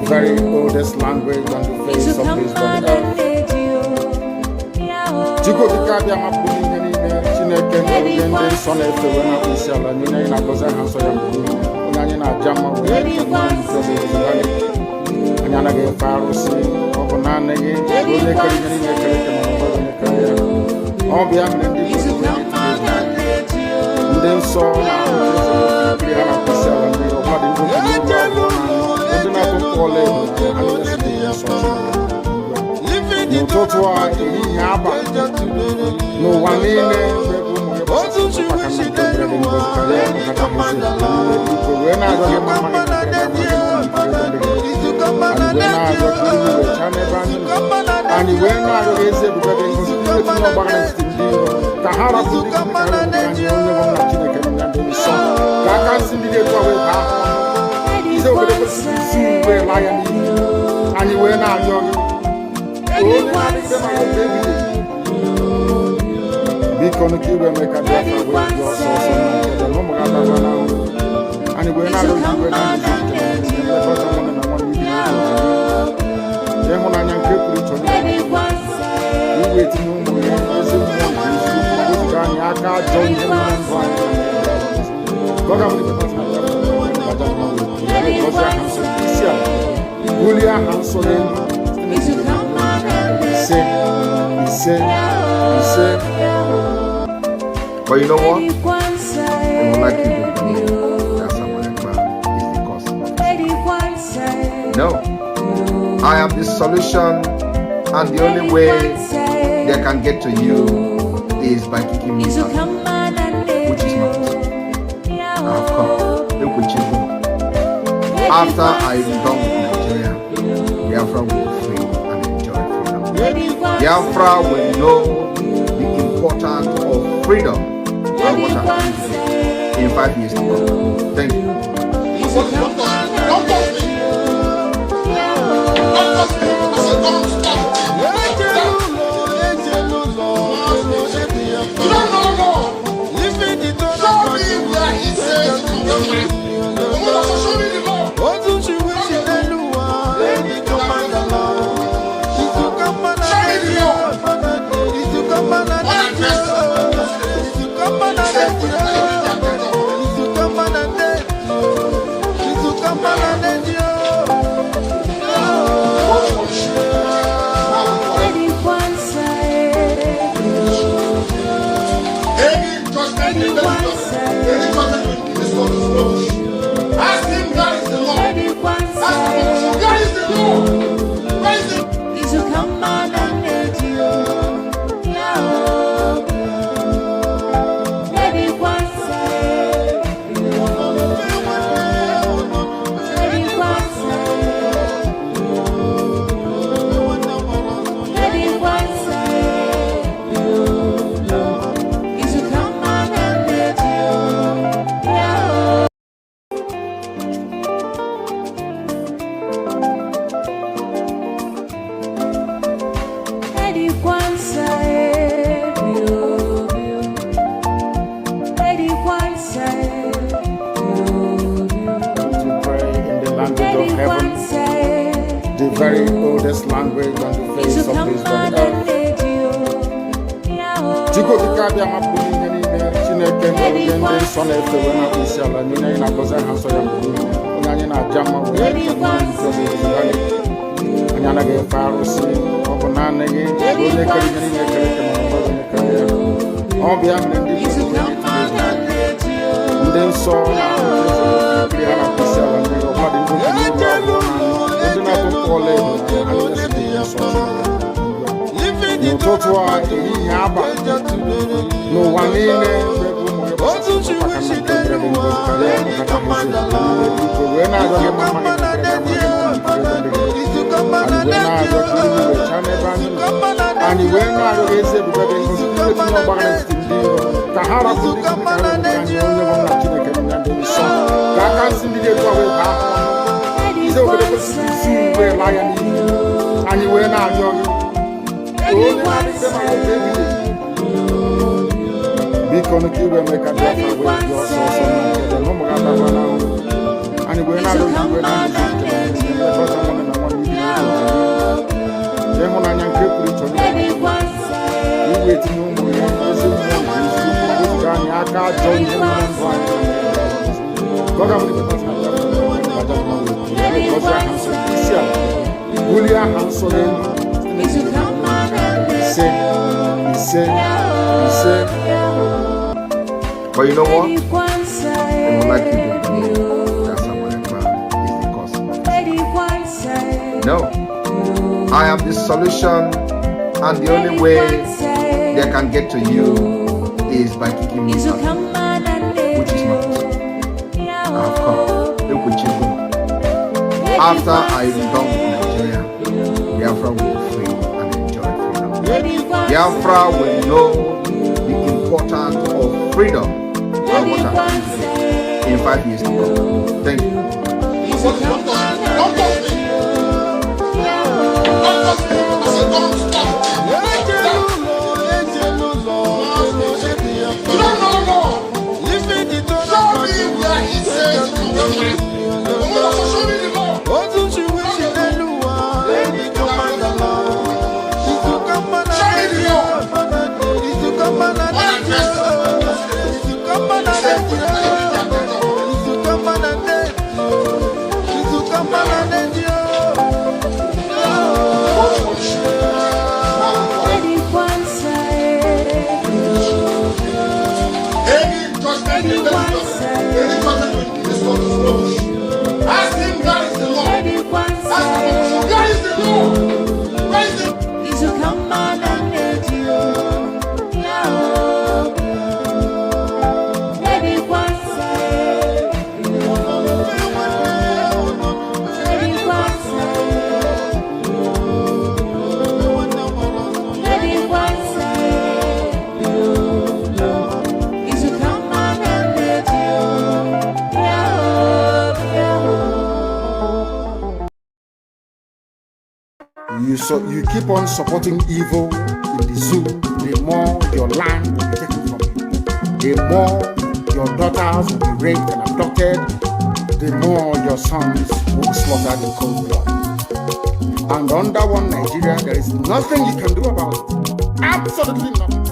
very oldest language on the face of this earth. Chico Vicabia Mapuni, Chineke, and Son of the Winner, Nina, Goza, Hanson, Nana Jama, and Yana Farosi, Okonane, all the other then saw no totoa yaba no one Because you will make a difference with your source and we're not going to but you know what? I would like you to believe that someone Ekpa is the cause of it. No. I am the solution, and the only way they can get to you is by kicking me out, which is not possible. I have come. Look with you. After I am done with Nigeria, Biafra will be free and enjoy freedom. Biafra will know the importance of freedom and what I'm doing in 5 years to come. Thank you. The very oldest language on the face of this earth. Chico Vicabia Mapuni, Chineke, and Son of the Winner, Nina, Goza, Hanson, Nana Jama, and Yana Farosi, Okonane, all the other then saw no totoa yaba no one because you will make a difference with your source and we're not going to But you know what? They would like you to believe that someone is the cause of it. No. I am the solution, and the only way they can get to you is by kicking me out, which is not possible. I have come. After I return to Nigeria, Biafra will be free and enjoy freedom. Biafra will know the importance of freedom and what happens in 5 years to come. Thank you. So you keep on supporting evil in the zoo, the more your land will be taken from you. The more your daughters will be raped and abducted, the more your sons will be slaughtered in cold blood. And under one Nigeria, there is nothing you can do about it. Absolutely nothing.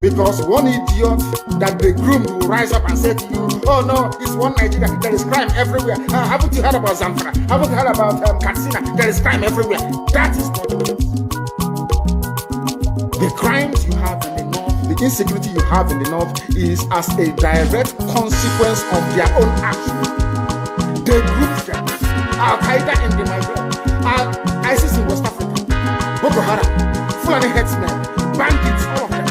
Because one idiot that they groomed will rise up and say to you, oh no, it's one Nigeria, there is crime everywhere. Haven't you heard about Zamfara? Haven't you heard about Katsina? There is crime everywhere. That is not the case. The crimes you have in the north, the insecurity you have in the north is as a direct consequence of their own action. They grouped them. Al-Qaeda in the Maghreb, ISIS in West Africa, Boko Haram, Fulani headsmen, bandits, all of them.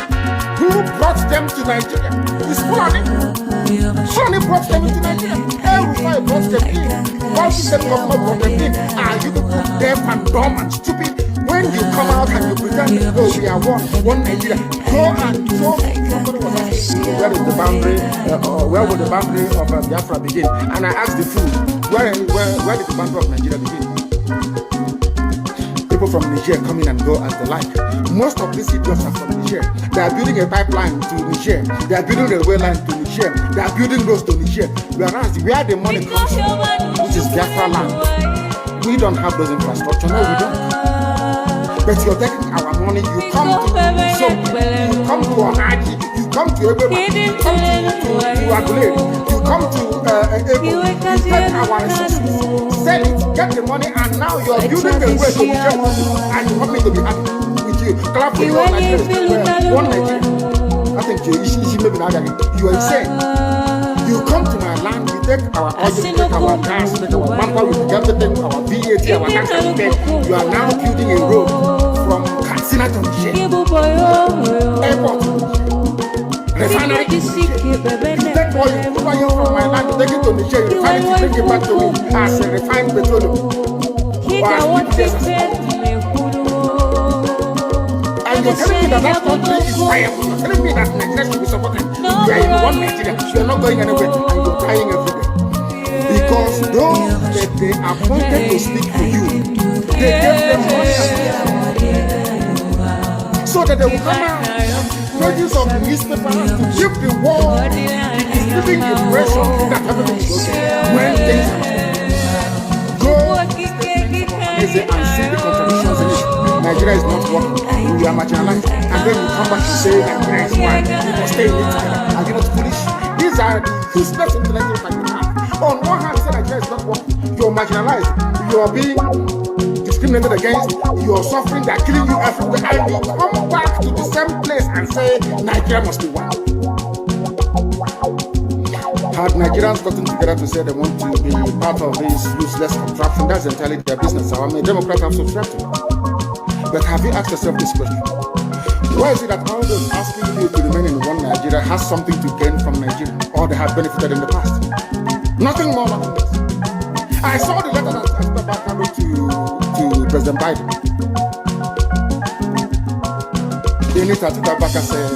Who brought them to Nigeria? It's Fulani. Fulani brought them into Nigeria. Everybody brought them in. Why should the government brought them in? Are you deaf and dumb and stupid? When you come out and you pretend, oh, we are one Nigeria, go and show. Somebody was asking, where is the boundary, where would the boundary of Biafra begin? And I asked the fool, where did the boundary of Nigeria begin? People from Niger come in and go as they like. Most of these idiots are from Niger. They are building a pipeline to Niger. They are building a railway line to Niger. They are building roads to Niger. Whereas where the money comes from, which is Biafra land, we don't have those infrastructure. No, we don't. But you're taking our money. You come to Onaji. You come to everybody. You come to Agulere. You come to Ebo. You take our resources. Sell it, get the money, and now you're building a way to Niger. And you want me to be happy with you. Clap for your Nigeria. One Nigeria. I think you are insane. You come to my land, we take our oil, we take our gas, we take our manpower, we take everything, our VAT, our tax and debt. You are now building a road from Katsina to Niger. Airport to Niger. Refinery to Niger. You take oil from my land, you take it to Niger, you refine it, you bring it back to me as a refined petroleum. And you're telling me that country is viable. You're telling me that Nigeria should be supported. You are in one Nigeria. You're not going anywhere and you're dying every day. Because those that they appointed to speak for you, they gave them money so that they will come out. Pages of the newspaper to give the world the giving impression that everything is okay. When things are go and see the contradiction. Nigeria is not working, we are marginalized, and then you come back to say Nigeria is one, we must stay in it together. Are you not foolish? These are the useless intellectuals that you have. On one hand, you say Nigeria is not working, you're marginalized, you are being discriminated against, you are suffering, they are killing you everywhere, and you come back to the same place and say Nigeria must be one. Had Nigerians gotten together to say they want to be part of this useless contraption, that's entirely their business. I'm a Democrat, I'm subscribed to it. But have you asked yourself this question? Why is it that all those asking you to remain in one Nigeria has something to gain from Nigeria, or they have benefited in the past? Nothing more, nothing less. I saw the letter that Ekpa wrote to President Biden. In it, Ekpa said,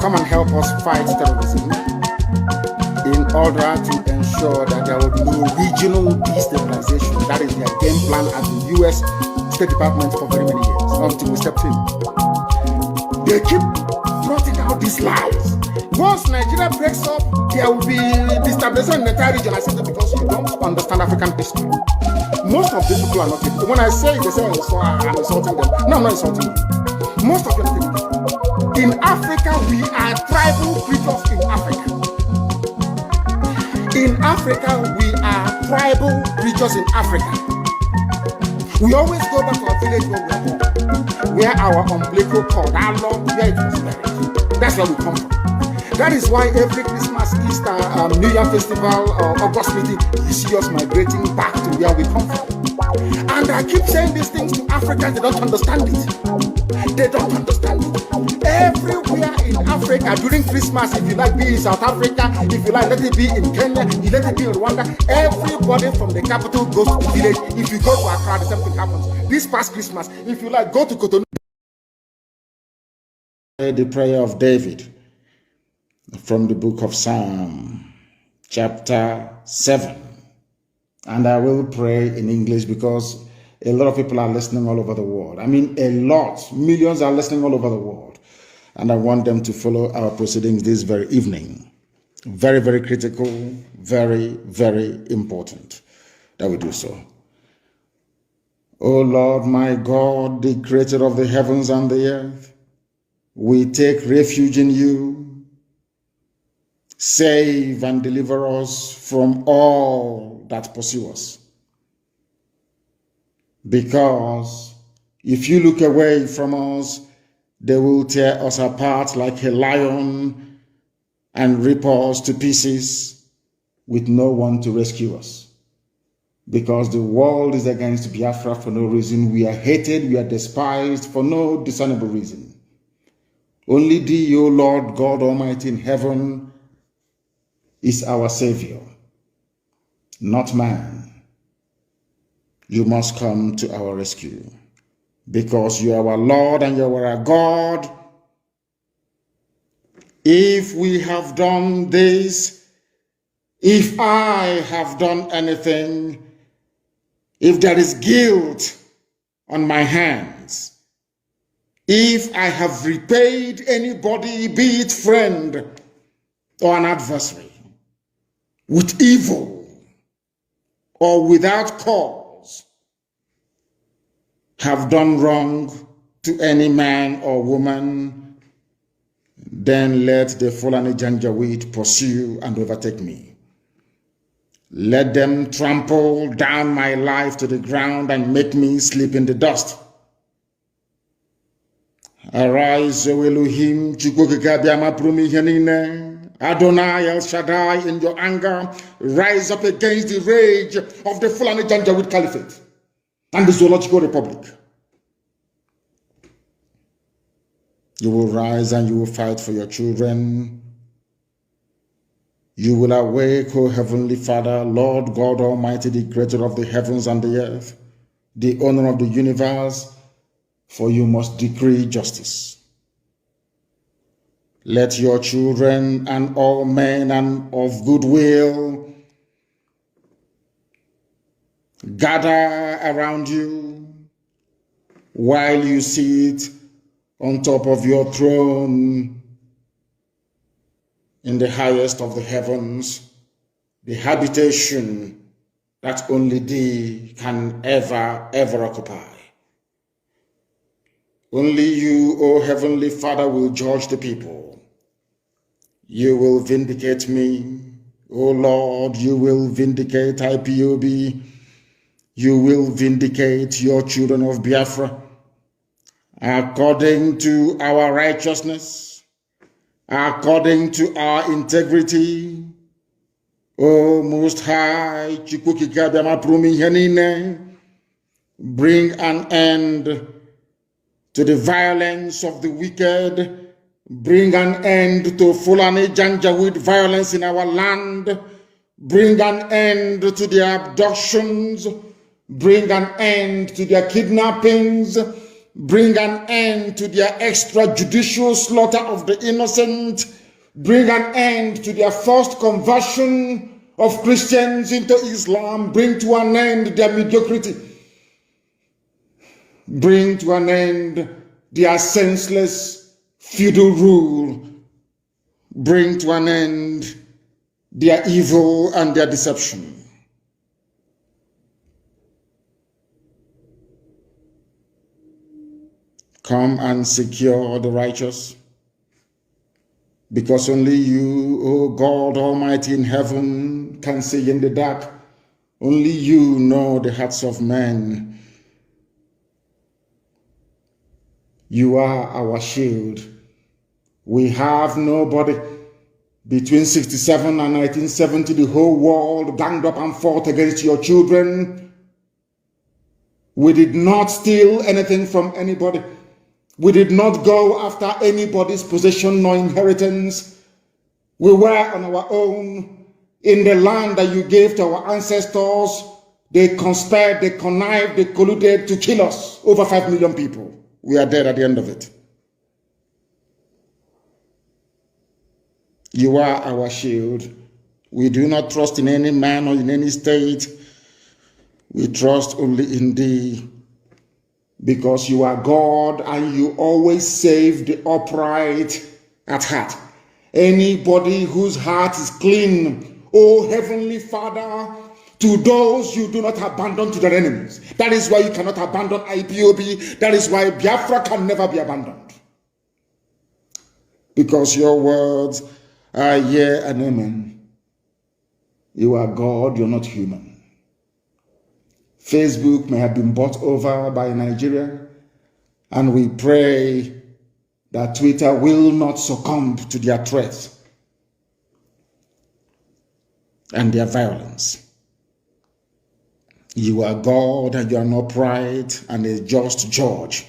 come and help us fight terrorism, in order to ensure that there will be no regional destabilization. That is their game plan at the U.S. State Department for very many years, until we stepped in. They keep trotting out these lies. Once Nigeria breaks up, there will be destabilization in the entire region. I said that because you don't understand African history. Most of these people are not people. When I say it, they say I'm insulting them. No, I'm not insulting you. Most of them are people. In Africa, we are tribal creatures in Africa. In Africa, we are tribal creatures in Africa. We always go back to our village where we are born, where our umbilical cord, our long, where it was buried. That's where we come from. That is why every Christmas, Easter, New Year festival, or August meeting, you see us migrating back to where we come from. And I keep saying these things to Africans, they don't understand it. They don't understand it. Everywhere in Africa during Christmas, if you like, be in South Africa, if you like, let it be in Kenya, you let it be in Rwanda, everybody from the capital goes to the village. If you go to Accra, the same thing happens. This past Christmas, if you like, go to Cotonou. The prayer of David from the book of Psalm, chapter 7. And I will pray in English because a lot of people are listening all over the world. I mean, a lot. Millions are listening all over the world. And I want them to follow our proceedings this very evening. Very, very critical, very, very important that we do so. O Lord, my God, the creator of the heavens and the earth, we take refuge in you. Save and deliver us from all that pursue us. Because if you look away from us, they will tear us apart like a lion and rip us to pieces with no one to rescue us. Because the world is against Biafra for no reason. We are hated, we are despised for no discernible reason. Only thee, O Lord God Almighty in heaven, is our Savior, not man. You must come to our rescue. Because you are our Lord and you are our God. If we have done this, if I have done anything, if there is guilt on my hands, if I have repaid anybody, be it friend or an adversary, with evil or without cause, have done wrong to any man or woman, then let the Fulani Janjaweed pursue and overtake me. Let them trample down my life to the ground and make me sleep in the dust. Arise, O Elohim, Adonai El Shaddai, in your anger, rise up against the rage of the Fulani Janjaweed Caliphate and the Zoological Republic. You will rise and you will fight for your children. You will awake, O Heavenly Father, Lord God Almighty, the creator of the heavens and the earth, the owner of the universe, for you must decree justice. Let your children and all men and of goodwill gather around you while you sit on top of your throne in the highest of the heavens, the habitation that only thee can ever occupy. Only you, O Heavenly Father, will judge the people. You will vindicate me. O Lord, you will vindicate IPOB. You will vindicate your children of Biafra according to our righteousness, according to our integrity. O Most High, bring an end to the violence of the wicked. Bring an end to Fulani Janjaweed violence in our land. Bring an end to their abductions. Bring an end to their kidnappings. Bring an end to their extrajudicial slaughter of the innocent. Bring an end to their forced conversion of Christians into Islam. Bring to an end their mediocrity. Bring to an end their senseless feudal rule. Bring to an end their evil and their deception. Come and secure the righteous, because only you, O God Almighty in heaven, can see in the dark. Only you know the hearts of men. You are our shield. We have nobody. Between 67 and 1970, the whole world ganged up and fought against your children. We did not steal anything from anybody. We did not go after anybody's possession nor inheritance. We were on our own in the land that you gave to our ancestors. They conspired, they connived, they colluded to kill us. Over 5 million people. We are dead at the end of it. You are our shield. We do not trust in any man or in any state. We trust only in thee, because you are God and you always save the upright at heart. Anybody whose heart is clean, O Heavenly Father, to those you do not abandon to their enemies. That is why you cannot abandon IPOB. That is why Biafra can never be abandoned. Because your words are yea and amen. You are God, you're not human. Facebook may have been bought over by Nigeria, and we pray that Twitter will not succumb to their threats and their violence. You are God and you are an upright and a just judge.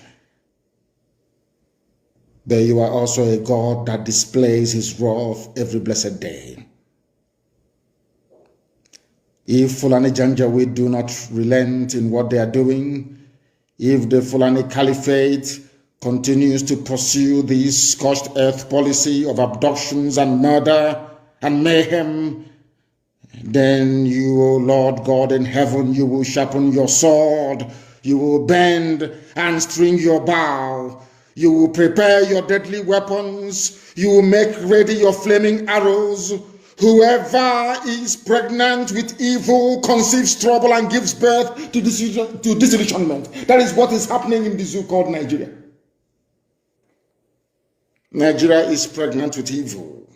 But you are also a God that displays his wrath every blessed day. If Fulani Janjaweed do not relent in what they are doing, if the Fulani Caliphate continues to pursue this scorched earth policy of abductions and murder and mayhem, then you, O Lord God in heaven, you will sharpen your sword, you will bend and string your bow, you will prepare your deadly weapons, you will make ready your flaming arrows. Whoever is pregnant with evil conceives trouble and gives birth to disillusionment. That is what is happening in the zoo called Nigeria. Nigeria is pregnant with evil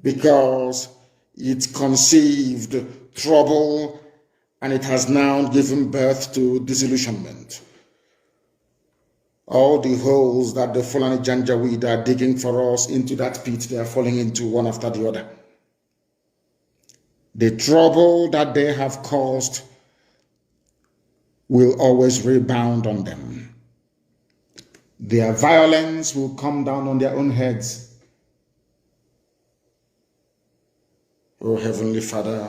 because it conceived trouble and it has now given birth to disillusionment. All the holes that the Fulani Janjaweed are digging for us into that pit, they are falling into one after the other. The trouble that they have caused will always rebound on them. Their violence will come down on their own heads. O Heavenly Father,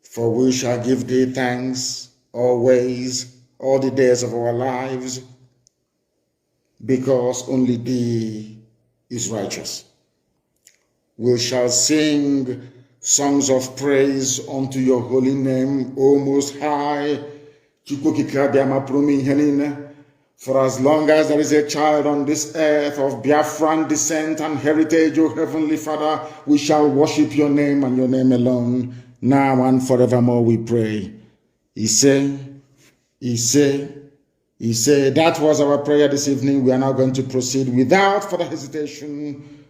for we shall give thee thanks always, all the days of our lives, because only thee is righteous. We shall sing songs of praise unto your holy name, O Most High. For as long as there is a child on this earth of Biafran descent and heritage, O Heavenly Father, we shall worship your name and your name alone, now and forevermore we pray. Ise, Ise, He said, that was our prayer this evening. We are now going to proceed without further hesitation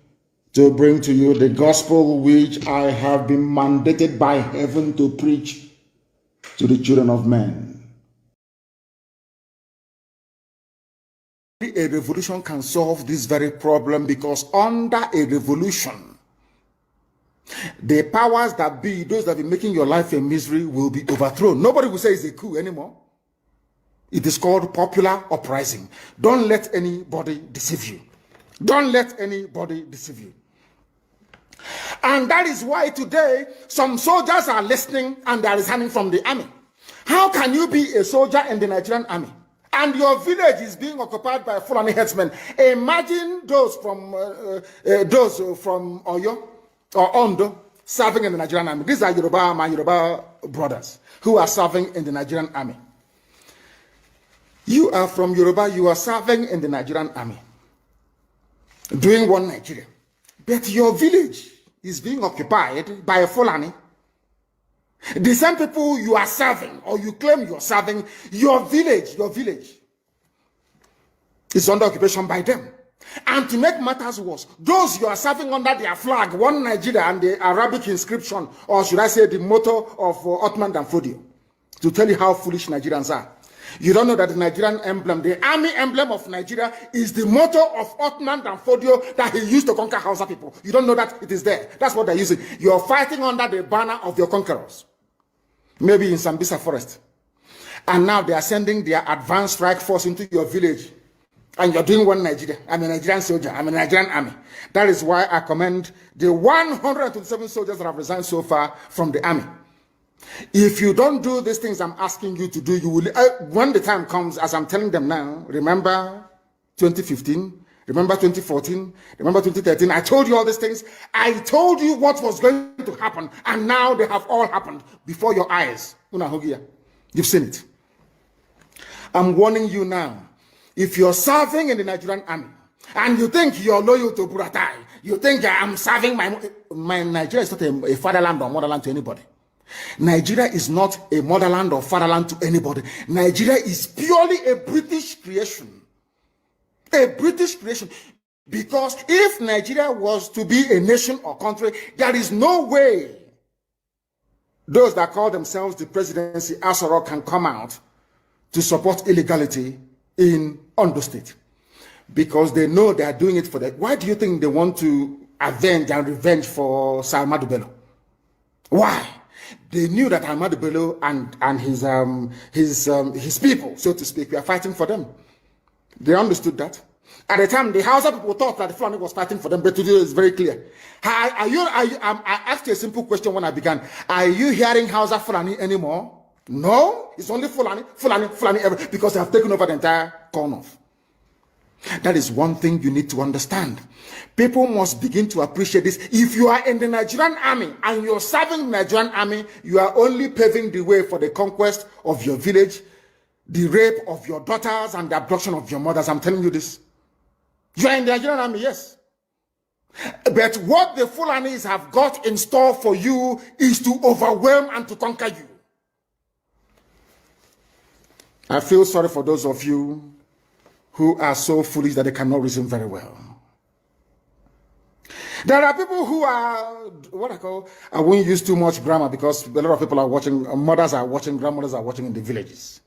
to bring to you the gospel which I have been mandated by heaven to preach to the children of men. A revolution can solve this very problem, because under a revolution, the powers that be, those that be making your life a misery, will be overthrown. Nobody will say it's a coup anymore. It is called popular uprising. Don't let anybody deceive you. Don't let anybody deceive you. And that is why today some soldiers are listening and they are resigning from the army. How can you be a soldier in the Nigerian army and your village is being occupied by Fulani headsmen? Imagine those from Oyo or Ondo serving in the Nigerian army. These are my Yoruba brothers who are serving in the Nigerian army. You are from Yoruba, you are serving in the Nigerian army, doing one Nigeria. But your village is being occupied by a Fulani. The same people you are serving, or you claim you are serving, your village is under occupation by them. And to make matters worse, those you are serving under their flag, one Nigeria, and the Arabic inscription, or should I say the motto of Ottoman Danfodio, to tell you how foolish Nigerians are. You don't know that the Nigerian emblem, the army emblem of Nigeria, is the motto of Ottoman Danfodio that he used to conquer Hausa people. You don't know that it is there. That's what they're using. You're fighting under the banner of your conquerors. Maybe in Sambisa forest. And now they are sending their advanced strike force into your village. And you're doing one Nigeria. I'm a Nigerian soldier. I'm a Nigerian army. That is why I commend the 127 soldiers that have resigned so far from the army. If you don't do these things I'm asking you to do, you will, when the time comes, as I'm telling them now, remember 2015, remember 2014, remember 2013, I told you all these things. I told you what was going to happen, and now they have all happened before your eyes. You've seen it. I'm warning you now. If you're serving in the Nigerian army, and you think you're loyal to Buratai, you think I'm serving my Nigeria is not a fatherland or motherland to anybody. Nigeria is not a motherland or fatherland to anybody. Nigeria is purely a British creation. A British creation. Because if Nigeria was to be a nation or country, there is no way those that call themselves the presidency Asoro can come out to support illegality in Ondo State. Because they know they are doing it for that. Why do you think they want to avenge and revenge for Sir Ahmadu Bello? Why? They knew that Ahmadu Bello and his people, so to speak, were fighting for them. They understood that. At the time, the Hausa people thought that the Fulani was fighting for them, but today it's very clear. I asked you a simple question when I began. Are you hearing Hausa Fulani anymore? No, it's only Fulani ever, because they have taken over the entire corner. That is one thing you need to understand. People must begin to appreciate this. If you are in the Nigerian army and you're serving the Nigerian army, you are only paving the way for the conquest of your village, the rape of your daughters, and the abduction of your mothers. I'm telling you this. You are in the Nigerian army, yes. But what the Fulanis have got in store for you is to overwhelm and to conquer you. I feel sorry for those of you who are so foolish that they cannot reason very well. There are people who are, I won't use too much grammar because a lot of people are watching, mothers are watching, grandmothers are watching in the villages.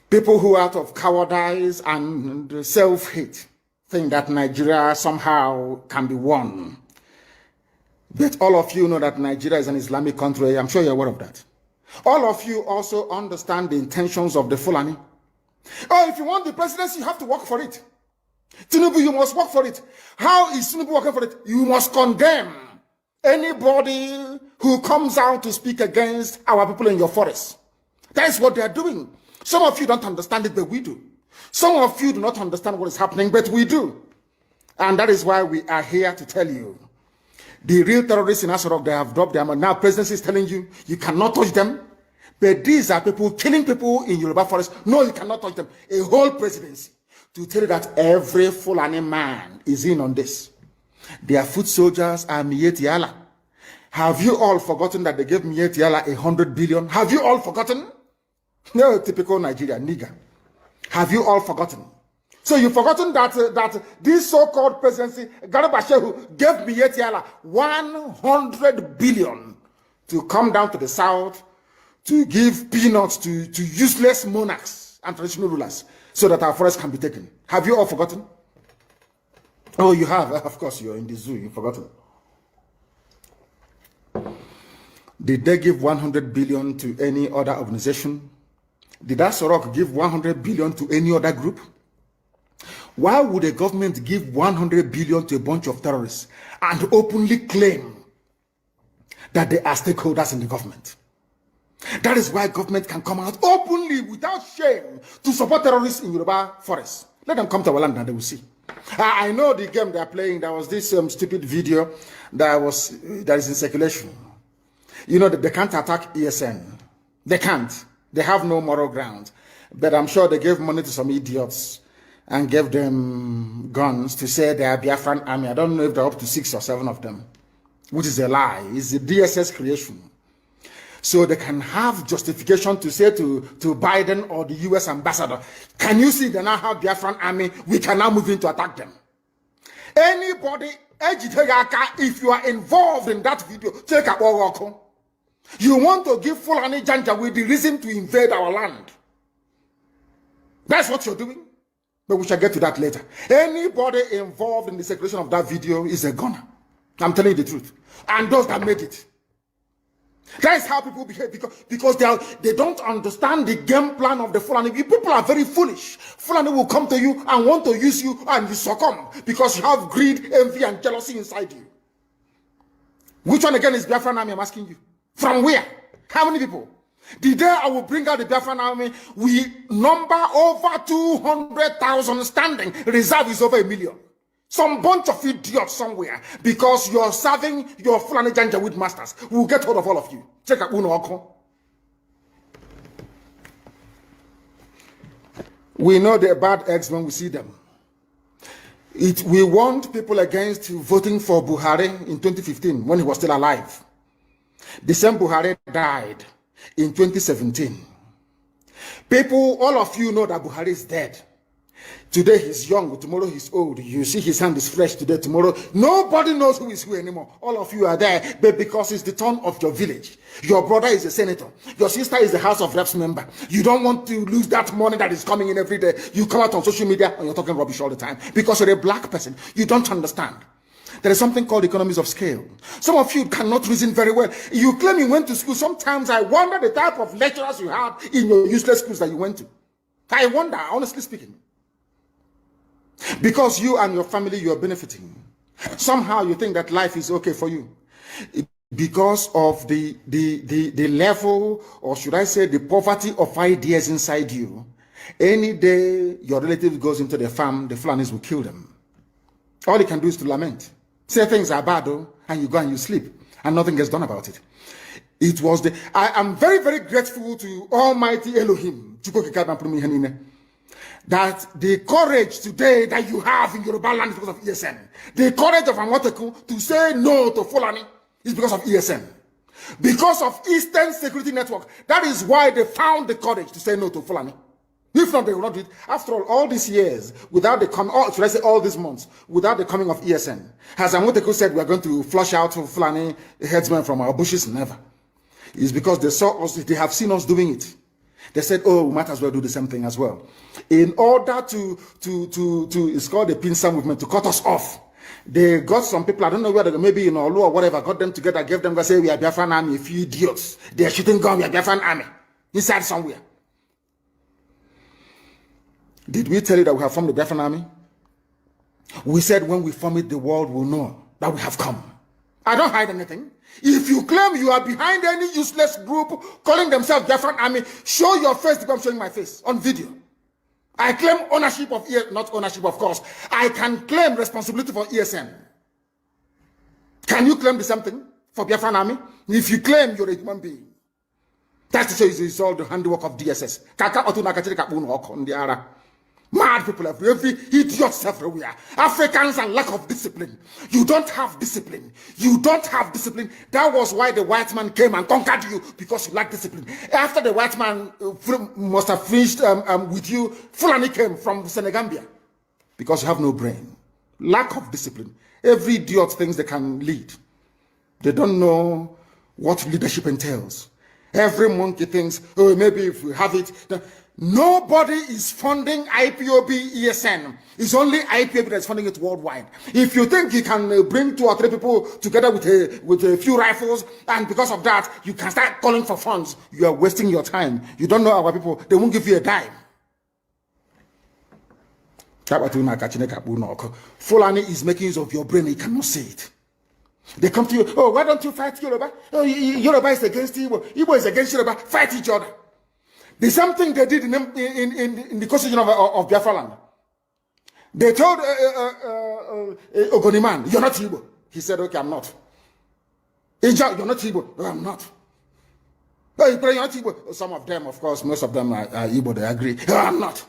People who out of cowardice and self-hate think that Nigeria somehow can be won. But all of you know that Nigeria is an Islamic country. I'm sure you're aware of that. All of you also understand the intentions of the Fulani. Oh, if you want the presidency, you have to work for it. Tinubu, you must work for it. How is Tinubu working for it? You must condemn anybody who comes out to speak against our people in your forest. That is what they are doing. Some of you don't understand it, but we do. Some of you do not understand what is happening, but we do. And that is why we are here to tell you. The real terrorists in Asarok, they have dropped them. And now presidency is telling you, you cannot touch them. But these are people killing people in Yoruba forest. No, you cannot touch them. A whole presidency to tell you that every Fulani man is in on this. Their foot soldiers are Mieti Allah. Have you all forgotten that they gave Mieti Allah 100 billion? Have you all forgotten? No, typical Nigeria, nigger. Have you all forgotten? So you've forgotten that this so-called presidency, Garba Shehu, gave Mietiala 100 billion to come down to the south to give peanuts to useless monarchs and traditional rulers so that our forests can be taken. Have you all forgotten? Oh, you have. Of course, you're in the zoo. You've forgotten. Did they give 100 billion to any other organization? Did Asorok give 100 billion to any other group? Why would a government give 100 billion to a bunch of terrorists and openly claim that they are stakeholders in the government? That is why government can come out openly without shame to support terrorists in Yoruba forests. Let them come to our land and they will see. I know the game they are playing. There was this stupid video that is in circulation. You know that they can't attack ESN. They can't. They have no moral ground. But I'm sure they gave money to some idiots and gave them guns to say they are Biafran army. I don't know if they're up to 6 or 7 of them, which is a lie. It's a DSS creation. So they can have justification to say to Biden or the US ambassador, can you see they now have Biafran army? We can now move in to attack them. Anybody, if you are involved in that video, take a walk. You want to give Fulani Janjaweed the reason to invade our land. That's what you're doing. But we shall get to that later. Anybody involved in the circulation of that video is a gunner. I'm telling you the truth. And those that made it. That is how people behave because they don't understand the game plan of the Fulani. People are very foolish. Fulani will come to you and want to use you and you succumb because you have greed, envy, and jealousy inside you. Which one again is Biafran army? I'm asking you. From where? How many people? The day I will bring out the Biafran army, we number over 200,000 standing. Reserve is over 1 million. Some bunch of idiots somewhere because you're serving your Fulani Janjaweed masters. We'll get hold of all of you. Check out Uno. We know the bad eggs when we see them. We warned people against voting for Buhari in 2015 when he was still alive. The same Buhari died in 2017. People, all of you know that Buhari is dead. Today he's young, tomorrow he's old. You see his hand is fresh today, tomorrow. Nobody knows who is who anymore. All of you are there, but because it's the turn of your village. Your brother is a senator. Your sister is a House of Reps member. You don't want to lose that money that is coming in every day. You come out on social media and you're talking rubbish all the time. Because you're a black person. You don't understand. There is something called economies of scale. Some of you cannot reason very well. You claim you went to school. Sometimes I wonder the type of lecturers you had in your useless schools that you went to. I wonder, honestly speaking. Because you and your family, you are benefiting. Somehow you think that life is okay for you. Because of the level, or should I say the poverty of ideas inside you. Any day your relative goes into the farm, the Fulanis will kill them. All you can do is to lament. Say things are bad, though, and you go and you sleep, and nothing gets done about it. I am very, very grateful to Almighty Elohim, that the courage today that you have in Yoruba land is because of ESN. The courage of Amoteku to say no to Fulani is because of ESN. Because of Eastern Security Network. That is why they found the courage to say no to Fulani. If not, they will not do it. After all these years, without the coming, or should I say all these months, without the coming of ESN, as Amoteku said, we are going to flush out Fulani headsmen from our bushes. Never. It's because they saw us, they have seen us doing it. They said, oh, we might as well do the same thing as well. In order to it's called the Pinsa movement, to cut us off. They got some people, I don't know whether maybe in Olu or whatever, got them together, gave them, say, we are Biafran army, a few idiots. They are shooting gun, we are Biafran army. Inside somewhere. Did we tell you that we have formed the Biafran army? We said when we form it, the world will know that we have come. I don't hide anything. If you claim you are behind any useless group calling themselves Biafran army, show your face because I'm showing my face on video. I claim ownership of not ownership, of course. I can claim responsibility for ESN. Can you claim the same thing for Biafran army? If you claim you're a human being, that's to show it's all the handiwork of DSS. Mad people every idiots everywhere. Africans and lack of discipline. You don't have discipline. You don't have discipline. That was why the white man came and conquered you, because you lack discipline. After the white man must have finished with you, Fulani came from Senegambia, because you have no brain. Lack of discipline. Every idiot thinks they can lead. They don't know what leadership entails. Every monkey thinks, oh, maybe if we have it. Nobody is funding IPOB ESN. It's only IPOB that's funding it worldwide. If you think you can bring 2 or 3 people together with a few rifles, and because of that, you can start calling for funds, you are wasting your time. You don't know our people. They won't give you a dime. Fulani is making use of your brain. You cannot see it. They come to you, oh, why don't you fight Yoruba? Oh, Yoruba is against Igbo. Igbo is against Yoruba. Fight each other. The same thing they did in the constitution of Biafra land. They told Ogoniman, you're not Igbo. He said, okay, I'm not. Ija, you're not Igbo. No, I'm not. Oh, you're not Igbo. Some of them, of course, most of them are Igbo, they agree. No, I'm not.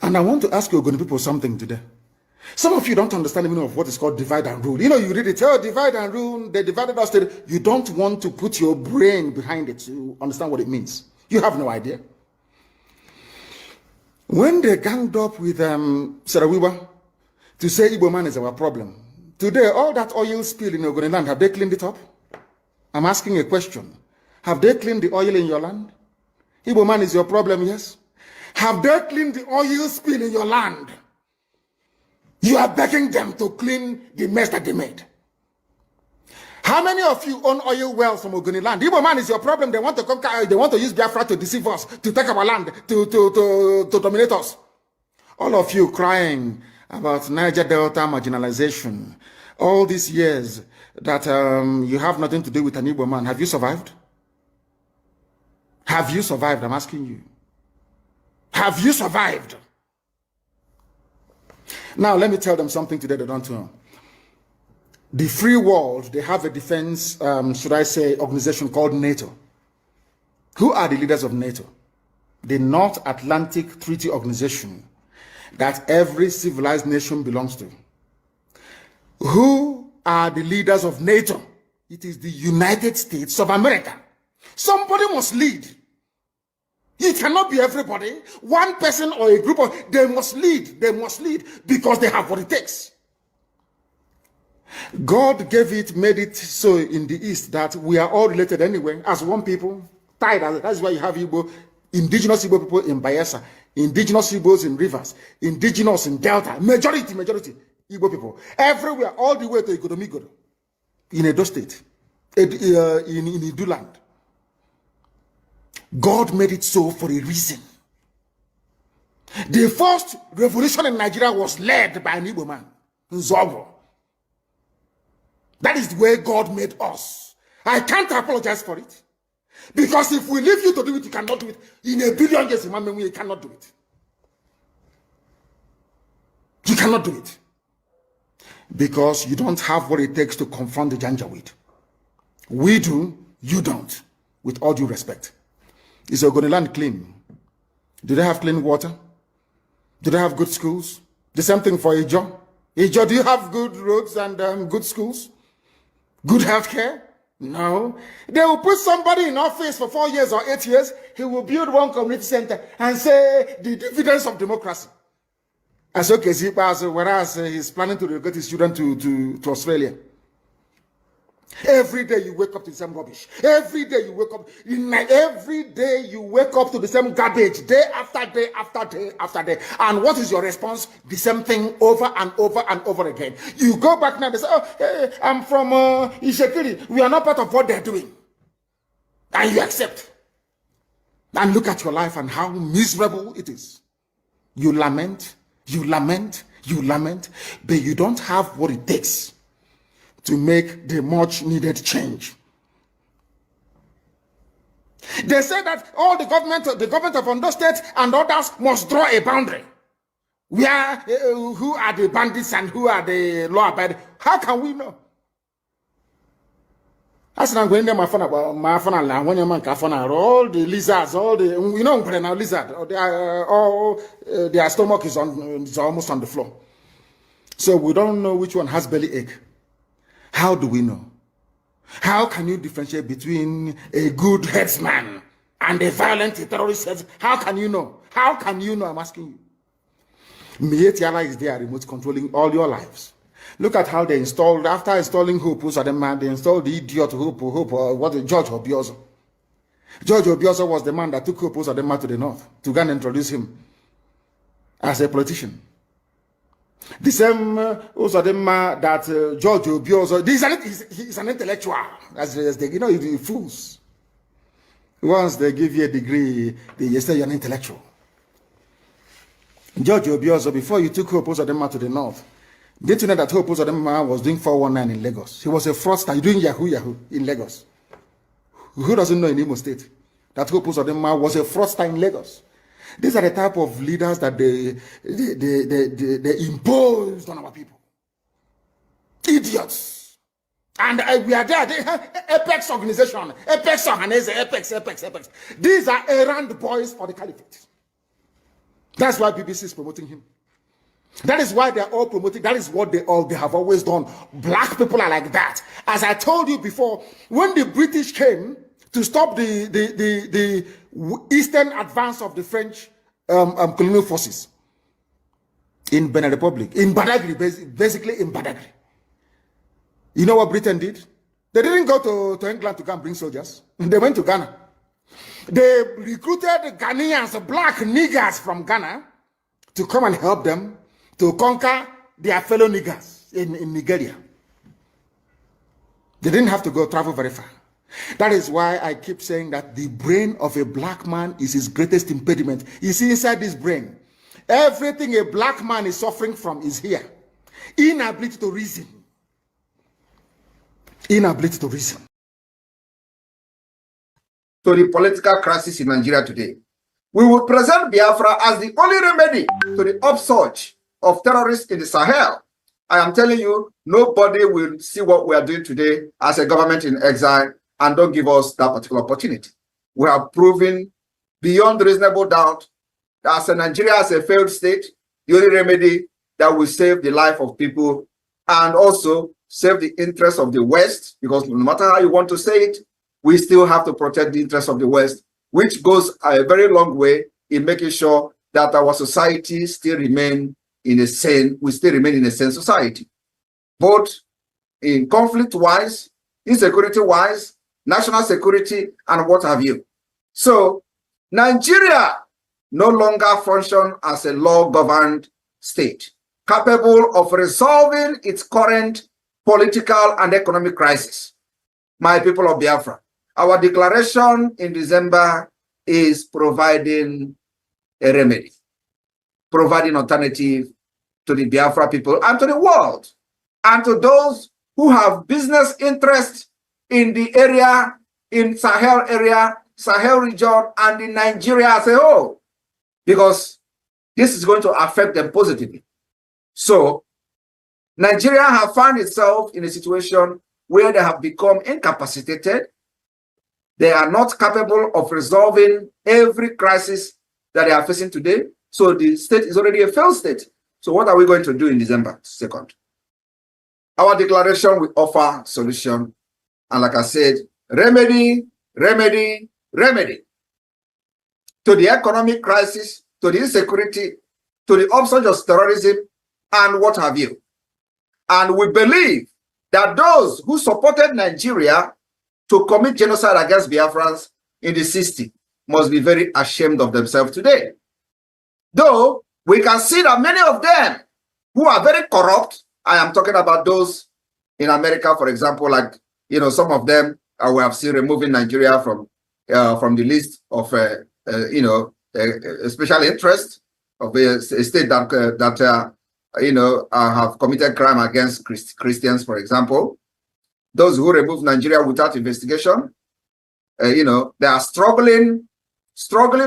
And I want to ask you Ogoni people something today. Some of you don't understand the meaning of what is called divide and rule. You know, you read it, oh, divide and rule, they divided us. You don't want to put your brain behind it to understand what it means. You have no idea. When they ganged up with Sarawiwa to say Igbo man is our problem, today, all that oil spill in Ogoni land, have they cleaned it up? I'm asking a question. Have they cleaned the oil in your land? Igbo man is your problem, yes? Have they cleaned the oil spill in your land? You are begging them to clean the mess that they made. How many of you own oil wells from Ogoni land? Igbo man is your problem. They want to conquer, they want to use Biafra to deceive us, to take our land, to dominate us. All of you crying about Niger Delta marginalization, all these years that you have nothing to do with an Igbo man. Have you survived? Have you survived? I'm asking you. Have you survived? Now, let me tell them something today they don't know. The free world, they have a defense, should I say, organization called NATO. Who are the leaders of NATO? The North Atlantic Treaty Organization that every civilized nation belongs to. Who are the leaders of NATO? It is the United States of America. Somebody must lead. It cannot be everybody. One person or a group of, they must lead. They must lead because they have what it takes. God gave it, made it so in the East that we are all related anyway, as one people, tied. That's why you have Igbo, indigenous Igbo people in Bayelsa, indigenous Igbos in Rivers, indigenous in Delta, majority Igbo people. Everywhere, all the way to Igodomigodo, in Edo State, in Idu land. God made it so for a reason. The first revolution in Nigeria was led by an Igbo man, Nzobo. That is the way God made us. I can't apologize for it. Because if we leave you to do it, you cannot do it. In a billion years, you cannot do it. You cannot do it. Because you don't have what it takes to confront the Janjaweed. We do, you don't. With all due respect. Is Ogoni land clean? Do they have clean water? Do they have good schools? The same thing for Ijo. Ijo, do you have good roads and good schools? Good health care? No. They will put somebody in office for 4 years or 8 years. He will build one community center and say the dividends of democracy. As okay, whereas he's planning to get his children to Australia. Every day you wake up to the same rubbish. Every day you wake up. Every day you wake up to the same garbage. Day after day after day after day. And what is your response? The same thing over and over and over again. You go back now and say, oh, hey, I'm from Ishekiri. We are not part of what they're doing. And you accept. And look at your life and how miserable it is. You lament, you lament, you lament, but you don't have what it takes to make the much needed change. They say that all the government of Ondo State and others must draw a boundary. Where, who are the bandits and who are the law-abiding? How can we know? As I'm going there, my phone, when your man all the lizards, all the, you know, now lizard, their stomach is almost on the floor. So we don't know which one has belly ache. How do we know? How can you differentiate between a good headsman and a violent terrorist headsman? How can you know? How can you know? I'm asking you. Mietiala is there, remote controlling all your lives. Look at how they installed, after installing Hope, they installed the idiot Hope, George Obiozo. George Obiozo was the man that took Hope to the north to go and introduce him as a politician. The same that George Obiozo, he's an intellectual, as they, you know, the fools. Once they give you a degree, they say you're an intellectual. George Obiozo, before you took Hope to the north, did you know that Hope was doing 419 in Lagos? He was a fraudster doing Yahoo in Lagos. Who doesn't know in Imo State that Hope was a fraudster in Lagos? These are the type of leaders that they imposed on our people. Idiots. And we are there. They have Apex organization. Apex. These are errand boys for the caliphate. That's why BBC is promoting him. That is why they're all promoting. That is what they have always done. Black people are like that. As I told you before, when the British came to stop the eastern advance of the French colonial forces in Benin Republic, in Badagry, basically in Badagry, you know what Britain did? They didn't go to England to come bring soldiers. They went to Ghana. They recruited Ghanaians, black niggers from Ghana, to come and help them to conquer their fellow niggers in Nigeria. They didn't have to travel very far. That is why I keep saying that the brain of a black man is his greatest impediment. You see, inside this brain, everything a black man is suffering from is here. Inability to reason. Inability to reason. To the political crisis in Nigeria today, we will present Biafra as the only remedy to the upsurge of terrorists in the Sahel. I am telling you, nobody will see what we are doing today as a government in exile and don't give us that particular opportunity. We have proven beyond reasonable doubt that as Nigeria as a failed state, the only remedy that will save the life of people and also save the interests of the West, because no matter how you want to say it, we still have to protect the interests of the West, which goes a very long way in making sure that our society still remain in a sane, we still remain in a sane society, both in conflict-wise, insecurity-wise, national security, and what have you. So Nigeria no longer functions as a law-governed state, capable of resolving its current political and economic crisis. My people of Biafra, our declaration in December is providing a remedy, providing alternative to the Biafra people and to the world, and to those who have business interests in the area, in Sahel region, and in Nigeria as a whole, because this is going to affect them positively. So Nigeria have found itself in a situation where they have become incapacitated. They are not capable of resolving every crisis that they are facing today. So the state is already a failed state. So what are we going to do in December 2nd? Our declaration will offer solution. And like I said, remedy to the economic crisis, to the insecurity, to the upsurge of terrorism, and what have you. And we believe that those who supported Nigeria to commit genocide against Biafrans in the 60s must be very ashamed of themselves today. Though we can see that many of them who are very corrupt, I am talking about those in America, for example, like, you know, some of them we have seen removing Nigeria from the list of, special interest of a state that have committed crime against Christians, for example. Those who remove Nigeria without investigation, they are struggling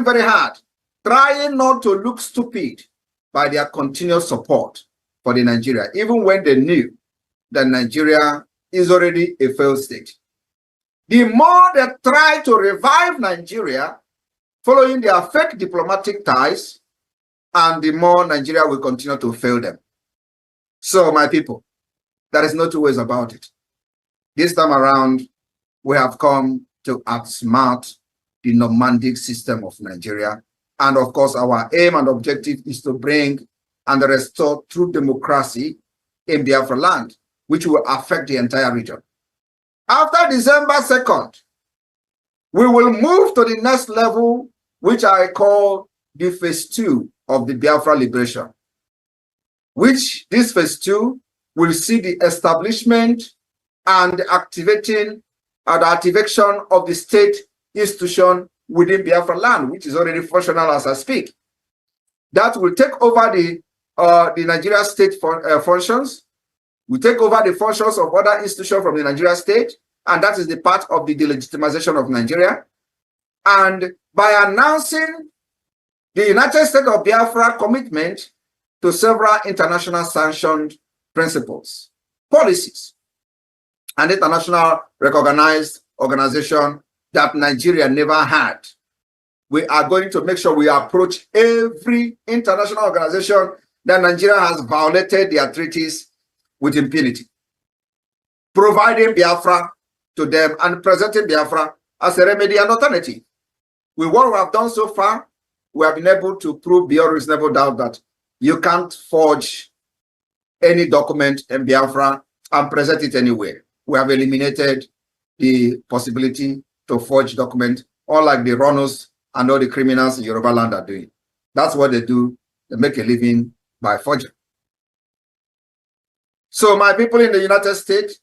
very hard, trying not to look stupid by their continuous support for the Nigeria, even when they knew that Nigeria is already a failed state. the more they try to revive Nigeria following their fake diplomatic ties, and the more Nigeria will continue to fail them. So, my people, there is no two ways about it. This time around, we have come to outsmart the nomadic system of Nigeria. And of course, our aim and objective is to bring and restore true democracy in Biafra land, which will affect the entire region. After December 2nd, we will move to the next level, which I call the phase 2 of the Biafra liberation, which this phase 2 will see the establishment and the activation of the state institution within Biafra land, which is already functional as I speak. That will take over the Nigeria state functions, will take over the functions of other institutions from the Nigeria state, and that is the part of the delegitimization of Nigeria. And by announcing the United States of Biafra commitment to several international sanctioned principles, policies, and international recognized organization that Nigeria never had, we are going to make sure we approach every international organization that Nigeria has violated their treaties with impunity, providing Biafra to them and presenting Biafra as a remedy and alternative. With what we have done so far, we have been able to prove beyond reasonable doubt that you can't forge any document in Biafra and present it anywhere. We have eliminated the possibility to forge document, unlike the runners and all the criminals in Yoruba land are doing. That's what they do. They make a living by forgery. So my people in the United States,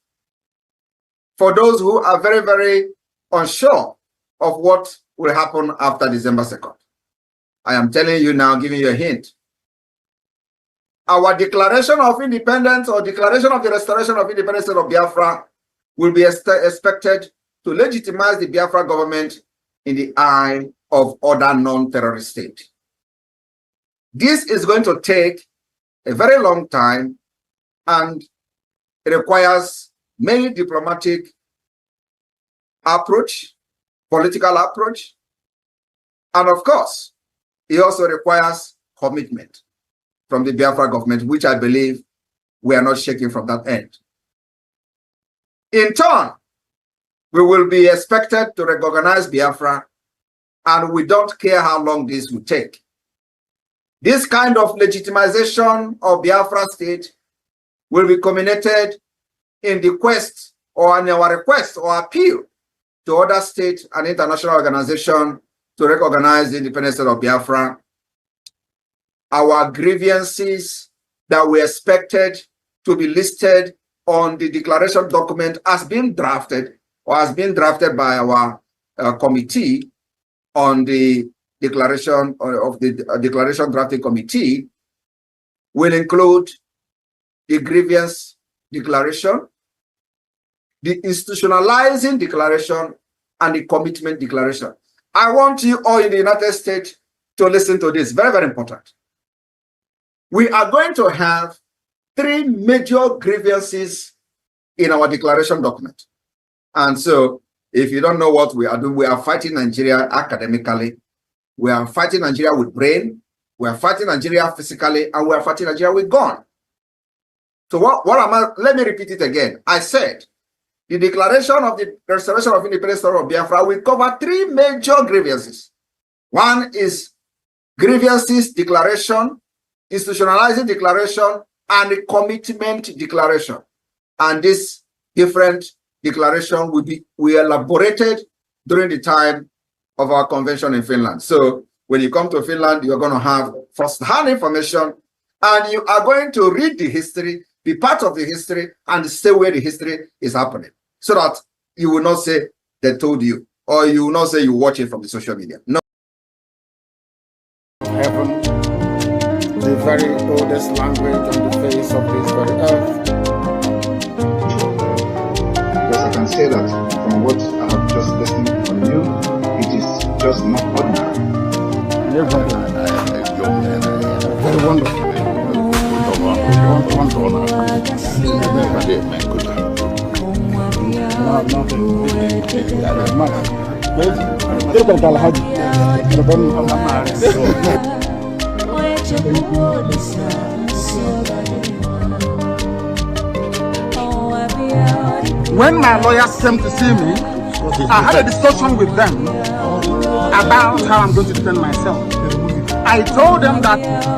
for those who are very, very unsure of what will happen after December 2nd, I am telling you now, giving you a hint. Our declaration of independence or declaration of the restoration of independence of Biafra will be expected to legitimize the Biafra government in the eye of other non-terrorist states. This is going to take a very long time, and it requires many diplomatic approach, political approach, and of course, it also requires commitment from the Biafra government, which I believe we are not shaking from that end. In turn, we will be expected to recognize Biafra, and we don't care how long this will take. This kind of legitimization of Biafra state will be culminated in the quest or in our request or appeal to other states and international organizations to recognize the independence of Biafra. Our grievances that we expected to be listed on the declaration document has been drafted or has been drafted by our committee on the declaration of the declaration drafting committee will include the grievance declaration, the institutionalizing declaration, and the commitment declaration. I want you all in the United States to listen to this. Very, very important. We are going to have 3 major grievances in our declaration document. And so, if you don't know what we are doing, we are fighting Nigeria academically. We are fighting Nigeria with brain. We are fighting Nigeria physically, and we are fighting Nigeria with gun. So what am I? Let me repeat it again. I said the declaration of the restoration of independence of Biafra will cover 3 major grievances. One is grievances declaration, institutionalizing declaration, and the commitment declaration. And this different declaration will be elaborated during the time of our convention in Finland. So when you come to Finland, you're going to have first-hand information, and you are going to read the history, be part of the history, and stay where the history is happening, so that you will not say they told you, or you will not say you watch it from the social media. No. Heaven, the very oldest language on the face of this very earth. Because I can say that from what I have just listened from you, it is just not ordinary. Very wonderful. When my lawyers came to see me, I had a discussion with them about how I'm going to defend myself. I told them that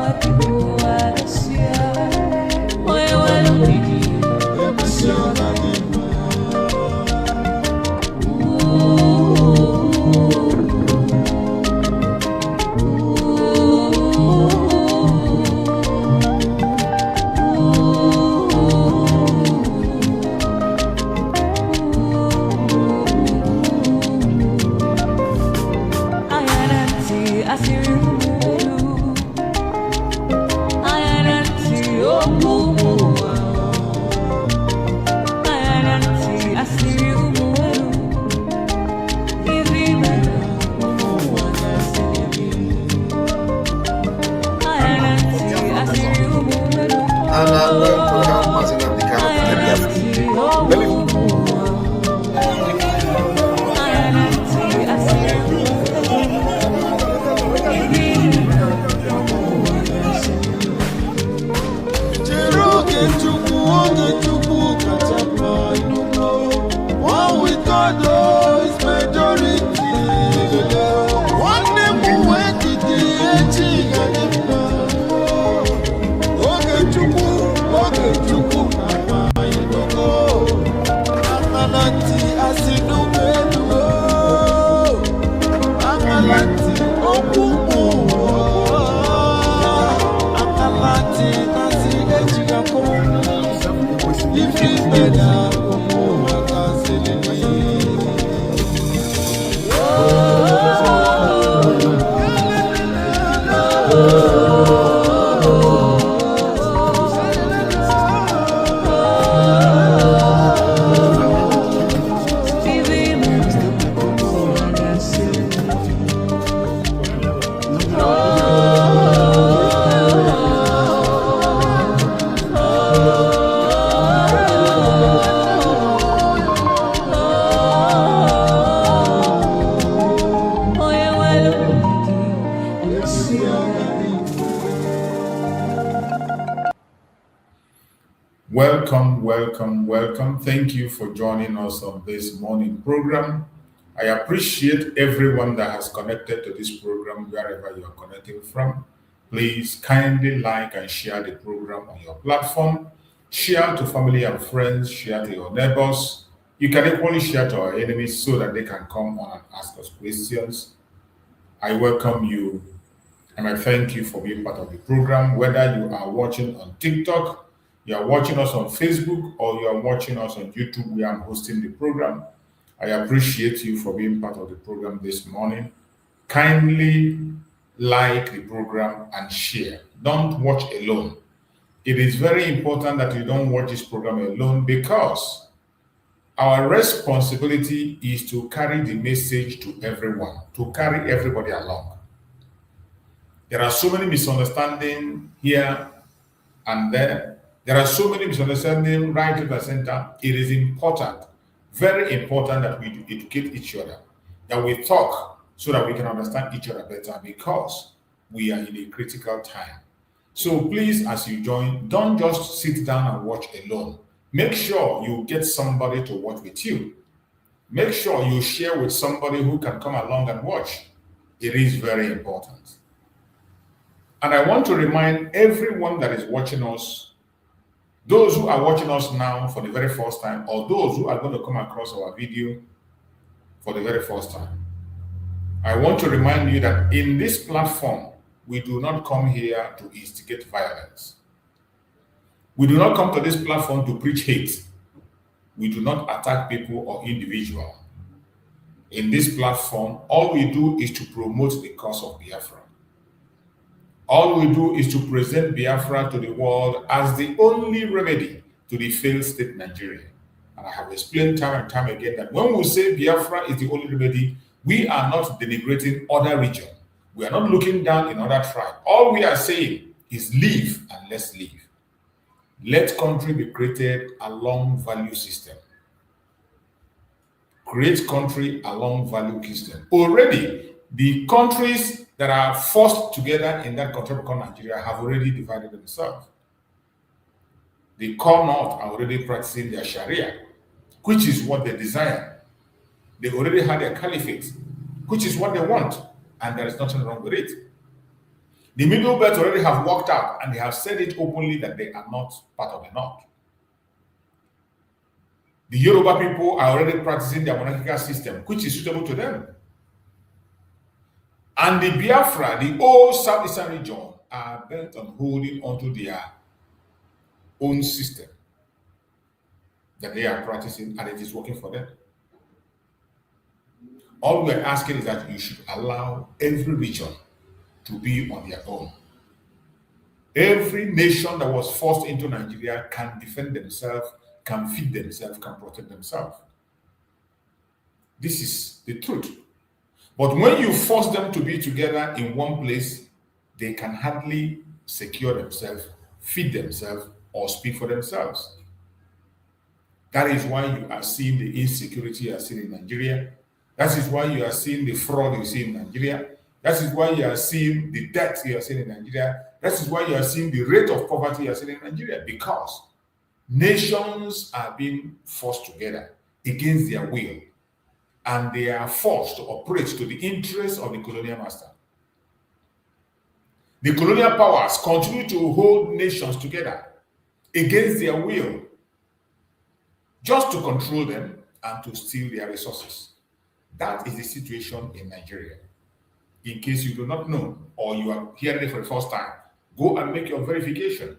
and I'm going to help Mazi Nnamdi Kanu to get Biafra. Welcome. Thank you for joining us on this morning program. I appreciate everyone that has connected to this program wherever you are connecting from. Please kindly like and share the program on your platform. Share to family and friends, share to your neighbors. You can equally share to our enemies so that they can come on and ask us questions. I welcome you and I thank you for being part of the program, whether you are watching on TikTok, you are watching us on Facebook, or you are watching us on YouTube where I'm hosting the program. I appreciate you for being part of the program this morning. Kindly like the program and share. Don't watch alone. It is very important that you don't watch this program alone because our responsibility is to carry the message to everyone, to carry everybody along. There are so many misunderstandings here and there. There are so many misunderstandings right, left, and center. It is important, very important that we educate each other, that we talk so that we can understand each other better because we are in a critical time. So please, as you join, don't just sit down and watch alone. Make sure you get somebody to watch with you. Make sure you share with somebody who can come along and watch. It is very important. And I want to remind everyone that is watching us, those who are watching us now for the very first time, or those who are going to come across our video for the very first time, I want to remind you that in this platform, we do not come here to instigate violence. We do not come to this platform to preach hate. We do not attack people or individuals. In this platform, all we do is to promote the cause of Biafra. All we do is to present Biafra to the world as the only remedy to the failed state Nigeria. And I have explained time and time again that when we say Biafra is the only remedy, we are not denigrating other regions. We are not looking down in other tribes. All we are saying is live and let's live. Let country be created along value system. create country along value system. Already, the countries that are forced together in that country called Nigeria have already divided themselves. The core north are already practicing their Sharia, which is what they desire. They already had their caliphate, which is what they want, and there is nothing wrong with it. The middle belt already have worked out, and they have said it openly that they are not part of the north. The Yoruba people are already practicing their monarchical system, which is suitable to them. And the Biafra, the old southeastern region, are bent on holding onto their own system that they are practicing, and it is working for them. All we are asking is that you should allow every region to be on their own. Every nation that was forced into Nigeria can defend themselves, can feed themselves, can protect themselves. This is the truth. But when you force them to be together in one place, they can hardly secure themselves, feed themselves, or speak for themselves. That is why you are seeing the insecurity you are seeing in Nigeria. That is why you are seeing the fraud you see in Nigeria. That is why you are seeing the debt you are seeing in Nigeria. That is why you are seeing the rate of poverty you are seeing in Nigeria, because nations are being forced together against their will, and they are forced to operate to the interests of the colonial master. The colonial powers continue to hold nations together against their will, just to control them and to steal their resources. That is the situation in Nigeria. In case you do not know, or you are hearing it for the first time, go and make your verification.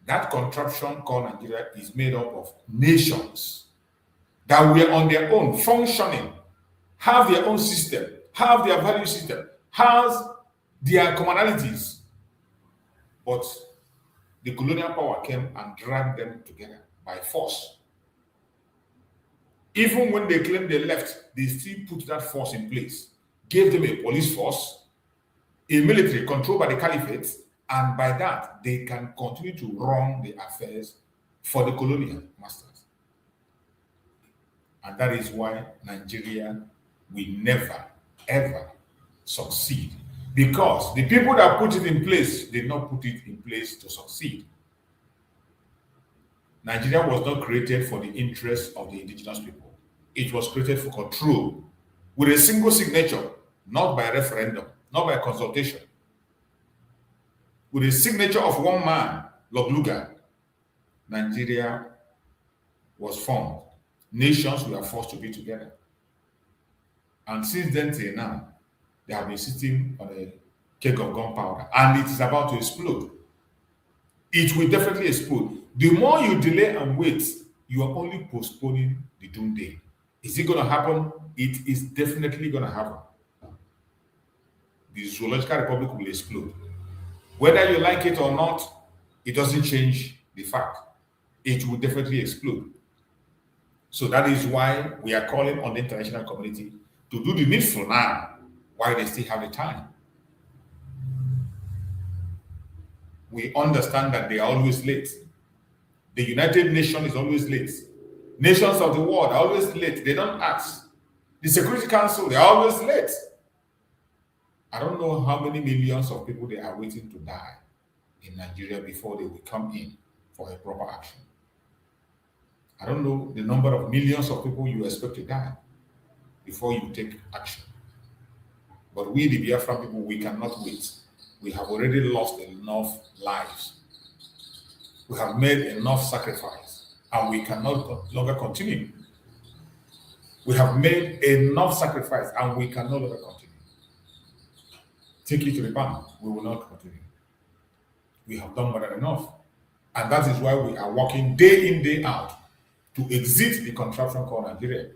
That contraption called Nigeria is made up of nations that were on their own, functioning, have their own system, have their value system, has their commonalities. But the colonial power came and dragged them together by force. Even when they claimed they left, they still put that force in place, gave them a police force, a military controlled by the caliphate, and by that, they can continue to run the affairs for the colonial masters. And that is why Nigeria will never, ever succeed. Because the people that put it in place did not put it in place to succeed. Nigeria was not created for the interests of the indigenous people. It was created for control with a single signature, not by referendum, not by consultation. With a signature of one man, Lugluga, Nigeria was formed. Nations were forced to be together. And since then till now, they have been sitting on a keg of gunpowder, and it is about to explode. It will definitely explode. The more you delay and wait, you are only postponing the doomsday. Is it going to happen? It is definitely going to happen. The zoological republic will explode. Whether you like it or not, it doesn't change the fact. It will definitely explode. So that is why we are calling on the international community to do the needful now, while they still have the time. We understand that they are always late. The United Nations is always late. Nations of the world are always late. They don't ask. The Security Council, they are always late. I don't know how many millions of people they are waiting to die in Nigeria before they will come in for a proper action. I don't know the number of millions of people you expect to die before you take action. But we, the Biafran people, we cannot wait. We have already lost enough lives. We have made enough sacrifice, and we cannot longer continue. We have made enough sacrifice, and we can no longer continue. Take it to the bank. We will not continue. We have done more than enough. And that is why we are working day in, day out to exit the contraption called Nigeria.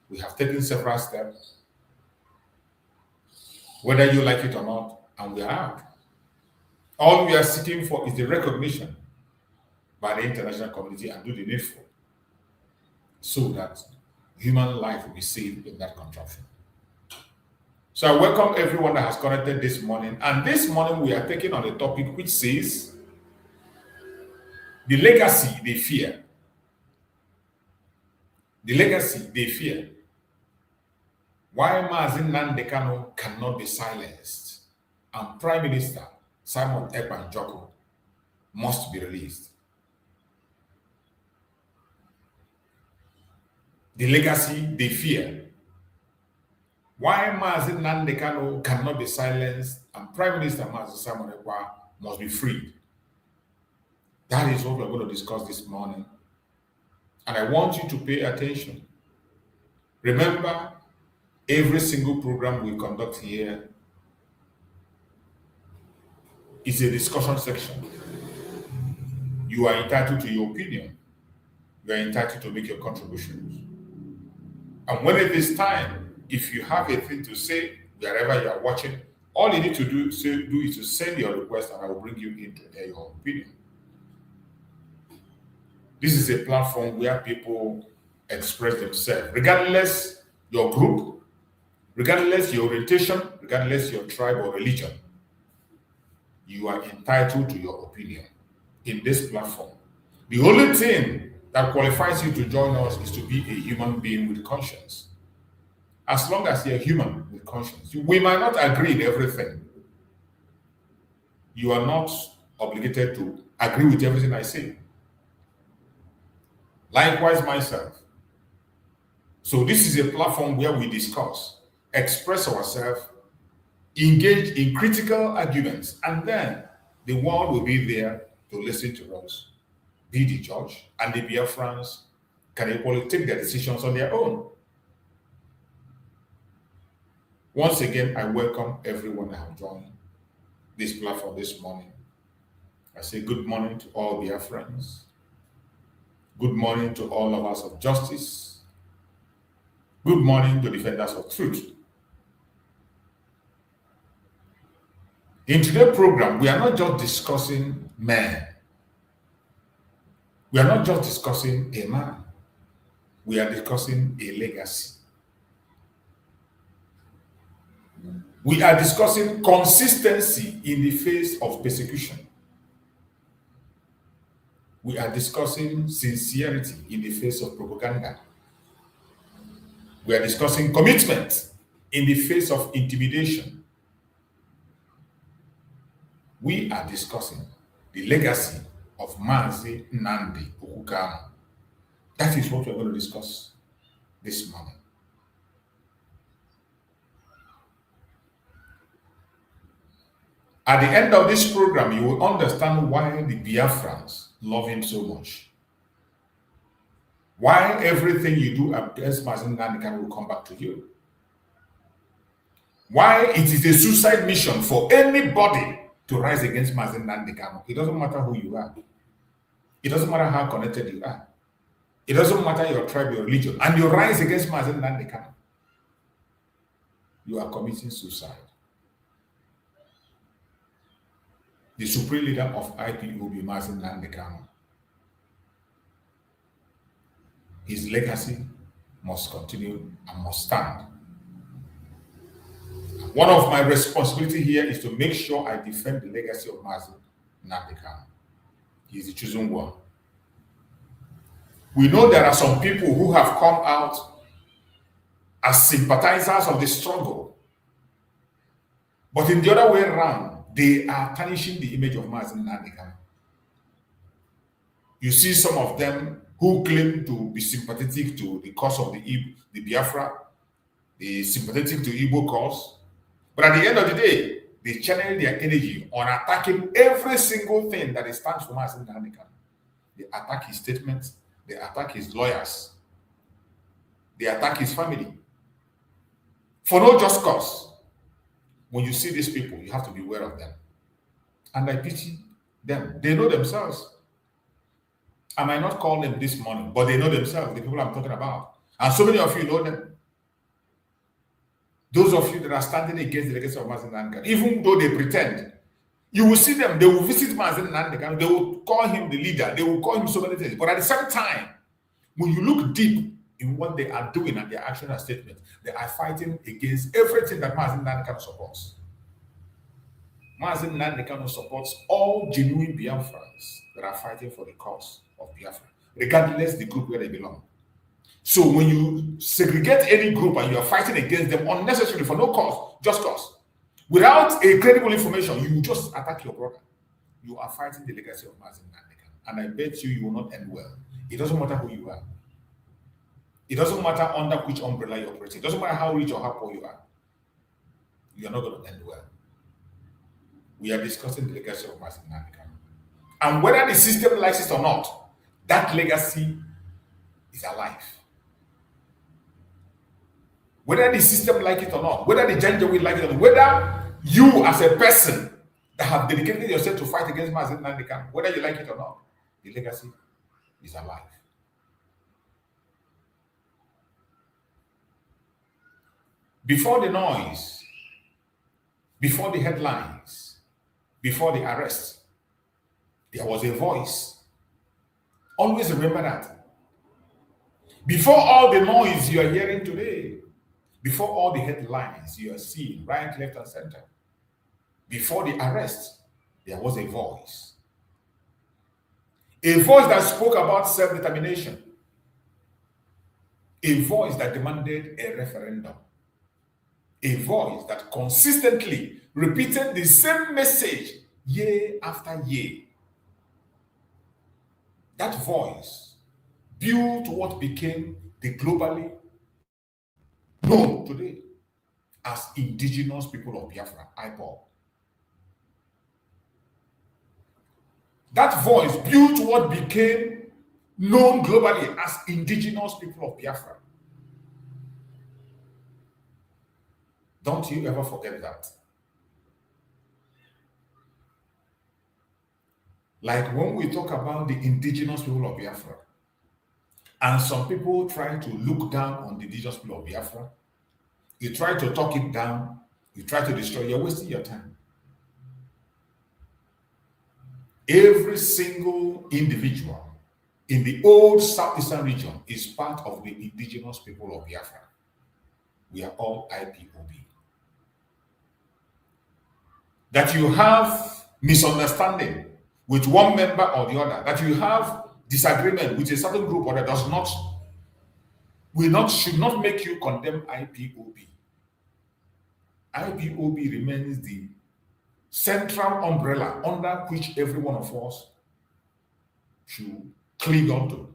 We have taken several steps, whether you like it or not, and we are out. All we are seeking for is the recognition by the international community and do the needful so that human life will be saved in that contraption. So I welcome everyone that has connected this morning. And this morning we are taking on a topic which says the legacy they fear. the legacy they fear. Why Mazi Nnamdi Kanu cannot be silenced and Prime Minister Simon Ekpa Njoko must be released. The legacy they fear. Why Mazi Nnamdi Kanu cannot be silenced and Prime Minister Mazi Simon Ekpa must be freed. That is what we're going to discuss this morning. And I want you to pay attention. Remember, every single program we conduct here is a discussion section. You are entitled to your opinion. You are entitled to make your contributions. And when it is time, if you have a thing to say, wherever you are watching, all you need to do is to send your request and I will bring you in to hear your opinion. This is a platform where people express themselves, regardless your group, regardless your orientation, regardless your tribe or religion. You are entitled to your opinion in this platform. The only thing that qualifies you to join us is to be a human being with conscience. As long as you're human with conscience, we might not agree in everything. You are not obligated to agree with everything I say. Likewise, myself. So this is a platform where we discuss, express ourselves, engage in critical arguments, and then the world will be there to listen to us, be the judge, and the Biafrans can equally take their decisions on their own. Once again, I welcome everyone that have joined this platform this morning. I say good morning to all Biafrans. Good morning to all lovers of justice. Good morning to defenders of truth. In today's program, we are not just discussing men. We are not just discussing a man. We are discussing a legacy. We are discussing consistency in the face of persecution. We are discussing sincerity in the face of propaganda. We are discussing commitment in the face of intimidation. We are discussing the legacy of Mazi Nnamdi Kanu. That is what we're going to discuss this morning. At the end of this program, you will understand why the Biafrans love him so much. Why everything you do against Mazi Nnamdi Kanu will come back to you. Why it is a suicide mission for anybody to rise against Mazi Nnamdi Kanu. It doesn't matter who you are. It doesn't matter how connected you are. It doesn't matter your tribe, your religion. And you rise against Mazi Nnamdi Kanu. You are committing suicide. The supreme leader of IPOB, Mazi Nnamdi Kanu. His legacy must continue and must stand. One of my responsibilities here is to make sure I defend the legacy of Mazi Nnamdi Kanu. He is the chosen one. We know there are some people who have come out as sympathizers of the struggle. But in the other way around, they are tarnishing the image of Mazi Nnamdi Kanu. You see some of them who claim to be sympathetic to the cause of the Biafra, the sympathetic to Igbo cause. But at the end of the day, they channel their energy on attacking every single thing that stands for Mazi Nnamdi Kanu. They attack his statements, they attack his lawyers, they attack his family. For no just cause. When you see these people, you have to be aware of them. And I pity them. They know themselves. I might not call them this morning, but they know themselves, the people I'm talking about. And so many of you know them. Those of you that are standing against the legacy of Mazi Nnamdi Kanu, even though they pretend, you will see them, they will visit Mazi Nnamdi Kanu, they will call him the leader, they will call him so many things. But at the same time, when you look deep in what they are doing and their action and statements, they are fighting against everything that Mazi Nnamdi Kanu supports. Mazi Nnamdi Kanu supports all genuine Biafrans that are fighting for the cause of Biafra, regardless the group where they belong. So when you segregate any group and you are fighting against them unnecessarily for no cause, just cause, without a credible information, you just attack your brother. You are fighting the legacy of Mazi Nnamdi Kanu. And I bet you will not end well. It doesn't matter who you are. It doesn't matter under which umbrella you're operating. It doesn't matter how rich or how poor you are. You are not going to end well. We are discussing the legacy of Mazi Nnamdi Kanu. And whether the system likes it or not, that legacy is alive. Whether the system like it or not, whether the gender will like it or not, whether you as a person that have dedicated yourself to fight against Mazi Nnamdi Kanu, whether you like it or not, the legacy is alive. Before the noise, before the headlines, before the arrest, there was a voice. Always remember that. Before all the noise you are hearing today, before all the headlines you are seeing right, left, and center, before the arrest, there was a voice. A voice that spoke about self-determination. A voice that demanded a referendum. A voice that consistently repeated the same message year after year. That voice built what became the globally known today as Indigenous People of Biafra, IPOB. That voice built what became known globally as Indigenous People of Biafra. Don't you ever forget that. Like when we talk about the Indigenous People of Biafra, and some people try to look down on the Indigenous People of Biafra, you try to talk it down, you try to destroy, you're wasting your time. Every single individual in the old Southeastern region is part of the Indigenous People of Biafra. We are all IPOB. That you have misunderstanding with one member or the other, that you have disagreement with a certain group or that does not, should not make you condemn IPOB. IPOB remains the central umbrella under which every one of us should cling on to.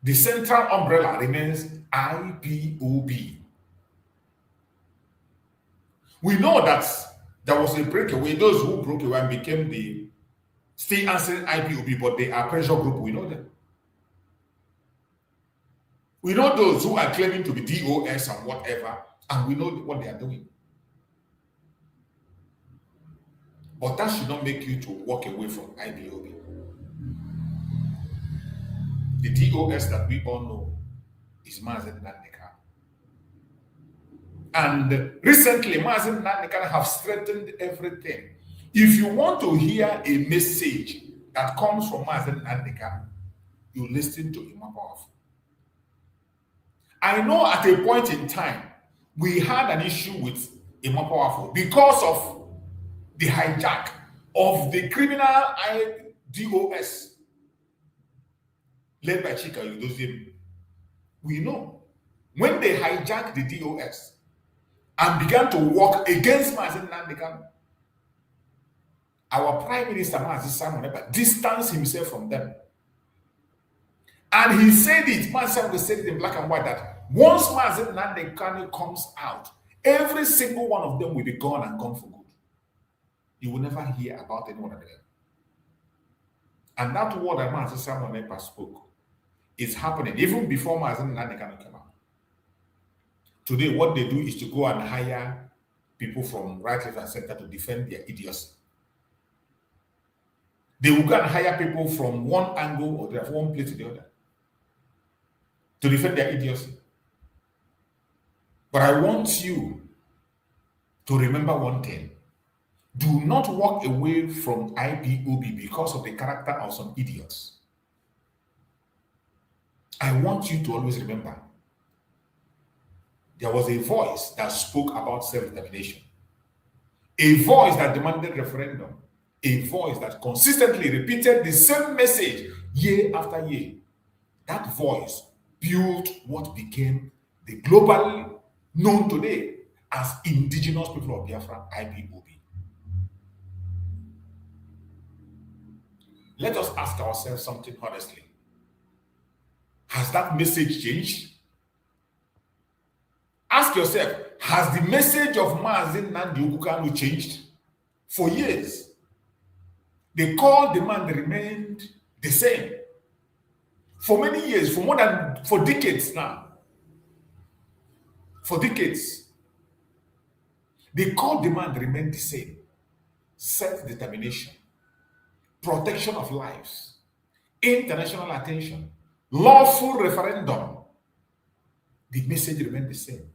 The central umbrella remains IPOB. We know that there was a breakaway, those who broke away and became the still answering IPOB, but they are pressure group, we know them. We know those who are claiming to be DOS and whatever, and we know what they are doing. But that should not make you to walk away from IPOB. The DOS that we all know is Mazi Nnamdi Kanu. And recently, Mazi Nnamdi Kanu have strengthened everything. If you want to hear a message that comes from Mazi Nnamdi Kanu, you listen to Imam Powerful. I know at a point in time, we had an issue with Imam Powerful because of the hijack of the criminal DOS led by Chika Udozim. We know when they hijacked the DOS and began to work against Mazi Nnamdi Kanu, our Prime Minister Mazi Nnamdi distanced himself from them. And he said it, Mazi said it in black and white, that once Mazi Nnamdi Kanu comes out, every single one of them will be gone and gone for good. You will never hear about any one of them. And that word that Mazi Nnamdi spoke is happening even before Mazi Nnamdi Kanu came out. Today, what they do is to go and hire people from right, left, and center to defend their idiocy. They will go and hire people from one angle or from one place to the other to defend their idiocy. But I want you to remember one thing. Do not walk away from IPOB because of the character of some idiots. I want you to always remember there was a voice that spoke about self-determination, a voice that demanded referendum, a voice that consistently repeated the same message year after year. That voice built what became the globally known today as Indigenous People of Biafra, IPOB. Let us ask ourselves something honestly. Has that message changed? Ask yourself, has the message of Mazi Nnamdi Kanu changed? For years, the call demand remained the same. For many years, for decades now. For decades, the call demand remained the same. Self-determination, protection of lives, international attention, lawful referendum. The message remained the same.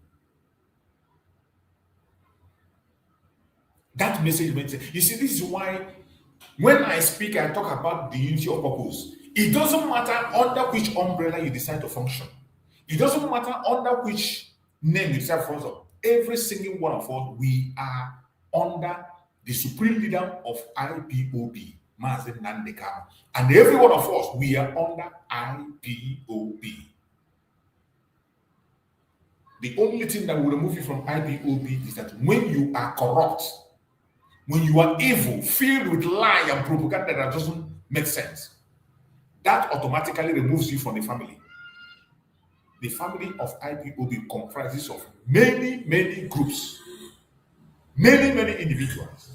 That message remains the same. You see, this is why when I speak, I talk about the unity of purpose. It doesn't matter under which umbrella you decide to function. It doesn't matter under which name you decide to function. Every single one of us, we are under the supreme leader of IPOB, Mazi Nnamdi Kanu. And every one of us, we are under IPOB. The only thing that will remove you from IPOB is that when you are corrupt, when you are evil, filled with lie and propaganda that doesn't make sense, that automatically removes you from the family. The family of IPOB comprises of many, many groups, many, many individuals.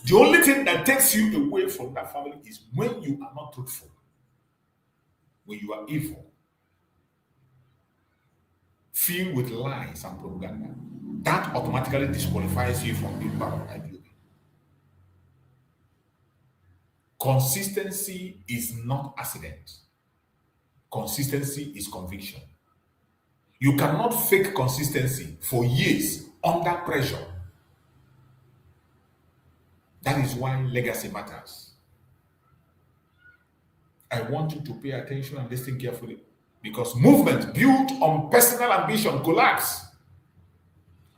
The only thing that takes you away from that family is when you are not truthful, when you are evil, filled with lies and propaganda. That automatically disqualifies you from being part of IPOB. Consistency is not accident. Consistency is conviction. You cannot fake consistency for years under pressure. That is why legacy matters. I want you to pay attention and listen carefully, because movement built on personal ambition collapse,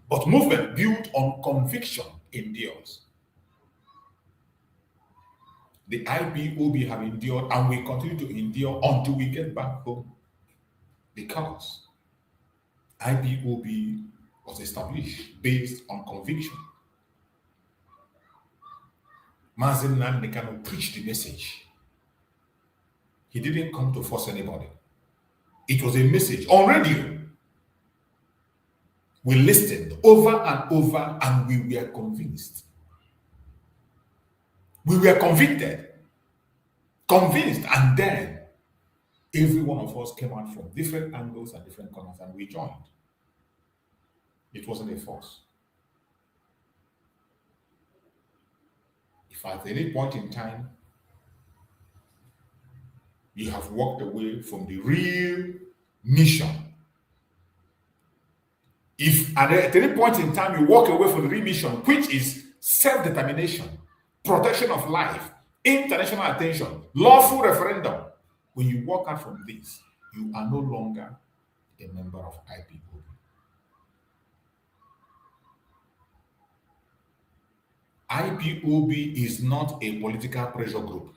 but movement built on conviction endures. The IPOB have endured and will continue to endure until we get back home, because IPOB was established based on conviction. Mazi Nnamdi Kanu preached the message. He didn't come to force anybody. It was a message on radio. We listened over and over and we were convinced. We were convicted, convinced, and then every one of us came out from different angles and different corners and we joined. It wasn't a force. If at any point in time you have walked away from the real mission, if at any point in time you walk away from the real mission, which is self-determination, protection of life, international attention, lawful referendum, when you walk out from this, you are no longer a member of IPOB. IPOB is not a political pressure group.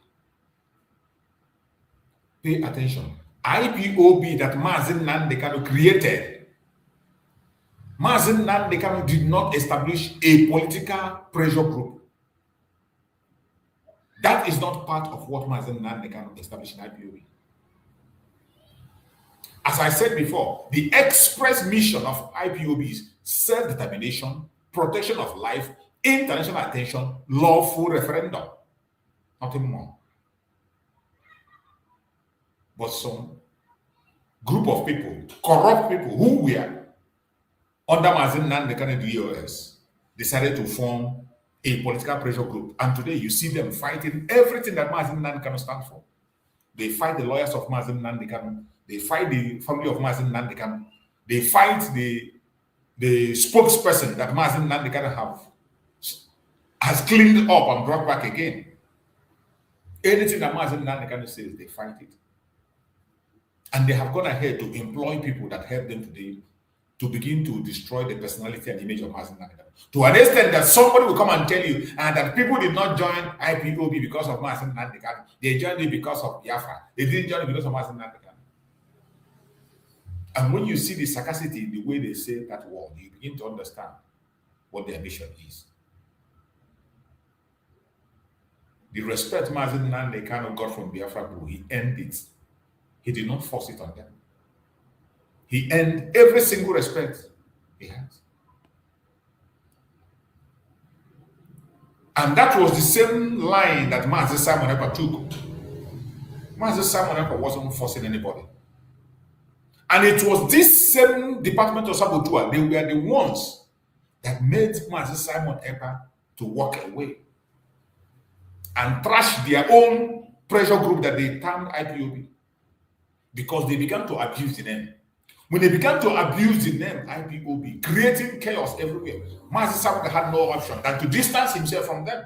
Pay attention. IPOB that Mazi Nnamdi Kanu created. Mazi Nnamdi Kanu did not establish a political pressure group. That is not part of what Mazi Nnamdi Kanu established in IPOB. As I said before, the express mission of IPOB is self-determination, protection of life, international attention, lawful referendum. Nothing more. But some group of people, corrupt people who were under Mazi Nnamdi Kanu DOS, decided to form a political pressure group. And today you see them fighting everything that Mazi Nnamdi Kanu stands for. They fight the lawyers of Mazi Nnamdi Kanu. They fight the family of Mazi Nnamdi Kanu. They fight the spokesperson that Mazi Nnamdi Kanu has cleaned up and brought back again. Anything that Mazi Nnamdi Kanu says, they fight it. And they have gone ahead to employ people that help them today to begin to destroy the personality and image of Mazi Nnamdi Kanu. To an extent that somebody will come and tell you that people did not join IPOB because of Mazi Nnamdi Kanu. They joined it because of Biafra. They didn't join it because of Mazi Nnamdi Kanu. And when you see the sarcasticity, the way they say that word, you begin to understand what their mission is. The respect Mazi Nnamdi Kanu got from Biafra people, he earned it. He did not force it on them. He earned every single respect he has. And that was the same line that Mazi Simon Ekpa took. Mazi Simon Ekpa wasn't forcing anybody. And it was this same Department of Saboteur, they were the ones that made Mazi Simon Ekpa to walk away and trash their own pressure group that they termed IPOB, because they began to abuse the name. When they began to abuse the name IPOB, creating chaos everywhere, Mazi Simon had no option than to distance himself from them.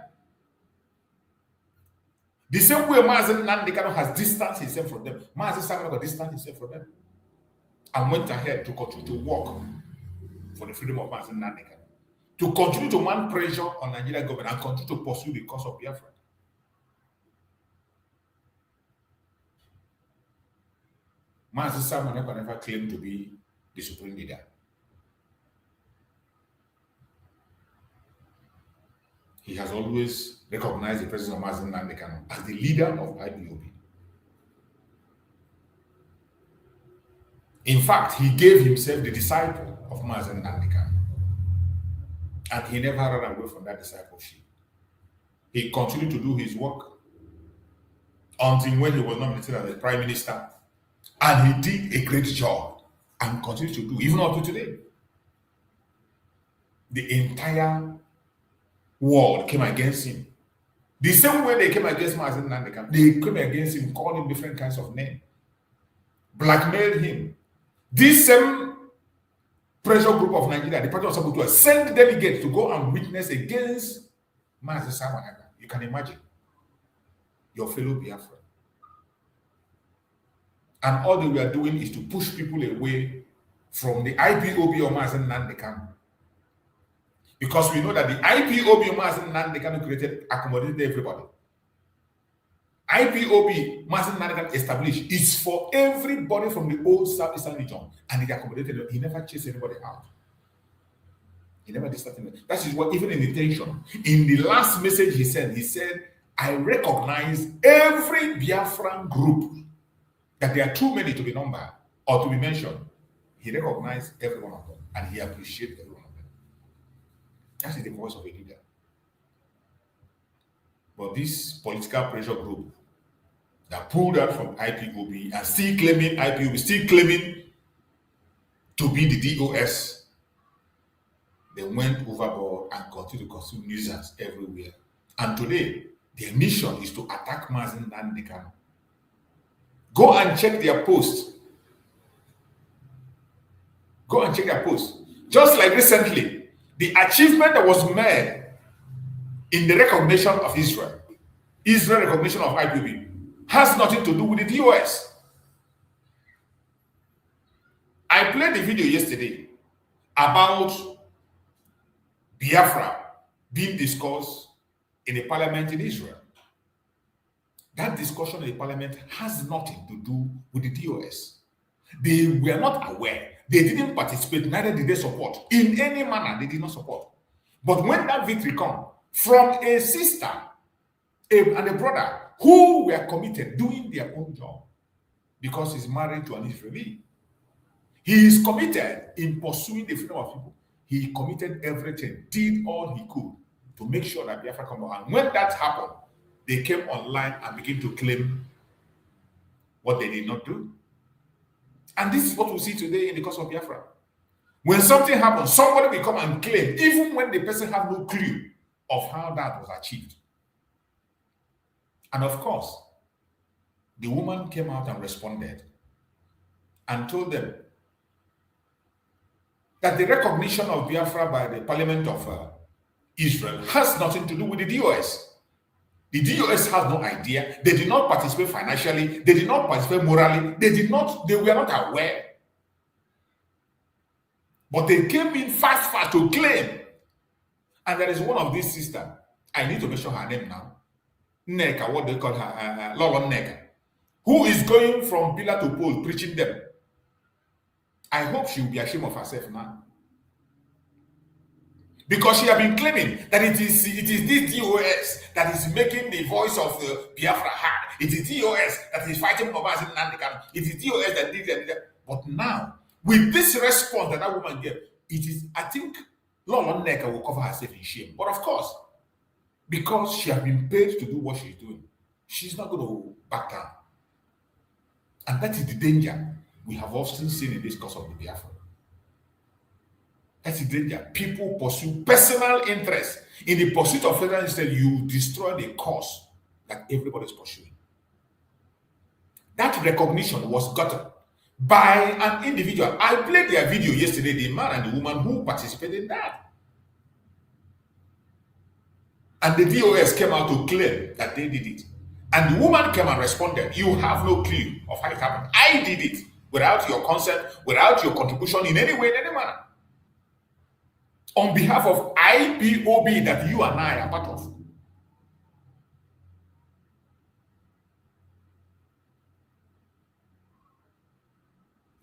The same way Mazi Nnamdi Kanu has distanced himself from them, Mazi Simon distanced himself from them and went ahead to continue to work for the freedom of Mazi Nnamdi Kanu, to continue to mount pressure on Nigerian government and continue to pursue the cause of Biafra. Mazi Simon Ekpa never claimed to be the supreme leader. He has always recognized the presence of Mazi Nnamdi Kanu as the leader of IPOB. In fact, he gave himself the disciple of Mazi Nnamdi Kanu. And he never ran away from that discipleship. He continued to do his work until when he was nominated as the prime minister. And he did a great job and continues to do, even up to today. The entire world came against him. The same way they came against Mazi Nnamdi Kanu, they came against him, called him different kinds of names, blackmailed him. This same pressure group of Nigeria, the Party of Saboteur, sent delegates to go and witness against Mazi Simon Ekpa. You can imagine your fellow Biafra. And all they were doing is to push people away from the IPOB or Mazi Nnamdi Kanu. Because we know that the IPOB or Mazi Nnamdi Kanu created accommodated everybody. IPOB, Mazi Nnamdi Kanu established, is for everybody from the old Southeastern region. And he accommodated them. He never chased anybody out. He never did something. That is what, even in the tension, in the last message he said, I recognize every Biafran group, that there are too many to be numbered or to be mentioned. He recognized every one of them and he appreciated every one of them. That is the voice of a leader. But this political pressure group that pulled out from IPOB and still claiming IPOB, still claiming to be the DOS, they went overboard and continue to consume nuisance everywhere. And today, their mission is to attack Mazi Nnamdi Kanu. Go and check their post. Go and check their post. Just like recently, the achievement that was made in the recognition of Israel recognition of IPOB, has nothing to do with the DOS. I played the video yesterday about Biafra being discussed in a parliament in Israel. That discussion in the parliament has nothing to do with the DOS. They were not aware. They didn't participate, neither did they support. In any manner, they did not support. But when that victory comes from a sister and a brother who were committed, doing their own job, because he's married to an Israeli, he is committed in pursuing the freedom of people. He committed everything, did all he could to make sure that Biafra come out. And when that happened, they came online and began to claim what they did not do. And this is what we see today in the cause of Biafra. When something happens, somebody will come and claim, even when the person has no clue of how that was achieved. And of course, the woman came out and responded and told them that the recognition of Biafra by the Parliament of Israel has nothing to do with the DOS. The DOS has no idea. They did not participate financially. They did not participate morally. They were not aware. But they came in fast to claim. And there is one of these sisters. I need to mention her name now. Neka, what they call her, Lolo Neka, who is going from pillar to pole preaching them. I hope she will be ashamed of herself now. Because she has been claiming that it is this DOS that is making the voice of Biafra hard. It is DOS that is fighting for Mazi Nnamdi Kanu. It is DOS that did that. But now, with this response that woman gave, it is, I think, Lolo Neka will cover herself in shame. But of course, because she has been paid to do what she's doing, she's not going to back down. And that is the danger we have often seen in this cause of the Biafra. That's the danger. People pursue personal interest. In the pursuit of federal interest, you destroy the cause that everybody is pursuing. That recognition was gotten by an individual. I played their video yesterday, the man and the woman who participated in that. And the DOS came out to claim that they did it. And the woman came and responded, you have no clue of how it happened. I did it without your consent, without your contribution in any way, in any manner. On behalf of IPOB that you and I are part of.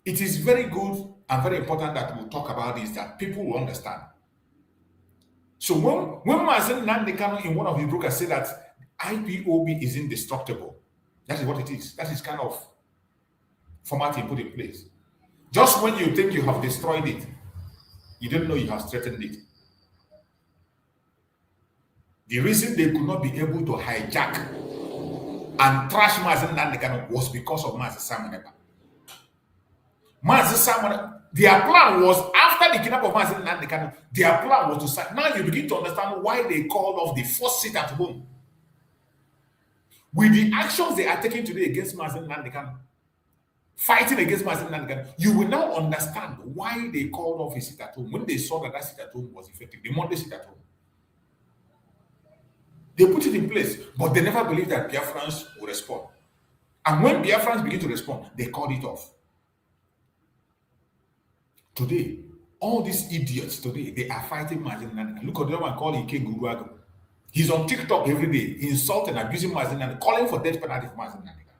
It is very good and very important that we talk about this, that people will understand. So when Mazi Nnamdi Kanu in one of his brokers said that IPOB is indestructible, that is what it is. That is kind of format he put in place. Just when you think you have destroyed it, you don't know you have strengthened it. The reason they could not be able to hijack and trash Mazi Nnamdi Kanu was because of Mazi Simon Ekpa. Mazi Simon, their plan was, after the kidnap of Mazi Nnamdi Kanu, their plan was to say, now you begin to understand why they called off the first sit at home. With the actions they are taking today against Mazi Nnamdi Kanu, fighting against Mazi Nnamdi Kanu, you will now understand why they called off a sit at home when they saw that that sit at home was effective, the Monday sit at home. They put it in place, but they never believed that Biafrans would respond. And when Biafrans begin to respond, they called it off. Today, all these idiots today, they are fighting Mazi Nnamdi Kanu. Look at the one called Ike Guruago. He's on TikTok every day, insulting, abusing Mazi Nnamdi, calling for death penalty for Mazi Nnamdi Kanu.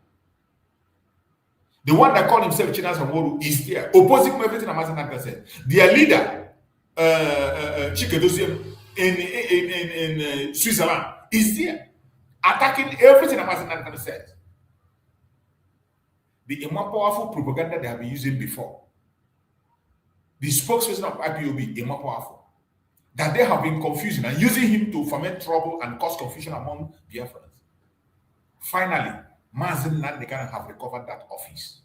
The one that called himself Chinas Amoru is there, opposing everything that Mazi Nnamdi Kanu said. Their leader, Chikedozie, in Switzerland, is there, attacking everything that Mazi Nnamdi Kanu said. The more powerful propaganda they have been using before, the spokesperson of IPOB is more powerful, that they have been confusing and using him to foment trouble and cause confusion among Biafrans. Finally, Mazi Nnamdi Kanu have recovered that office.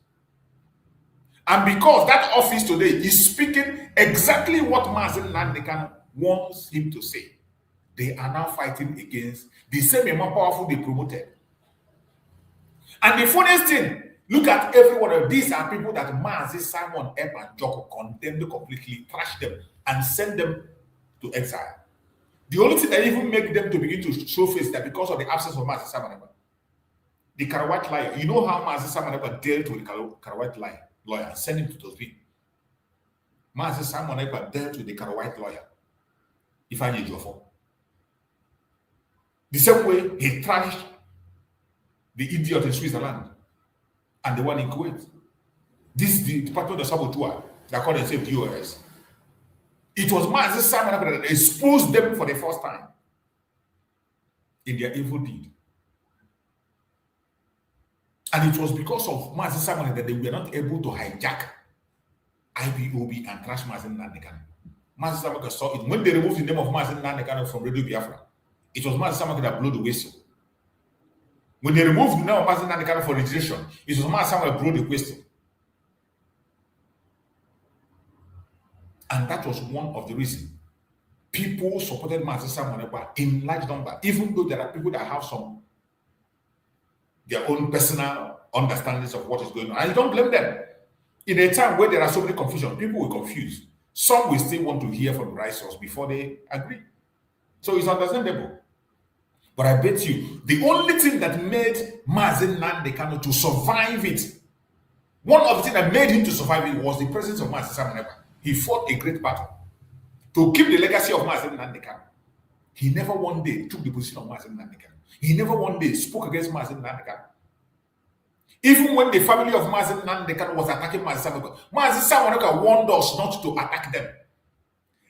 And because that office today is speaking exactly what Mazi Nnamdi Kanu wants him to say, they are now fighting against the same more powerful they promoted. And the funniest thing, look at every one of these are people that Mazi, Simon, Ekpa, and Joko condemned completely, trashed them, and sent them to exile. The only thing that even make them to begin to show face that because of the absence of Mazi, Simon, Ekpa, the Karawat lawyer. You know how Mazi, Simon, Ekpa dealt with the Karawat lawyer and sent him to Tosbi. Mazi, Simon, Ekpa dealt with the Karawat lawyer. If I need your phone. The same way he trashed the idiot in Switzerland and the one in Kuwait. This is the Department of Saboteur that called themselves DOS. It was Mazi Simon that exposed them for the first time in their evil deed. And it was because of Mazi Simon that they were not able to hijack IPOB and trash Mazi Nnamdi Kanu. Mazi Simon saw it. When they removed the name of Mazi Nnamdi Kanu from Radio Biafra, it was Mazi Simon that blew the whistle. When they removed the name of Mazi Nnamdi Kanu for registration, it was Mazi Simon that blew the whistle. And that was one of the reasons people supported Mazi Simon in large number, even though there are people that have their own personal understandings of what is going on. And you don't blame them. In a time where there are so many confusion, people will confuse. Some will still want to hear from the right source before they agree. So it's understandable. But I bet you, the only thing that made Mazi Nnamdi Kanu to survive it, one of the things that made him to survive it was the presence of Mazi Simon Ekpa. He fought a great battle to keep the legacy of Mazi Nnamdi Kanu. He never one day took the position of Mazi Nnamdi Kanu. He never one day spoke against Mazi Nnamdi Kanu. Even when the family of Mazi Nnamdi Kanu was attacking Mazi Samoneka warned us not to attack them.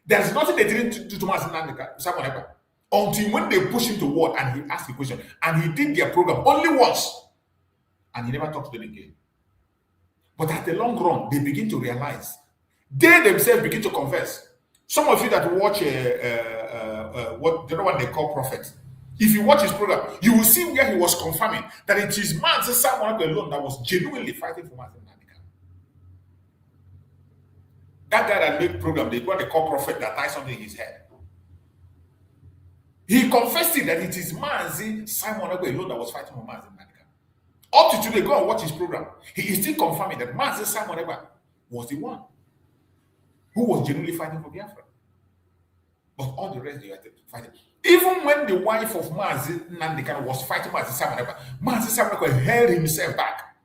There's nothing they didn't do to Mazi Nnamdi Samoneka until when they pushed him to war and he asked the question. And he did their program only once. And he never talked to them again. But at the long run, they begin to realize. They themselves begin to confess. Some of you that watch what the other one they call prophet, if you watch his program, you will see where he was confirming that it is Mazi Samoneka alone that was genuinely fighting for Mazi Nnamdi Kanu. That guy that made program, they call prophet that ties something in his head. He confessed it that it is Mazi Samoneka alone that was fighting for Mazi Nnamdi Kanu. Up to today, go and watch his program. He is still confirming that Mazi Samoneka was the one who was genuinely fighting for Biafra. But all the rest, they were fighting. Even when the wife of Mazi Nnamdi Kanu was fighting Mazi Samoneka held himself back.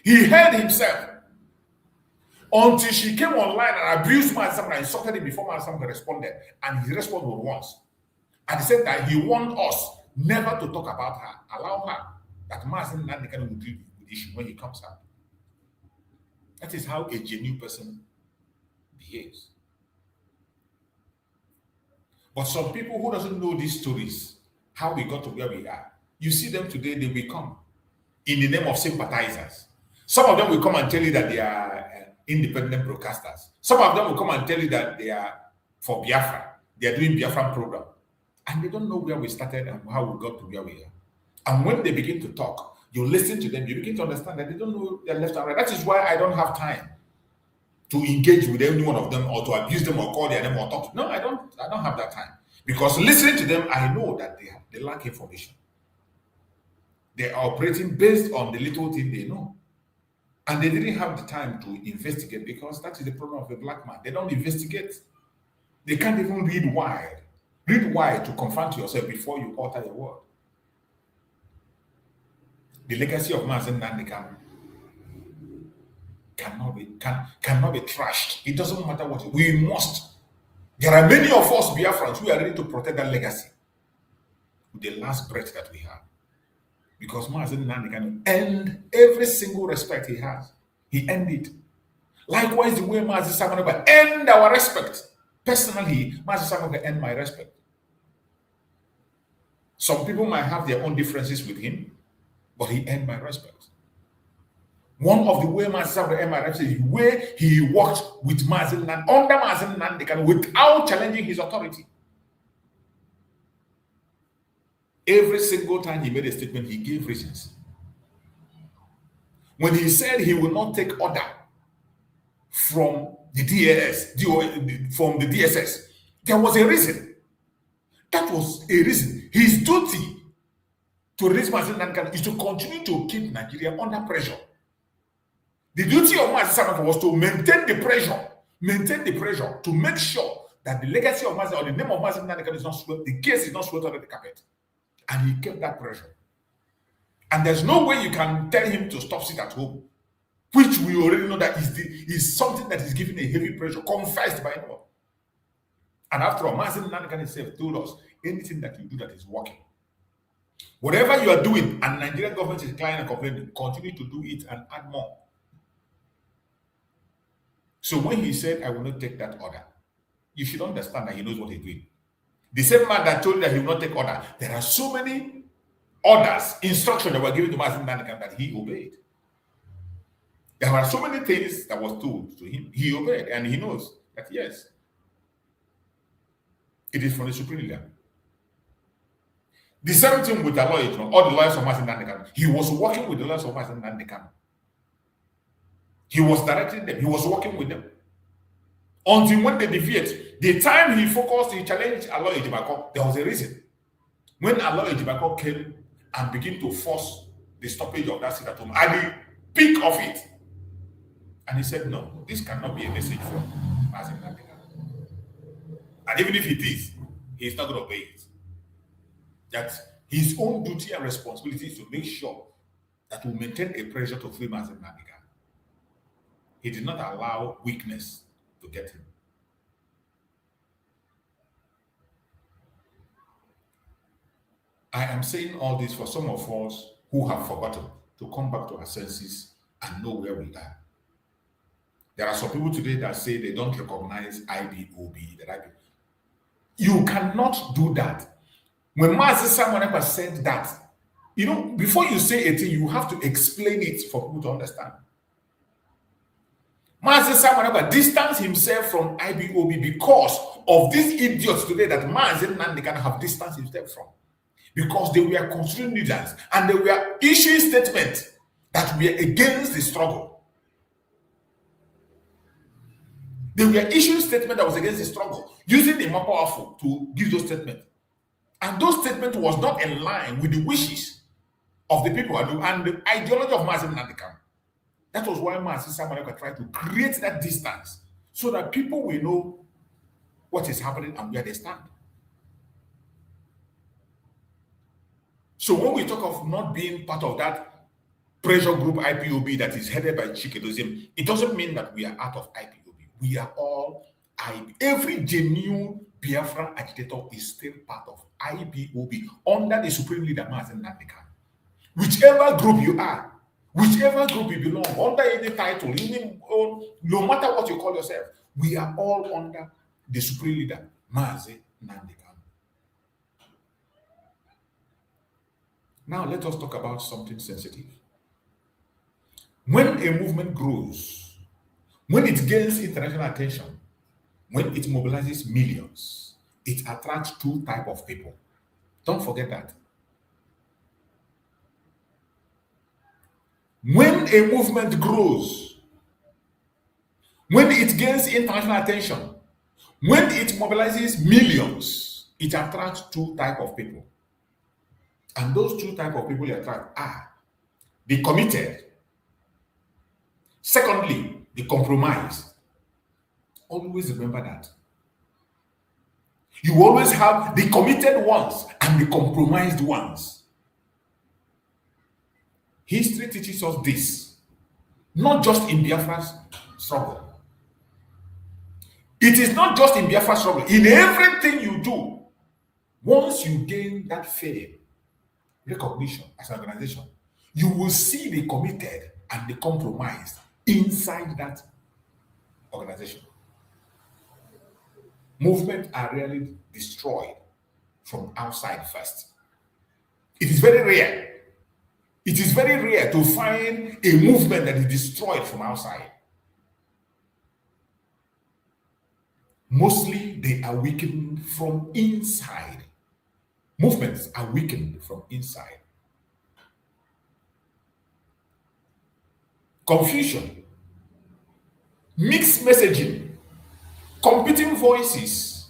He held himself until she came online and abused Mazi Samoneka, insulted him before Mazi Samoneka responded. And his response was once. At the same time, he warned us never to talk about her, allow her, that Mazi Nnamdi Kanu will deal with the issue when he comes out. That is how a genuine person behaves. But some people who doesn't know these stories, how we got to where we are, you see them today, they will come in the name of sympathizers. Some of them will come and tell you that they are independent broadcasters. Some of them will come and tell you that they are for Biafra. They are doing Biafran program. And they don't know where we started and how we got to where we are. And when they begin to talk, you listen to them, you begin to understand that they don't know their left and right. That is why I don't have time to engage with any one of them or to abuse them or call their name or talk to them. No, I don't have that time. Because listening to them, I know that they lack information. They are operating based on the little thing they know. And they didn't have the time to investigate because that is the problem of a black man. They don't investigate. They can't even read wide. Read wide to confront yourself before you utter a word. The legacy of Mazi Nnamdi Kanu cannot be trashed. It doesn't matter what. We must. There are many of us Biafrans who are ready to protect that legacy with the last breath that we have. Because Mazi Nnamdi Kanu earned every single respect he has. He earned it. Likewise, the way Mazi Samoneka earned our respect. Personally, Mazi Samoneka earned my respect. Some people might have their own differences with him, but he earned my respect. One of the way Mazi Samoneka earned my respect is the way he worked with Mazi Nnamdi, under Mazi Nnamdi Kanu without challenging his authority. Every single time he made a statement, he gave reasons. When he said he will not take order from the from the DSS, there was a reason. That was a reason. His duty to release Mazi Nnamdi Kanu is to continue to keep Nigeria under pressure. The duty of Mazi Samoneka was to maintain the pressure to make sure that the legacy of Mazi or the name of Mazi Nnamdi Kanu is not swept, the case is not swept under the carpet. And he kept that pressure. And there's no way you can tell him to stop sit at home, which we already know that is something that is giving a heavy pressure, confessed by anyone. And after all, Mazi Nnamdi Kanu himself told us, anything that you do that is working, whatever you are doing, and Nigerian government is declining and complaining, continue to do it and add more. So when he said, I will not take that order, you should understand that he knows what he's doing. The same man that told you that he will not take order, there are so many orders, instructions that were given to Mazi Nnamdi Kanu that he obeyed. There are so many things that was told to him, he obeyed, and he knows that yes, it is from the supreme leader. The same thing with the lawyers, all the lawyers of Mazi Nnamdi Kanu. He was working with the lawyers of Mazi Nnamdi Kanu. He was directing them, he was working with them. Until when they deviate, the time he focused, he challenged Aloy Ejibako, there was a reason. When Aloy Ejibako came and began to force the stoppage of that sit at home, at the peak of it, and he said, no, this cannot be a message from Mazi Nnamdi Kanu. And even if it is, he's not going to obey it. That his own duty and responsibility is to make sure that we maintain a pressure to free Mazi Nnamdi Kanu. He did not allow weakness to get him. I am saying all this for some of us who have forgotten to come back to our senses and know where we are. There are some people today that say they don't recognize IPOB. You cannot do that. When Mazi Nnamdi said that, before you say a thing, you have to explain it for people to understand. Mazi Nnamdi distanced himself from IPOB because of these idiots today that Mazi Nnamdi Kanu have distanced himself from. Because they were constitutional leaders and they were issuing statements that were against the struggle. They were issuing statements that was against the struggle, using the more powerful to give those statements. And those statements was not in line with the wishes of the people and the ideology of Mazi Nnamdi Kanu. That was why Mazi Nnamdi tried to create that distance so that people will know what is happening and where they stand. So when we talk of not being part of that pressure group IPOB that is headed by Chikedozie, it doesn't mean that we are out of IPOB. We are all IPOB. Every genuine Biafran agitator is still part of IPOB under the supreme leader Mazi Nnamdi Kanu. Whichever group you are, whichever group you belong, under any title, no matter what you call yourself, we are all under the supreme leader Mazi Nnamdi Kanu. Now let us talk about something sensitive. When a movement grows, when it gains international attention, when it mobilizes millions, it attracts two types of people. Don't forget that. When a movement grows, when it gains international attention, when it mobilizes millions, it attracts two types of people. And those two types of people it attract are the committed. Secondly, the compromised. Always remember that. You always have the committed ones and the compromised ones. History teaches us this, not just in Biafra's struggle. It is not just in Biafra's struggle. In everything you do, once you gain that fame, recognition as an organization, you will see the committed and the compromised inside that organization. Movements are really destroyed from outside first. It is very rare. It is very rare to find a movement that is destroyed from outside. Mostly they are weakened from inside. Movements are weakened from inside. Confusion, mixed messaging, competing voices,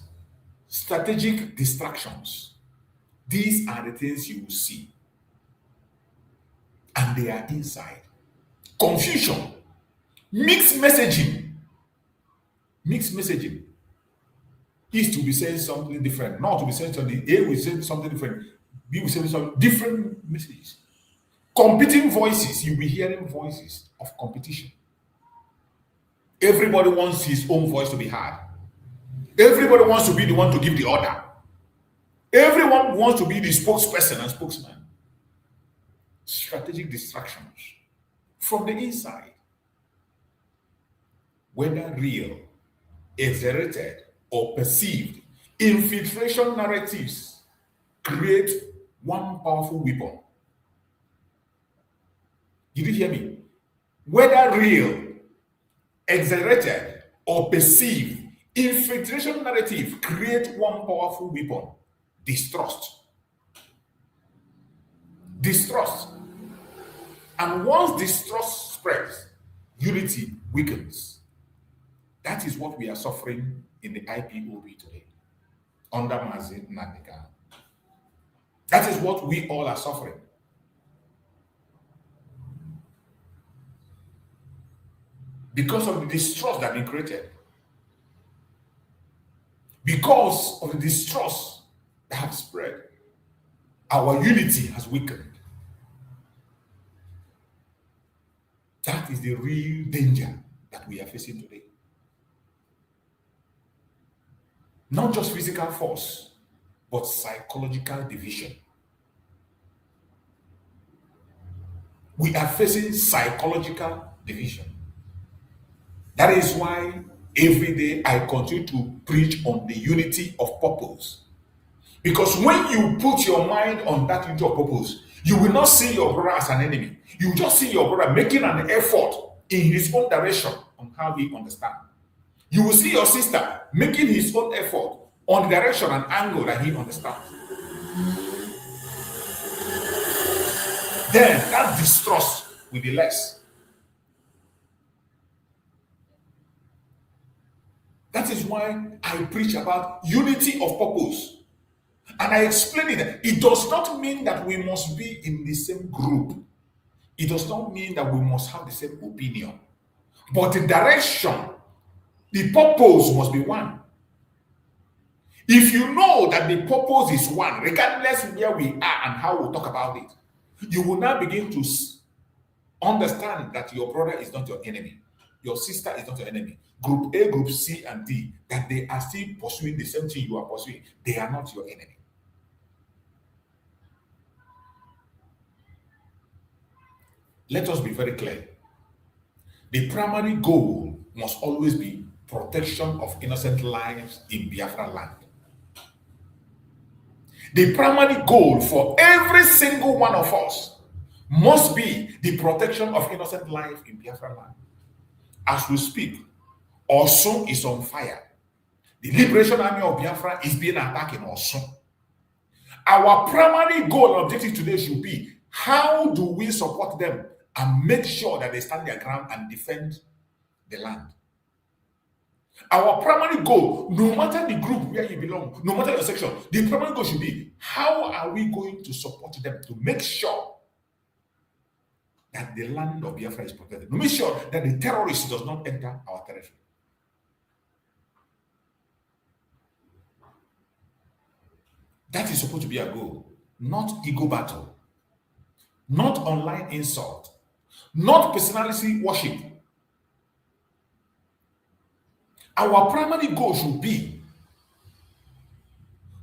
strategic distractions. These are the things you will see. And they are inside. Confusion, mixed messaging. Mixed messaging is to be saying something different, not to be saying something. A will say something different, B will say something different messages. Competing voices, you'll be hearing voices of competition. Everybody wants his own voice to be heard. Everybody wants to be the one to give the order. Everyone wants to be the spokesperson and spokesman. Strategic distractions from the inside, whether real, exaggerated, or perceived, infiltration narratives create one powerful weapon. Did you hear me? Whether real, exaggerated, or perceived, infiltration narrative create one powerful weapon: distrust. Distrust. And once distrust spreads, unity weakens. That is what we are suffering in the IPOB today, under Mazi Nnamdi Kanu. That is what we all are suffering. Because of the distrust that has been created. Because of the distrust that has spread, our unity has weakened. That is the real danger that we are facing today. Not just physical force, but psychological division. We are facing psychological division. That is why every day I continue to preach on the unity of purpose. Because when you put your mind on that unity of purpose, you will not see your brother as an enemy. You will just see your brother making an effort in his own direction on how he understands. You will see your sister making his own effort on the direction and angle that he understands. Then that distrust will be less. That is why I preach about unity of purpose. And I explain it. It does not mean that we must be in the same group. It does not mean that we must have the same opinion. But the direction, the purpose must be one. If you know that the purpose is one, regardless of where we are and how we talk about it, you will now begin to understand that your brother is not your enemy. Your sister is not your enemy. Group A, Group C, and D, that they are still pursuing the same thing you are pursuing. They are not your enemy. Let us be very clear. The primary goal must always be protection of innocent lives in Biafra land. The primary goal for every single one of us must be the protection of innocent life in Biafra land. As we speak, Osun is on fire. The Liberation Army of Biafra is being attacked in Osun. Our primary goal and objective today should be, how do we support them and make sure that they stand their ground and defend the land? Our primary goal, no matter the group where you belong, no matter your section, the primary goal should be, how are we going to support them to make sure that the land of Biafra is protected, to make sure that the terrorist does not enter our territory. That is supposed to be our goal, not ego battle, not online insult, not personality worship. Our primary goal should be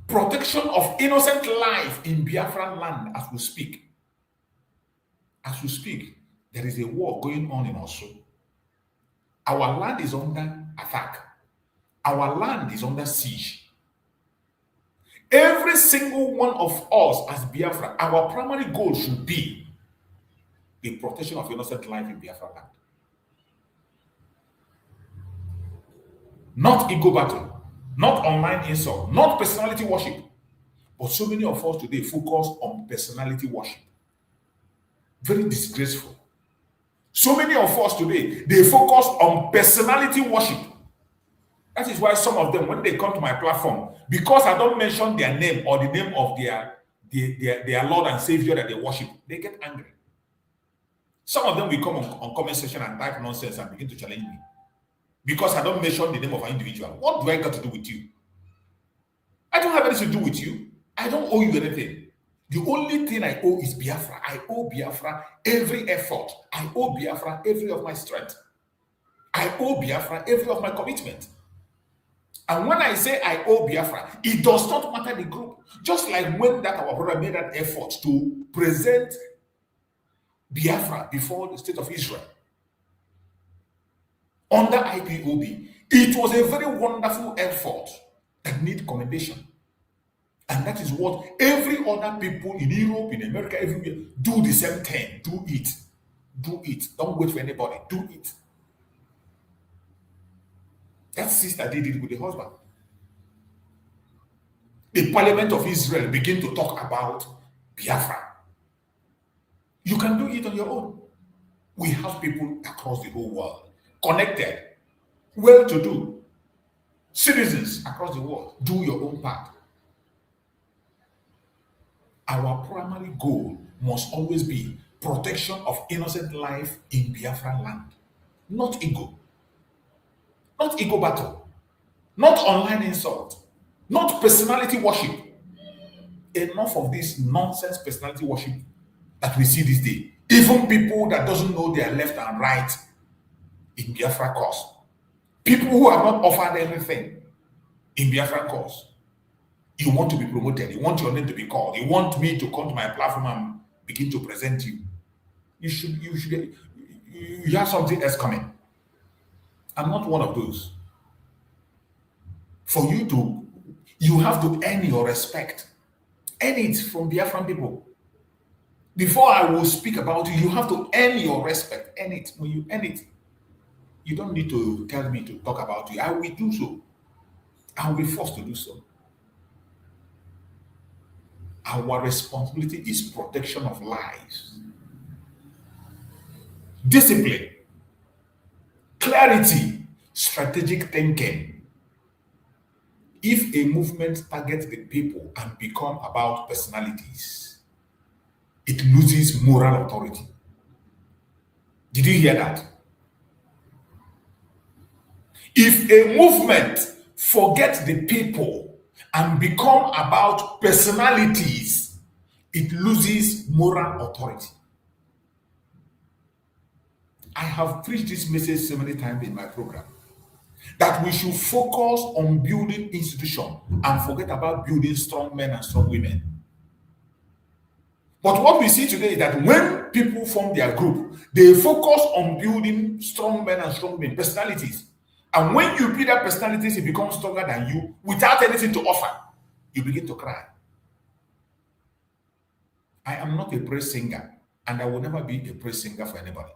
protection of innocent life in Biafran land as we speak. As we speak, there is a war going on in Osun. Our land is under attack. Our land is under siege. Every single one of us as Biafra, our primary goal should be the protection of innocent life in Biafra land. Not ego battle, not online insult, not personality worship. But so many of us today focus on personality worship. Very disgraceful. So many of us today, they focus on personality worship. That is why some of them, when they come to my platform, because I don't mention their name or the name of their Lord and Savior that they worship, they get angry. Some of them will come on comment section and type nonsense and begin to challenge me. Because I don't mention the name of an individual. What do I got to do with you? I don't have anything to do with you. I don't owe you anything. The only thing I owe is Biafra. I owe Biafra every effort. I owe Biafra every of my strength. I owe Biafra every of my commitment. And when I say I owe Biafra, it does not matter the group. Just like when that our brother made that effort to present Biafra before the state of Israel under IPOB, it was a very wonderful effort that needs commendation. And that is what every other people in Europe, in America, everywhere, do the same thing. Do it. Do it. Don't wait for anybody. Do it. That sister did it with the husband. The Parliament of Israel began to talk about Biafra. You can do it on your own. We have people across the whole world, connected, well-to-do, citizens across the world. Do your own part. Our primary goal must always be protection of innocent life in Biafra land. Not ego. Not ego battle. Not online insult. Not personality worship. Enough of this nonsense personality worship that we see this day. Even people that doesn't know their left and right in Biafra cause. People who have not offered anything in Biafra cause. You want to be promoted. You want your name to be called. You want me to come to my platform and begin to present you you have something else coming. I'm not one of those. For you have to earn your respect. Earn it from Biafran people. Before I will speak about you have to earn your respect. Earn it. When you earn it, you don't need to tell me to talk about you. I will do so. I will be forced to do so. Our responsibility is protection of lives, discipline, clarity, strategic thinking. If a movement targets the people and become about personalities, it loses moral authority. Did you hear that? If a movement forgets the people and become about personalities, it loses moral authority. I have preached this message so many times in my program, that we should focus on building institutions and forget about building strong men and strong women. But what we see today is that when people form their group, they focus on building strong men and strong women, personalities. And when you build up personalities, it becomes stronger than you without anything to offer. You begin to cry. I am not a praise singer, and I will never be a praise singer for anybody.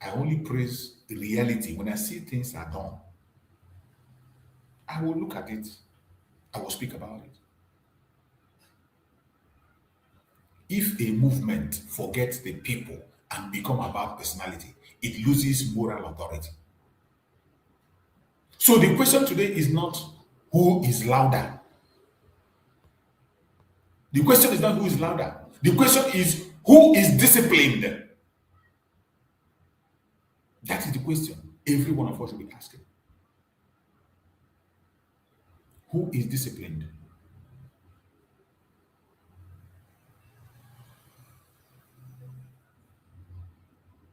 I only praise the reality. When I see things are done, I will look at it. I will speak about it. If a movement forgets the people and become about personality, it loses moral authority. So the question today is not who is louder. The question is not who is louder. The question is who is disciplined. That is the question every one of us will be asking. Who is disciplined?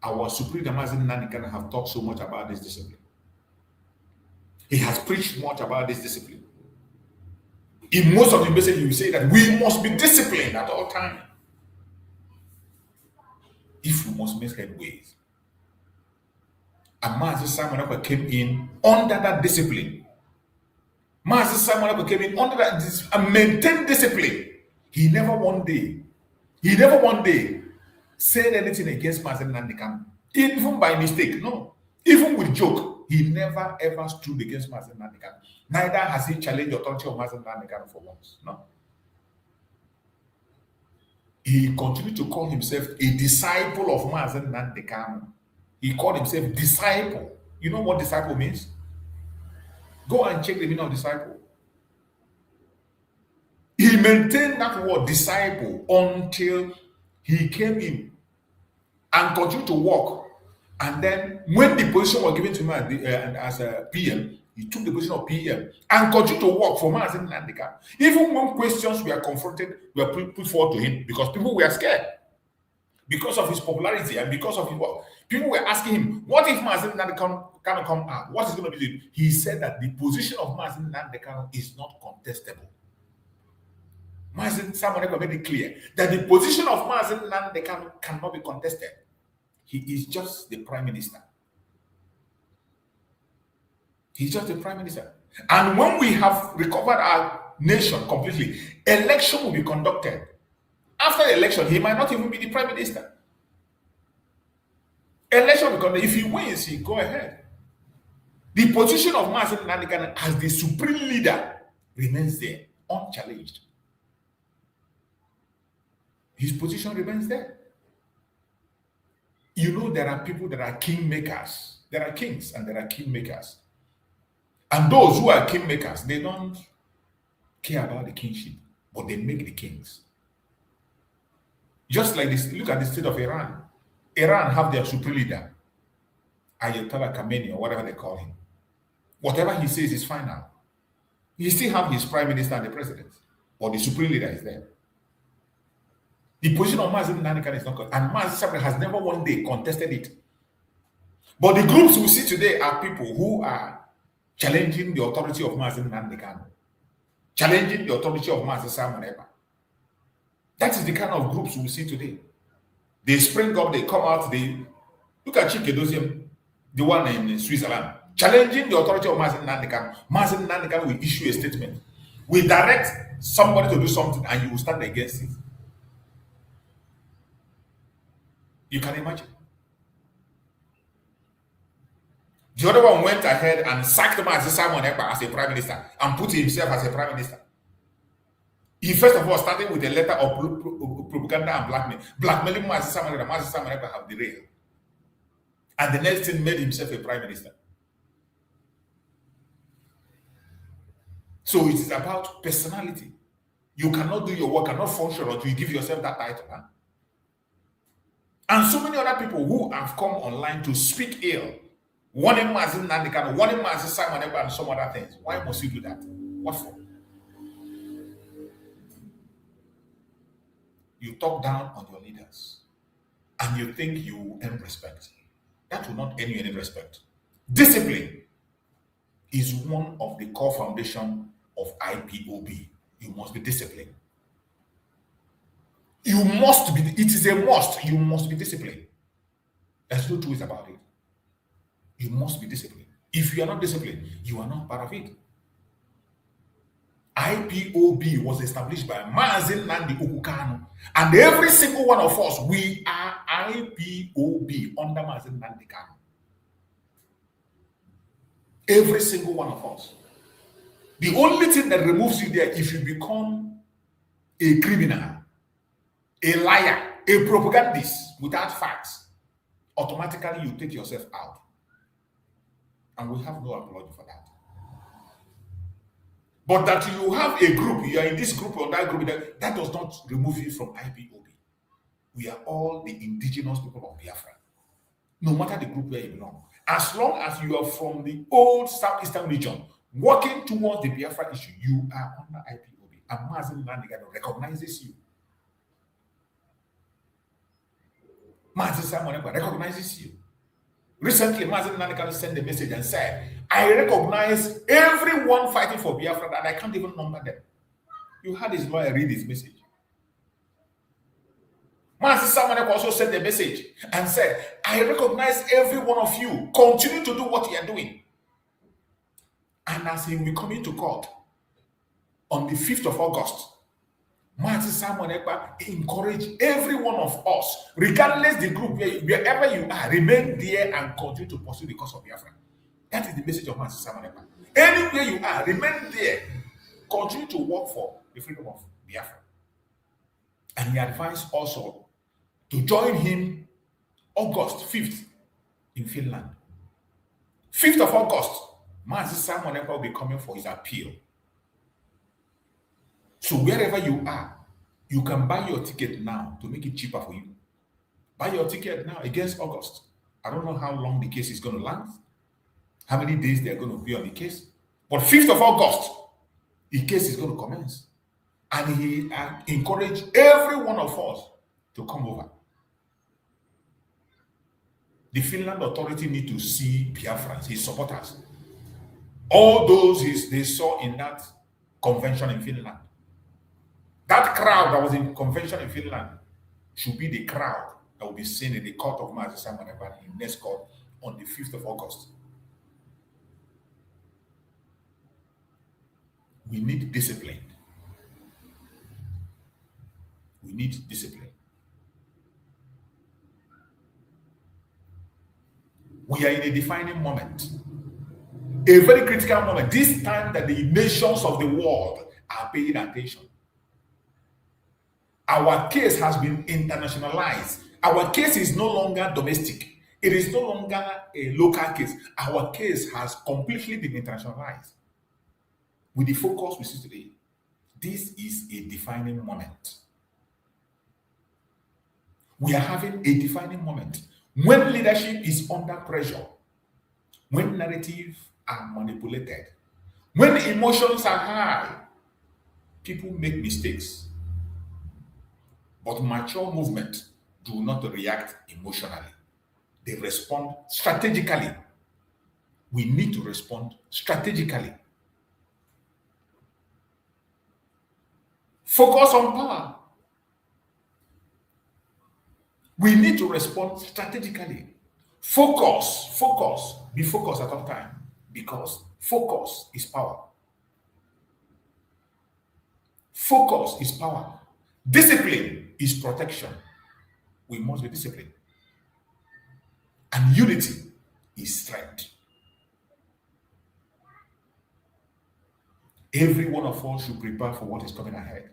Our Supreme Mazi Nnamdi Kanu have talked so much about this discipline. He has preached much about this discipline. In most of the message, he will say that we must be disciplined at all times. If we must make headways. And Mazi Nnamdi came in under that discipline. Mazi Nnamdi came in under that and maintained discipline. He never one day said anything against Mazi Nnamdi Kanu, even by mistake. No, even with joke, he never ever stood against Mazi Nnamdi Kanu. Neither has he challenged the authority of Mazi Nnamdi Kanu for once. No. He continued to call himself a disciple of Mazi Nnamdi Kanu. He called himself disciple. You know what disciple means? Go and check the meaning of disciple. He maintained that word disciple until he came in and continued to walk. And then when the position was given to him as a PM, he took the position of PM and continued to work for Mazi Nnamdi Kanu. Even when questions were confronted, were put forward to him because people were scared. Because of his popularity and because of his work. People were asking him, what if Mazi Nnamdi Kanu come out? What is going to be? He said that the position of Mazi Nnamdi Kanu is not contestable. Someone made it clear that the position of Mazi Nnamdi Kanu cannot be contested. He is just the prime minister. He's just the prime minister. And when we have recovered our nation completely, election will be conducted. After the election, he might not even be the prime minister. Election will be conducted. If he wins, he go ahead. The position of Mazi Nnamdi Kanu as the supreme leader remains there, unchallenged. His position remains there. You know, there are people that are kingmakers. There are kings and there are kingmakers. And those who are kingmakers, they don't care about the kingship, but they make the kings. Just like this, look at the state of Iran. Iran have their supreme leader, Ayatollah Khamenei, or whatever they call him. Whatever he says is final. He still have his prime minister and the president, but the supreme leader is there. The position of Mazi Nnamdi Kanu is not contested, and Mazi Nnamdi has never one day contested it. But the groups we see today are people who are challenging the authority of Mazi Nnamdi Kanu, challenging the authority of Mazi Ekpa. That is the kind of groups we see today. They spring up, they come out, they look at Chike Doziem, the one in Switzerland, challenging the authority of Mazi Nnamdi Kanu. Mazi Nnamdi Kanu will issue a statement. We direct somebody to do something and you will stand against it. You can imagine. The other one went ahead and sacked Mazi Simon Ekpa as a prime minister and put himself as a prime minister. He first of all started with a letter of propaganda and blackmailing Mazi Simon Ekpa. Mazi Simon Ekpa have derailed. And the next thing made himself a prime minister. So it is about personality. You cannot do your work, cannot function until you give yourself that title. Huh? And so many other people who have come online to speak ill, wanting Mazi Nnamdi Kanu, wanting Mazi Simon Ekpa and some other things. Why must you do that? What for? You talk down on your leaders and you think you earn respect. That will not earn you any respect. Discipline is one of the core foundation of IPOB. You must be disciplined. You must be, it is a must, you must be disciplined. There's no two ways about it. You must be disciplined. If you are not disciplined, you are not part of it. IPOB was established by Mazi Nnamdi Kanu, and every single one of us, we are IPOB under Mazi Nnamdi Kanu. Every single one of us. The only thing that removes you there, if you become a criminal, a liar, a propagandist without facts, automatically you take yourself out. And we have no apology for that. But that you have a group, you are in this group or that group, that does not remove you from IPOB. We are all the indigenous people of Biafra. No matter the group where you belong. As long as you are from the old Southeastern region, working towards the Biafra issue, you are under IPOB. And Mazi Nnamdi Kanu recognizes you. Mazi Simon Ekpa recognizes you. Recently, Mazi Nnamdi Kanu sent a message and said, I recognize everyone fighting for Biafra and I can't even number them. You had his lawyer read his message. Mazi Simon Ekpa also sent a message and said, I recognize every one of you. Continue to do what you are doing. And as he will be coming to court on the 5th of August, Mazi Simon Ekpa encourage every one of us, regardless the group, wherever you are, remain there and continue to pursue the cause of Biafra. That is the message of Mazi Simon Ekpa. Anywhere you are, remain there. Continue to work for the freedom of Biafra. And he advised also to join him August 5th in Finland. 5th of August, Mazi Simon Ekpa will be coming for his appeal. So wherever you are, you can buy your ticket now to make it cheaper for you. Buy your ticket now against August. I don't know how long the case is going to last, how many days they're going to be on the case. But 5th of August, the case is going to commence. And he encouraged every one of us to come over. The Finland authority need to see Biafrans, his supporters. All those they saw in that convention in Finland. That crowd that was in convention in Finland should be the crowd that will be seen in the court of Mazi Simon Ekpa in next court on the 5th of August. We need discipline. We need discipline. We are in a defining moment, a very critical moment. This time that the nations of the world are paying attention. Our case has been internationalized. Our case is no longer domestic. It is no longer a local case. Our case has completely been internationalized. With the focus we see today, this is a defining moment. We are having a defining moment. When leadership is under pressure, when narratives are manipulated, when emotions are high, people make mistakes. But mature movements do not react emotionally. They respond strategically. We need to respond strategically. Focus on power. We need to respond strategically. Focus, be focused at all time, because focus is power. Focus is power. Discipline is protection. We must be disciplined. And unity is strength. Every one of us should prepare for what is coming ahead.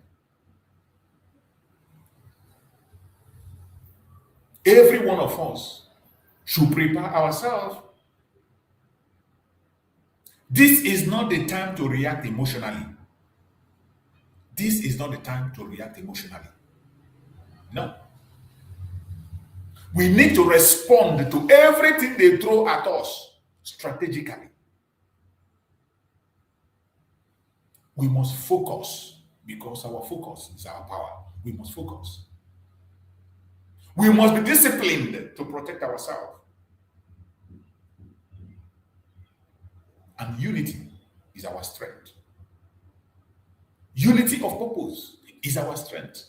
Every one of us should prepare ourselves. This is not the time to react emotionally. This is not the time to react emotionally. No. We need to respond to everything they throw at us strategically. We must focus, because our focus is our power. We must focus. We must be disciplined to protect ourselves. And unity is our strength. Unity of purpose is our strength.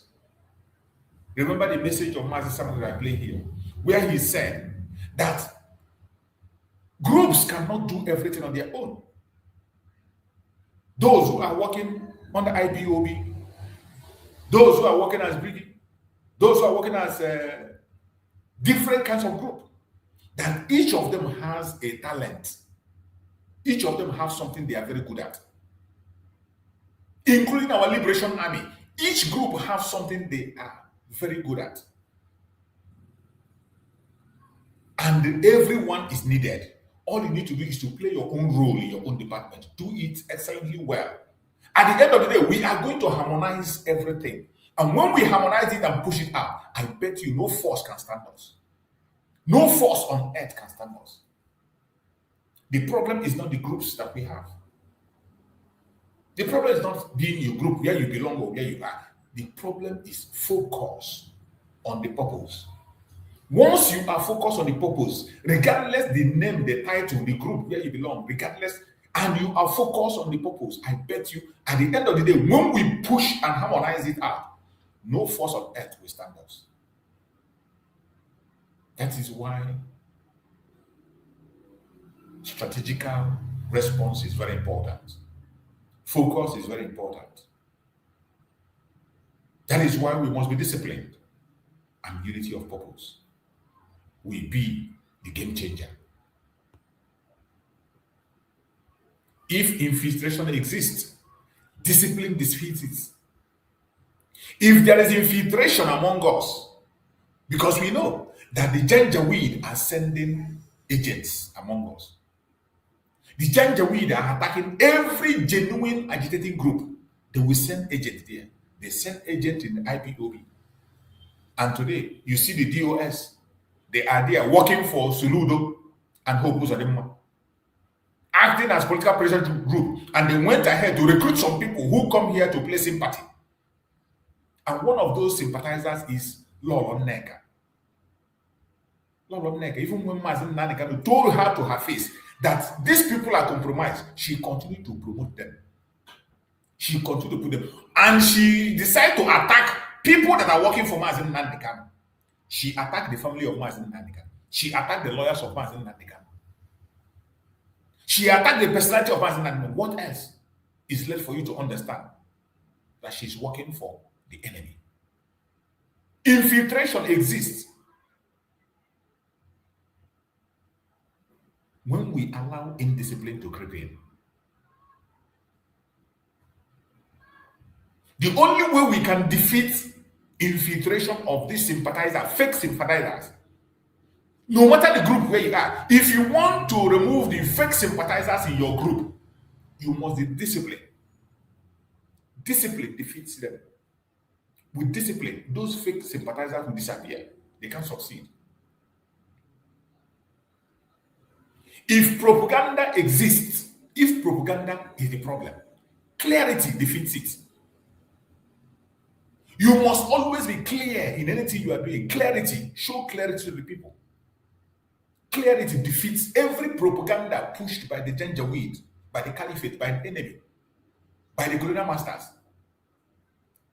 Remember the message of Mazi Nnamdi that I play here, where he said that groups cannot do everything on their own. Those who are working on the IPOB, those who are working as Brigade, those who are working as different kinds of group, that each of them has a talent. Each of them have something they are very good at. Including our Liberation Army. Each group has something they are very good at. And everyone is needed. All you need to do is to play your own role in your own department. Do it excellently well. At the end of the day, we are going to harmonize everything. And when we harmonize it and push it out, I bet you no force can stand us. No force on earth can stand us. The problem is not the groups that we have. The problem is not being your group where you belong or where you are. The problem is focus on the purpose. Once you are focused on the purpose, regardless the name, the title, the group where you belong, regardless, and you are focused on the purpose, I bet you at the end of the day, when we push and harmonize it out, no force on earth will stand us. That is why strategical response is very important. Focus is very important. That is why we must be disciplined, and unity of purpose will be the game changer. If infiltration exists, discipline defeats it. If there is infiltration among us, because we know that the Janjaweed are sending agents among us. The Janjaweed are attacking every genuine agitating group. They will send agents there. They send agents in the IPOB. And today, you see the DOS. They are there working for Suludo and Hope Uzodimma, acting as political pressure group. And they went ahead to recruit some people who come here to play sympathy. And one of those sympathizers is Lolo Nneka. Lolo Nneka, even when Mazi Nnamdi Kanu told her to her face that these people are compromised, she continued to promote them. She continued to put them. And she decided to attack people that are working for Mazi Nnamdi Kanu. She attacked the family of Mazi Nnamdi Kanu. She attacked the lawyers of Mazi Nnamdi Kanu. She attacked the personality of Mazi Nnamdi Kanu. What else is left for you to understand? That she's working for the enemy. Infiltration exists when we allow indiscipline to creep in. The only way we can defeat infiltration of these sympathizers, fake sympathizers, no matter the group where you are, if you want to remove the fake sympathizers in your group, you must be disciplined. Discipline defeats them. With discipline, those fake sympathizers will disappear. They can't succeed. If propaganda exists, if propaganda is the problem, clarity defeats it. You must always be clear in anything you are doing. Clarity, show clarity to the people. Clarity defeats every propaganda pushed by the Janjaweed, by the Caliphate, by the enemy, by the colonial masters.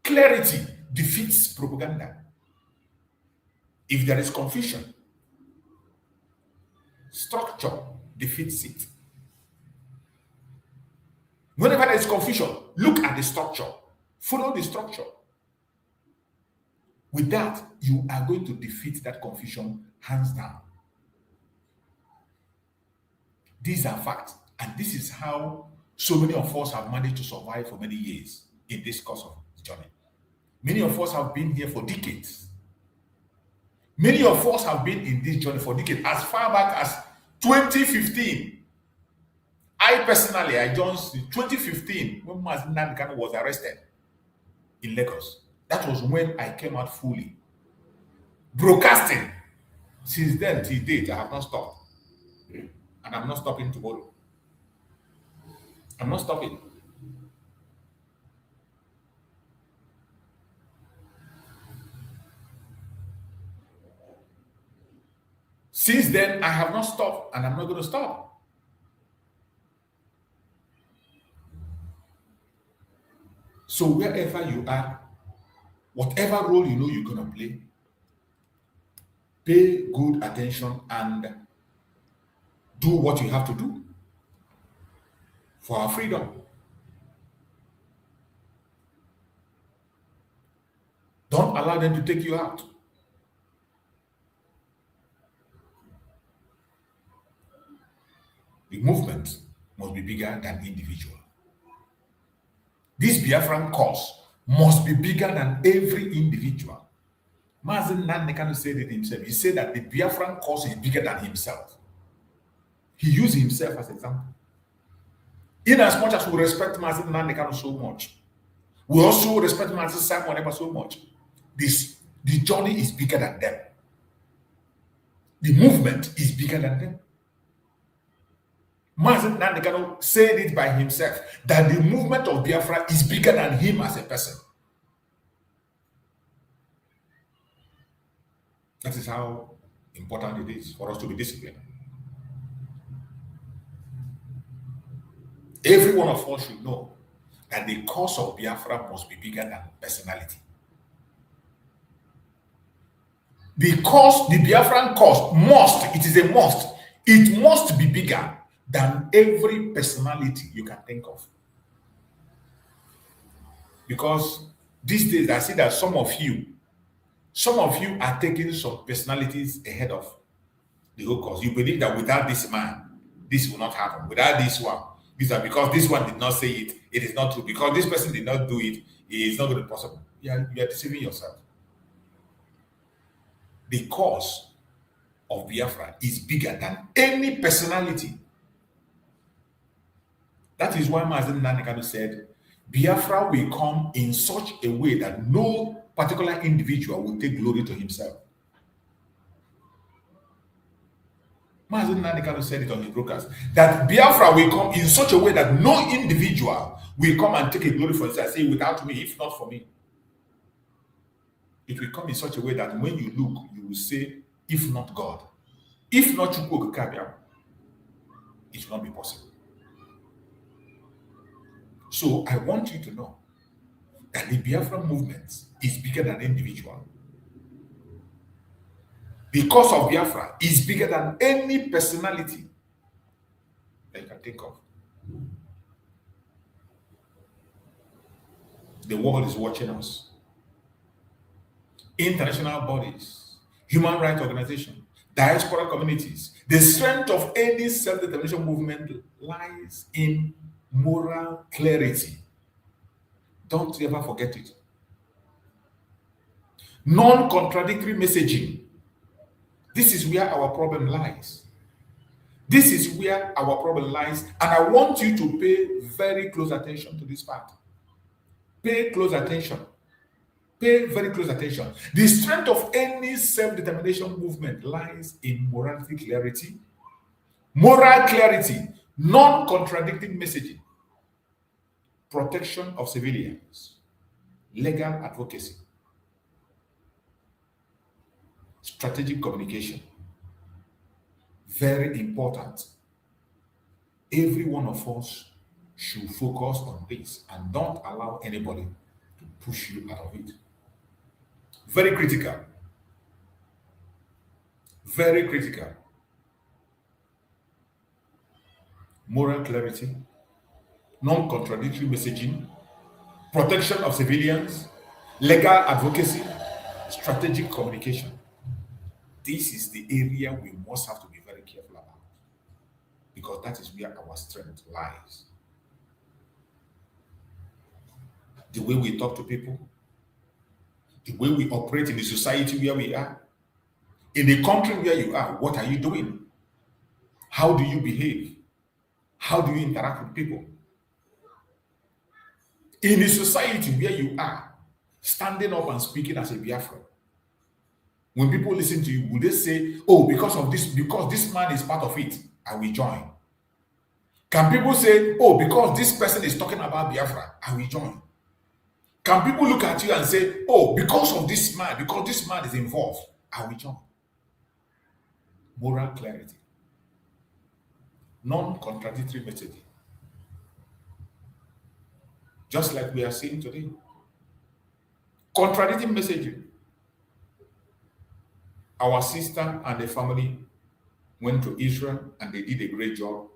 Clarity defeats propaganda. If there is confusion, structure defeats it. Whenever there is confusion, look at the structure. Follow the structure. With that, you are going to defeat that confusion hands down. These are facts. And this is how so many of us have managed to survive for many years in this course of journey. Many of us have been here for decades. Many of us have been in this journey for decades, as far back as 2015. I personally, I joined in 2015 when Mazi Nnamdi Kanu was arrested in Lagos. That was when I came out fully. Broadcasting. Since then till date, I have not stopped. And I'm not stopping tomorrow. I'm not stopping. Since then, I have not stopped, and I'm not going to stop. So wherever you are, whatever role you know you're going to play, pay good attention and do what you have to do for our freedom. Don't allow them to take you out. The movement must be bigger than individual. This Biafran cause must be bigger than every individual. Mazi Nnamdi Kanu said it himself. He said that the Biafran cause is bigger than himself. He used himself as an example. In as much as we respect Mazi Nnamdi Kanu so much, we also respect Mazi Simon Ekpa so much. The journey is bigger than them. The movement is bigger than them. Mazi Nnamdi Kanu said it by himself that the movement of Biafra is bigger than him as a person. That is how important it is for us to be disciplined. Every one of us should know that the cause of Biafra must be bigger than personality. Because the Biafran cause must, it is a must, it must be bigger than every personality you can think of. Because these days I see that some of you are taking some personalities ahead of the whole cause. You believe that without this man, this will not happen. Without this one, because this one did not say it, it is not true. Because this person did not do it, it is not going to be possible. You are deceiving yourself. The cause of Biafra is bigger than any personality. That is why Mazi Nnamdi Kanu said, Biafra will come in such a way that no particular individual will take glory to himself. Mazi Nnamdi Kanu said it on his broadcast, that Biafra will come in such a way that no individual will come and take a glory for himself, say, without me, if not for me. It will come in such a way that when you look, you will say, if not God, if not Chukwu Okike, it will not be possible. So I want you to know that the Biafra movement is bigger than individual. Because of Biafra is bigger than any personality that you can think of. The world is watching us. International bodies, human rights organizations, diaspora communities. The strength of any self-determination movement lies in moral clarity. Don't ever forget it. Non-contradictory messaging. This is where our problem lies. This is where our problem lies, and I want you to pay very close attention to this part. Pay close attention. Pay very close attention. The strength of any self-determination movement lies in morality clarity, moral clarity, non-contradicting messaging, protection of civilians, legal advocacy, strategic communication. Very important. Every one of us should focus on this and don't allow anybody to push you out of it. Very critical. Very critical. Moral clarity, non-contradictory messaging, protection of civilians, legal advocacy, strategic communication. This is the area we must have to be very careful about, because that is where our strength lies. The way we talk to people, the way we operate in the society where we are, in the country where you are, what are you doing? How do you behave? How do you interact with people? In the society where you are, standing up and speaking as a Biafran, when people listen to you, will they say, oh, because this man is part of it, I will join? Can people say, oh, because this person is talking about Biafra, I will join? Can people look at you and say, oh, because this man is involved, I will join? Moral clarity, non-contradictory messaging, just like we are seeing today. Contradicting messaging. Our sister and the family went to Israel and they did a great job,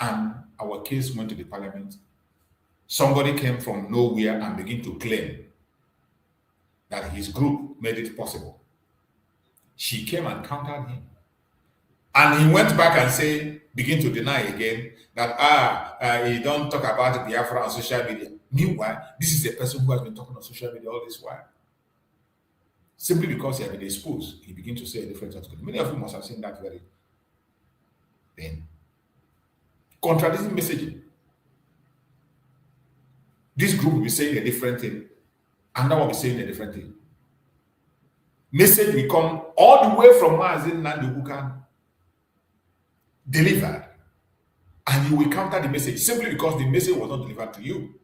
and our case went to the parliament. Somebody came from nowhere and began to claim that his group made it possible. She came and countered him. And he went back and begin to deny again that he don't talk about Biafra on social media. Meanwhile, this is a person who has been talking on social media all this while. Simply because he had been exposed, he began to say a different article. Many of you must have seen that very thing. Contradicting messaging. This group will be saying a different thing, and that will be saying a different thing. Message will come all the way from Mazi Nnamdi Kanu, delivered, and you will counter the message simply because the message was not delivered to you.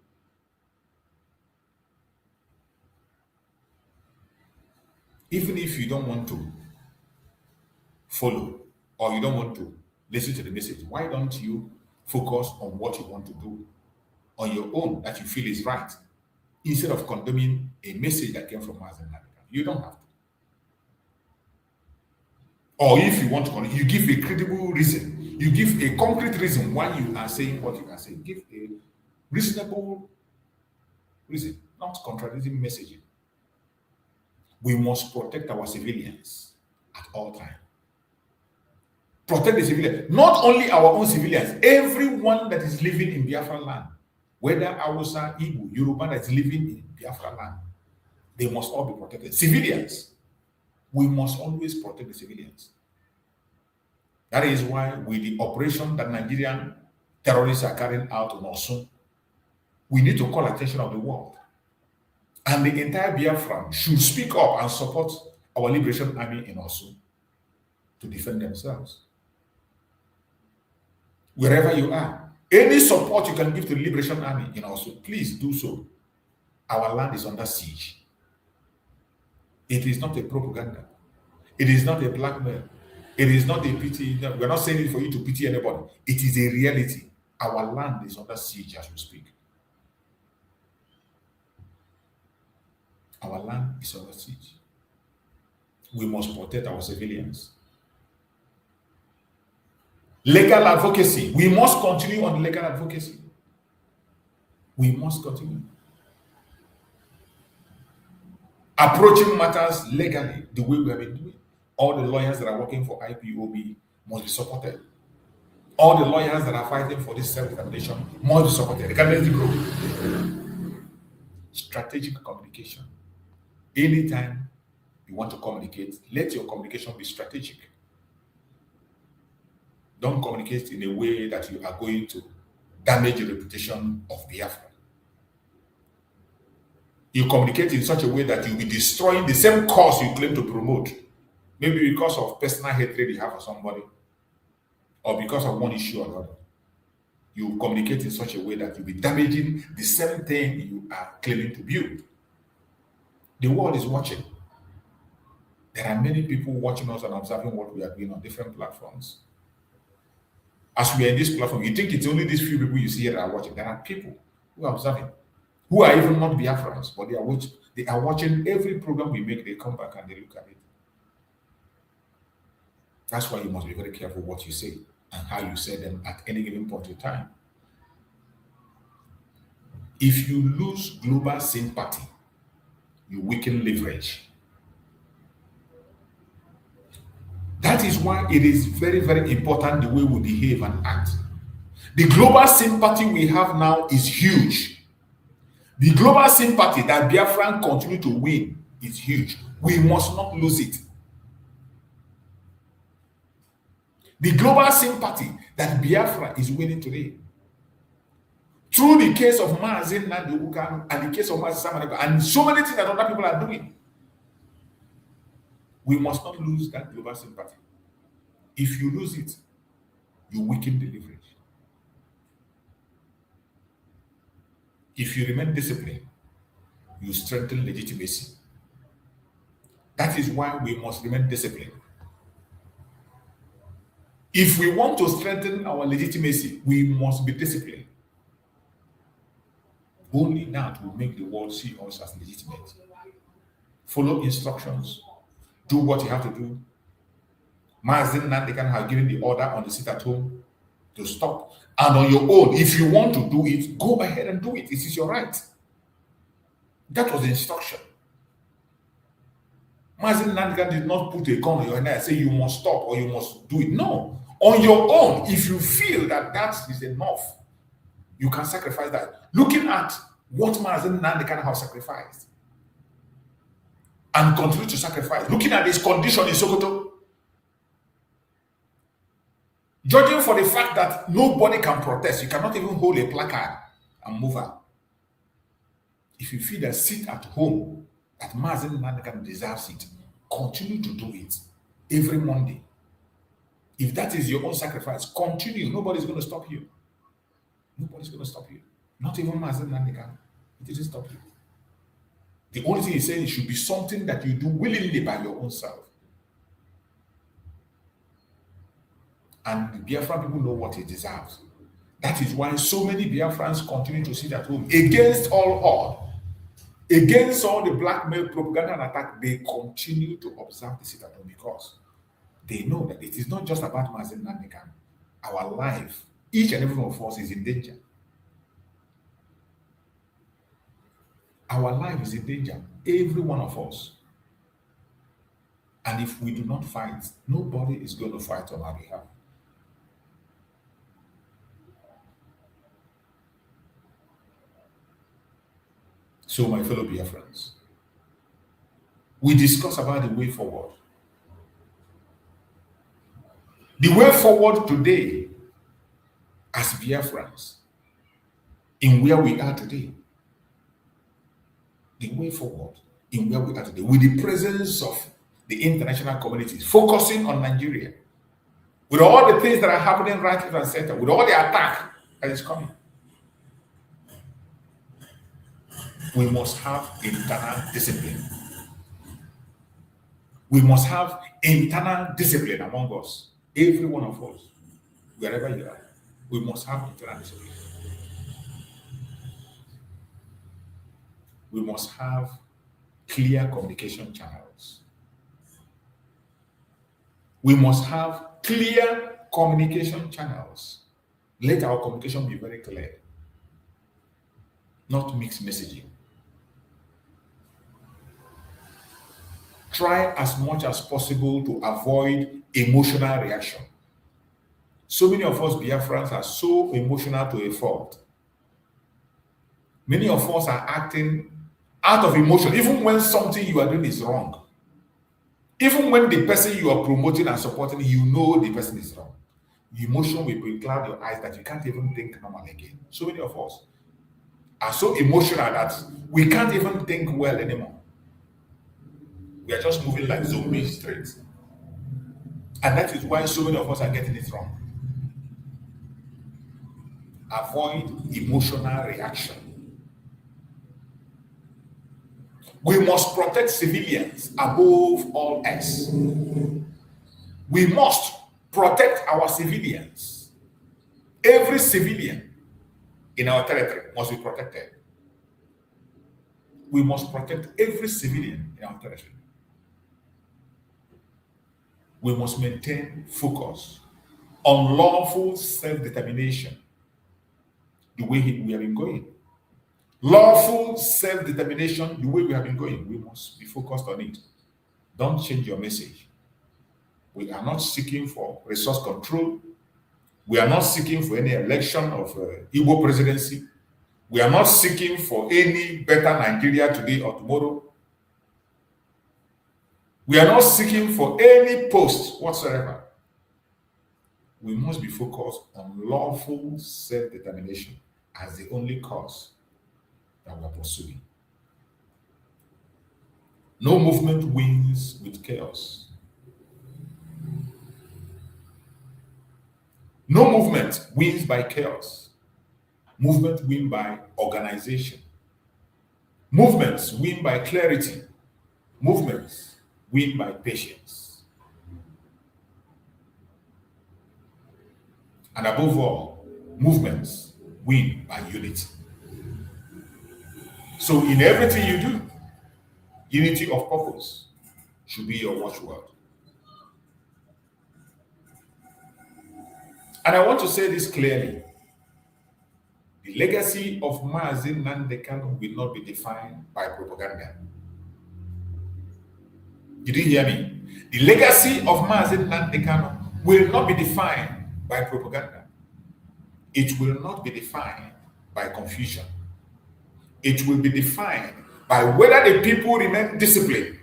Even if you don't want to follow or you don't want to listen to the message, why don't you focus on what you want to do on your own that you feel is right, instead of condemning a message that came from Mazi Nnamdi Kanu? You don't have to. Or if you want to, you give a credible reason. You give a concrete reason why you are saying what you are saying. Give a reasonable reason, not contradicting messaging. We must protect our civilians at all times. Protect the civilians. Not only our own civilians, everyone that is living in Biafra land, whether Hausa, Igbo, Yoruba that is living in Biafra land, they must all be protected. Civilians. We must always protect the civilians. That is why with the operation that Nigerian terrorists are carrying out in Osun, we need to call attention of the world. And the entire Biafran should speak up and support our liberation army in Osun to defend themselves. Wherever you are, any support you can give to the liberation army in Osun, please do so. Our land is under siege. It is not a propaganda. It is not a blackmail. It is not a pity. We're not saying it for you to pity anybody. It is a reality. Our land is under siege as we speak. Our land is under siege. We must protect our civilians. Legal advocacy. We must continue on legal advocacy. We must continue. Approaching matters legally the way we have been doing. All the lawyers that are working for IPOB must be supported. All the lawyers that are fighting for this self-determination must be supported. Regardless of the group. Strategic communication. Anytime you want to communicate, let your communication be strategic. Don't communicate in a way that you are going to damage the reputation of Biafra. You communicate in such a way that you'll be destroying the same cause you claim to promote. Maybe because of personal hatred you have for somebody, or because of one issue or another. You communicate in such a way that you'll be damaging the same thing you are claiming to build. The world is watching. There are many people watching us and observing what we are doing on different platforms. As we are in this platform, you think it's only these few people you see here that are watching. There are people who are observing, who are even not Biafrans, but they are watching every program we make. They come back and they look at it. That's why you must be very careful what you say and how you say them at any given point in time. If you lose global sympathy, you weaken leverage. That is why it is very, very important the way we behave and act. The global sympathy we have now is huge. The global sympathy that Biafran continue to win is huge. We must not lose it. The global sympathy that Biafra is winning today, through the case of Mazi Nnamdi Kanu and the case of Mazi Nnamdi Kanu and so many things that other people are doing, we must not lose that global sympathy. If you lose it, you weaken the leverage. If you remain disciplined, you strengthen legitimacy. That is why we must remain disciplined. If we want to strengthen our legitimacy, we must be disciplined. Only that will make the world see us as legitimate. Follow instructions. Do what you have to do. Mazi Nnamdi Kanu have given the order on the sit at home to stop. And on your own, if you want to do it, go ahead and do it. It is your right. That was the instruction. Mazi Nnamdi Kanu did not put a gun on your neck and say you must stop or you must do it. No. On your own, if you feel that that is enough, you can sacrifice that. Looking at what Mazi Nnamdi Kanu have sacrificed and continue to sacrifice. Looking at his condition in Sokoto, judging for the fact that nobody can protest, you cannot even hold a placard and move out. If you feel that sit at home, that Mazi Nnamdi Kanu deserves it, continue to do it every Monday. If that is your own sacrifice, continue. Nobody's going to stop you. Nobody's going to stop you. Not even Mazi Nnamdi Kanu. It doesn't stop you. The only thing he's saying, it should be something that you do willingly by your own self. And the Biafran people know what it deserves. That is why so many Biafrans continue to sit at home against all odds, against all the blackmail, propaganda and attack. They continue to observe the sit at home because they know that it is not just about Mazi Nnamdi Kanu. Our life, each and every one of us is in danger. Our life is in danger, every one of us. And if we do not fight, nobody is going to fight on our behalf. So, my fellow Biafrans, we discuss about the way forward. The way forward today, as Biafrans, in where we are today, the way forward in where we are today, with the presence of the international communities focusing on Nigeria, with all the things that are happening right, left, and center, with all the attack that is coming, we must have internal discipline. We must have internal discipline among us. Every one of us, wherever you are, we must have internal discipline. We must have clear communication channels. We must have clear communication channels. Let our communication be very clear, not mixed messaging. Try as much as possible to avoid emotional reaction. So many of us Biafrans are so emotional to a fault. Many of us are acting out of emotion, even when something you are doing is wrong. Even when the person you are promoting and supporting, you know the person is wrong. The emotion will cloud your eyes that you can't even think normally again. So many of us are so emotional that we can't even think well anymore. We are just moving like zombies straight. And that is why so many of us are getting it wrong. Avoid emotional reaction. We must protect civilians above all else. We must protect our civilians. Every civilian in our territory must be protected. We must protect every civilian in our territory. we must maintain focus on lawful self-determination, the way we have been going. Lawful self-determination, the way we have been going, we must be focused on it. Don't change your message. We are not seeking for resource control. We are not seeking for any election of Igbo presidency. We are not seeking for any better Nigeria today or tomorrow. We are not seeking for any post whatsoever. We must be focused on lawful self-determination as the only cause that we are pursuing. No movement wins with chaos. No movement wins by chaos. Movement win by organization. Movements win by clarity. Movements win by patience. And above all, movements win by unity. So in everything you do, unity of purpose should be your watchword. And I want to say this clearly. The legacy of Mazi Nnamdi Kanu will not be defined by propaganda. Did you hear me? The legacy of Mazi Nnamdi Kanu will not be defined by propaganda. It will not be defined by confusion. It will be defined by whether the people remain disciplined.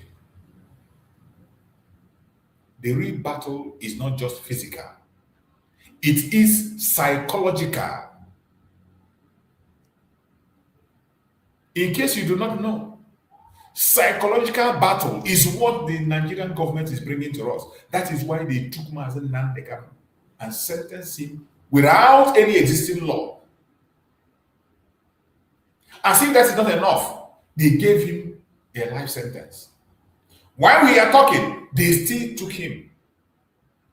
The real battle is not just physical. It is psychological. In case you do not know, psychological battle is what the Nigerian government is bringing to us. That is why they took Mazi Nnamdi Kanu and sentenced him without any existing law. As if that is not enough, they gave him a life sentence. While we are talking, they still took him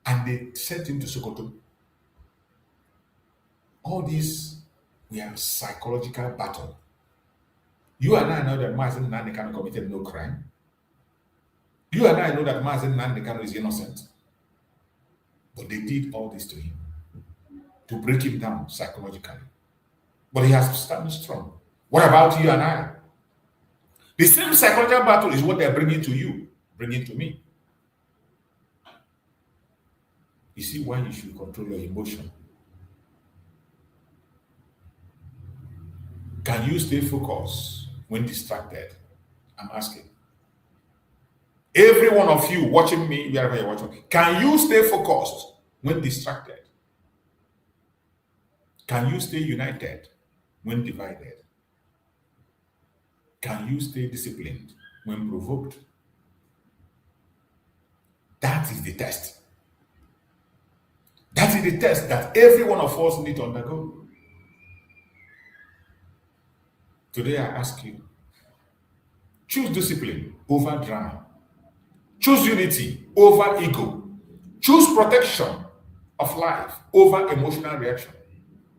and they sent him to Sokoto. All these were psychological battle. You and I know that Mazi Nnamdi Kanu committed no crime. You and I know that Mazi Nnamdi Kanu is innocent. But they did all this to him to break him down psychologically. But he has stand strong. What about you and I? The same psychological battle is what they're bringing to you, bringing to me. You see why you should control your emotion. Can you stay focused when distracted? I'm asking. Every one of you watching me, wherever you're watching, can you stay focused when distracted? Can you stay united when divided? Can you stay disciplined when provoked? That is the test. That is the test that every one of us need to undergo. Today I ask you, choose discipline over drama. Choose unity over ego. Choose protection of life over emotional reaction.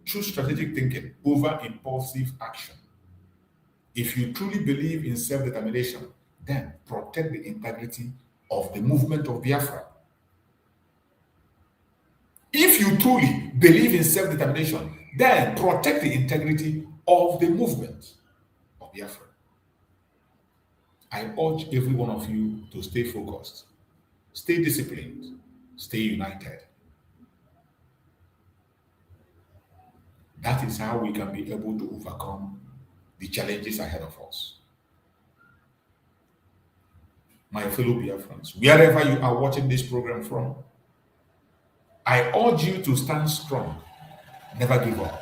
Choose strategic thinking over impulsive action. If you truly believe in self-determination, then protect the integrity of the movement of Biafra. If you truly believe in self-determination, then protect the integrity of the movement of Biafra. I urge every one of you to stay focused, stay disciplined, stay united. That is how we can be able to overcome the challenges ahead of us. My fellow Biafrans, wherever you are watching this program from, I urge you to stand strong, never give up.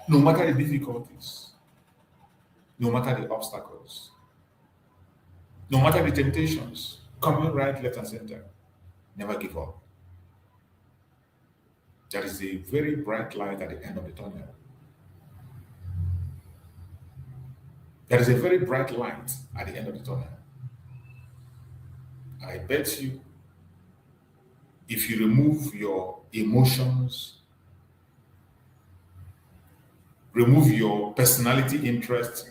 No matter the difficulties, no matter the obstacles, no matter the temptations, coming right, left, and center, never give up. There is a very bright light at the end of the tunnel. There is a very bright light at the end of the tunnel. I bet you, if you remove your emotions, remove your personality interest,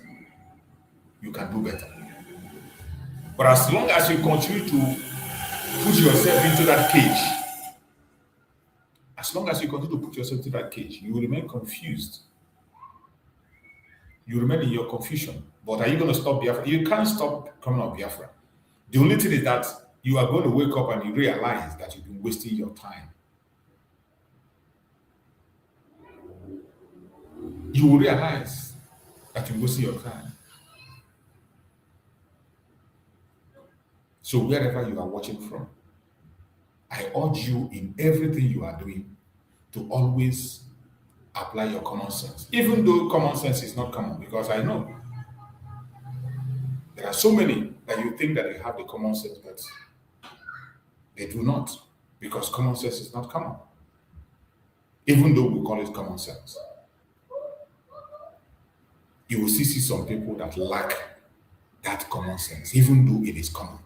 you can do better. But as long as you continue to put yourself into that cage. As long as you continue to put yourself into that cage, you will remain confused. You remain in your confusion. But are you going to stop Biafra? You can't stop coming out of Biafra. The only thing is that you are going to wake up and you realize that you've been wasting your time. You will realize that you're wasting your time. So wherever you are watching from, I urge you in everything you are doing to always apply your common sense. Even though common sense is not common, because I know there are so many that you think that they have the common sense, but they do not, because common sense is not common. Even though we call it common sense. You will see some people that lack that common sense, even though it is common.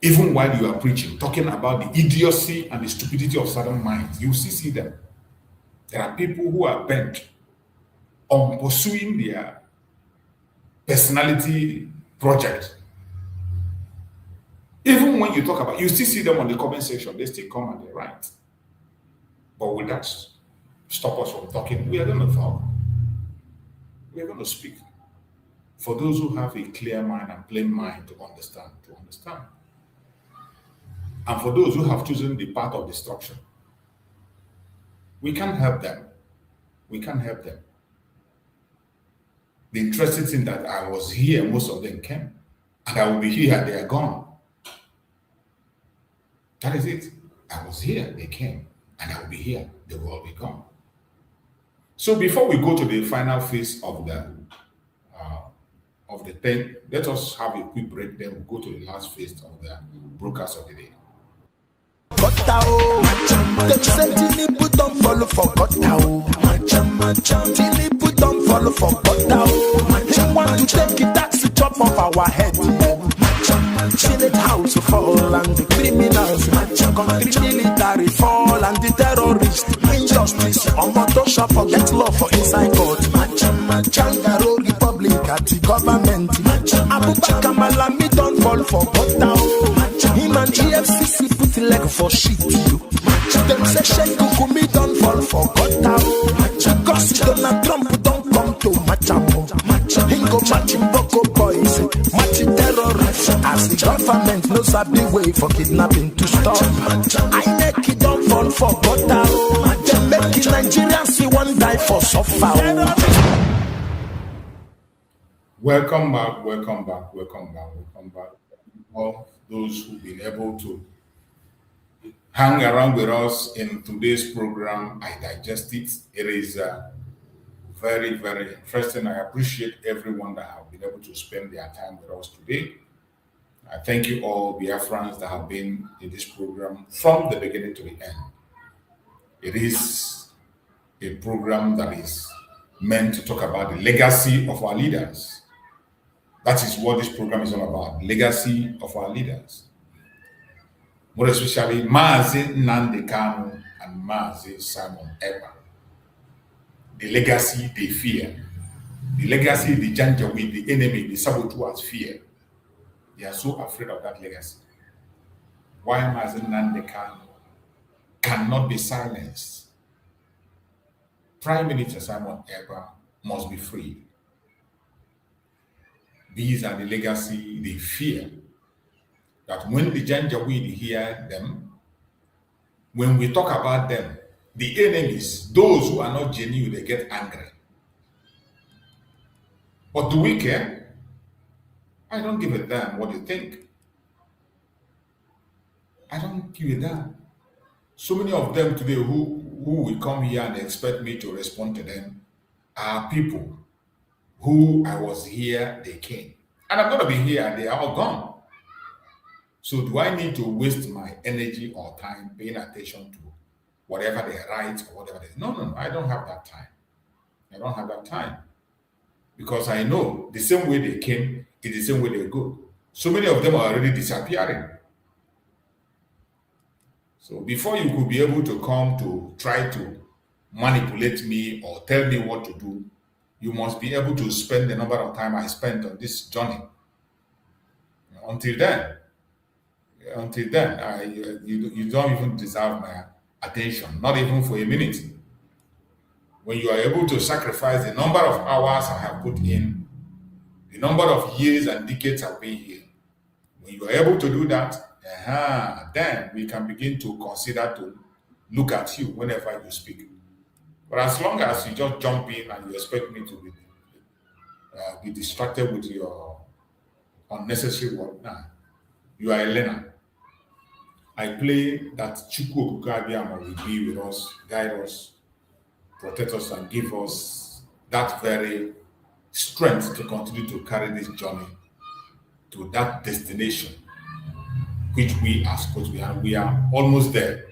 Even while you are preaching, talking about the idiocy and the stupidity of certain minds, you see them. There are people who are bent on pursuing their personality project. Even when you talk about, you still see them on the comment section, they still come and they write. But will that stop us from talking? We are going to talk. We are going to speak. For those who have a clear mind and plain mind to understand. And for those who have chosen the path of destruction, we can't help them. We can't help them. The interesting thing that I was here, most of them came. And I will be here, they are gone. That is it. I was here, they came. And I will be here, they will all be gone. So before we go to the final phase of the thing, let us have a quick break, then we'll go to the last phase of the broadcast of the day. Them say Tinubu don't follow for Gotao. Tinubu don't follow for Gotao. He want to take it, that's the top of our head. Senate House fall and the criminals, country military fall and the terrorists, injustice, on Photoshop forget law for inside God. Changaro Republic at the government. Abubakar Malami don't fall for Gotao. Him and EFCC put leg for shit. Them say Sheikh Kukumi don't fall for Gotao. Because Donald Trump don't come to Machamo. Hingo matching Boko boys, matching terrorists. As the government knows the way for kidnapping to stop. INEC don't fall for Gotao. Them making Nigerians see one die for suffer. Welcome back. All those who've been able to hang around with us in today's program, I digest it. It is very, very interesting. I appreciate everyone that have been able to spend their time with us today. I thank you all, Biafrans, that have been in this program from the beginning to the end. It is a program that is meant to talk about the legacy of our leaders. That is what this program is all about, legacy of our leaders. More especially Mazi Nnamdi Kanu and Mazi Simon Ekpa. The legacy they fear. The legacy the Janjaweed, the enemy, the saboteurs fear. They are so afraid of that legacy. Why Mazi Nnamdi Kanu cannot be silenced? Prime Minister Simon Ekpa must be free. These are the legacy they fear. That when the Janjaweed hear them, when we talk about them, the enemies, those who are not genuine, they get angry. But do we care? I don't give a damn what you think. I don't give a damn. So many of them today who will come here and expect me to respond to them are people who I was here, they came. And I'm going to be here and they are all gone. So do I need to waste my energy or time paying attention to whatever they write or whatever they... No, I don't have that time. I don't have that time. Because I know the same way they came is the same way they go. So many of them are already disappearing. So before you could be able to come to try to manipulate me or tell me what to do, you must be able to spend the number of time I spent on this journey. until then, you don't even deserve my attention, not even for a minute. When you are able to sacrifice the number of hours I have put in, the number of years and decades I've been here, when you are able to do that, then we can begin to consider to look at you whenever you speak. But as long as you just jump in and you expect me to be distracted with your unnecessary work, you are a learner. I pray that Chukwu Okukabiyama will be with us, guide us, protect us, and give us that very strength to continue to carry this journey to that destination which we are supposed to be, and we are almost there.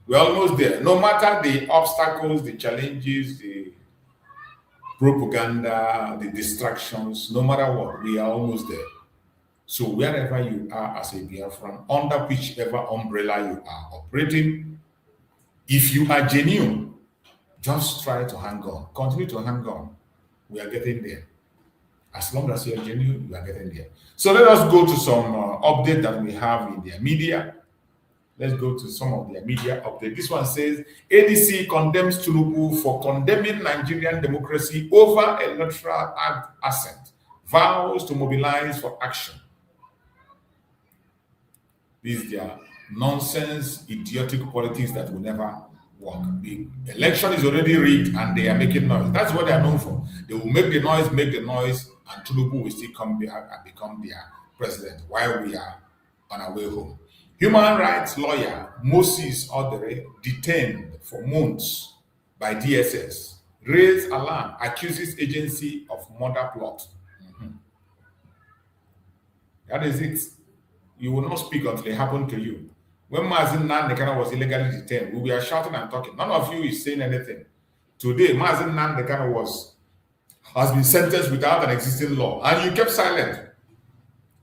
We're almost there. No matter the obstacles, the challenges, the propaganda, the distractions, no matter what, we are almost there. So wherever you are as a Biafran, under whichever umbrella you are operating, if you are genuine, just try to hang on. Continue to hang on. We are getting there. As long as you are genuine, you are getting there. So let us go to some update that we have in the media. Let's go to some of the media update. This one says, ADC condemns Tinubu for condemning Nigerian democracy over electoral assent. Vows to mobilize for action. These are nonsense, idiotic politics that will never work. The election is already rigged and they are making noise. That's what they are known for. They will make the noise, and Tinubu will still come back and become their president while we are on our way home. Human rights lawyer Moses Odere, detained for months by DSS, raised alarm, accuses agency of murder plot. That is it. You will not speak until it happened to you. When Mazi Nnamdi Kanu was illegally detained, we were shouting and talking. None of you is saying anything. Today, Mazi Nnamdi Kanu has been sentenced without an existing law, and you kept silent.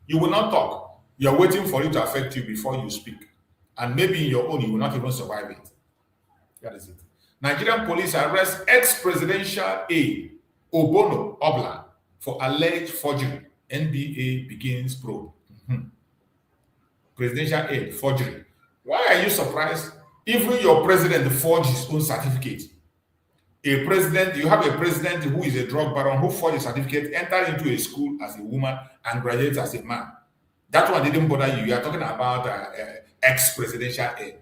You will not talk. You are waiting for it to affect you before you speak. And maybe in your own, you will not even survive it. That is it. Nigerian police arrest ex-presidential aide Obono Obla for alleged forgery. NBA begins probe. Presidential aide forgery. Why are you surprised? Even your president forged his own certificate. A president, you have a president who is a drug baron who forged a certificate, entered into a school as a woman and graduates as a man. That one didn't bother you. You are talking about ex-presidential aide.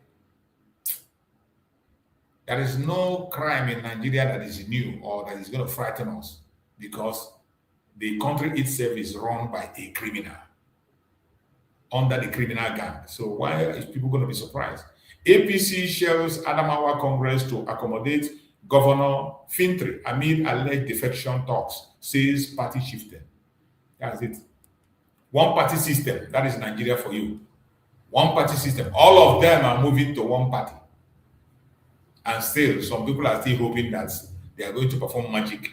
There is no crime in Nigeria that is new or that is going to frighten us, because the country itself is run by a criminal under the criminal gang. So why is people going to be surprised? APC shelves Adamawa Congress to accommodate Governor Fintri amid alleged defection talks, says party shifting. That's it. One party system, that is Nigeria for you. One party system. All of them are moving to one party. And still, some people are still hoping that they are going to perform magic.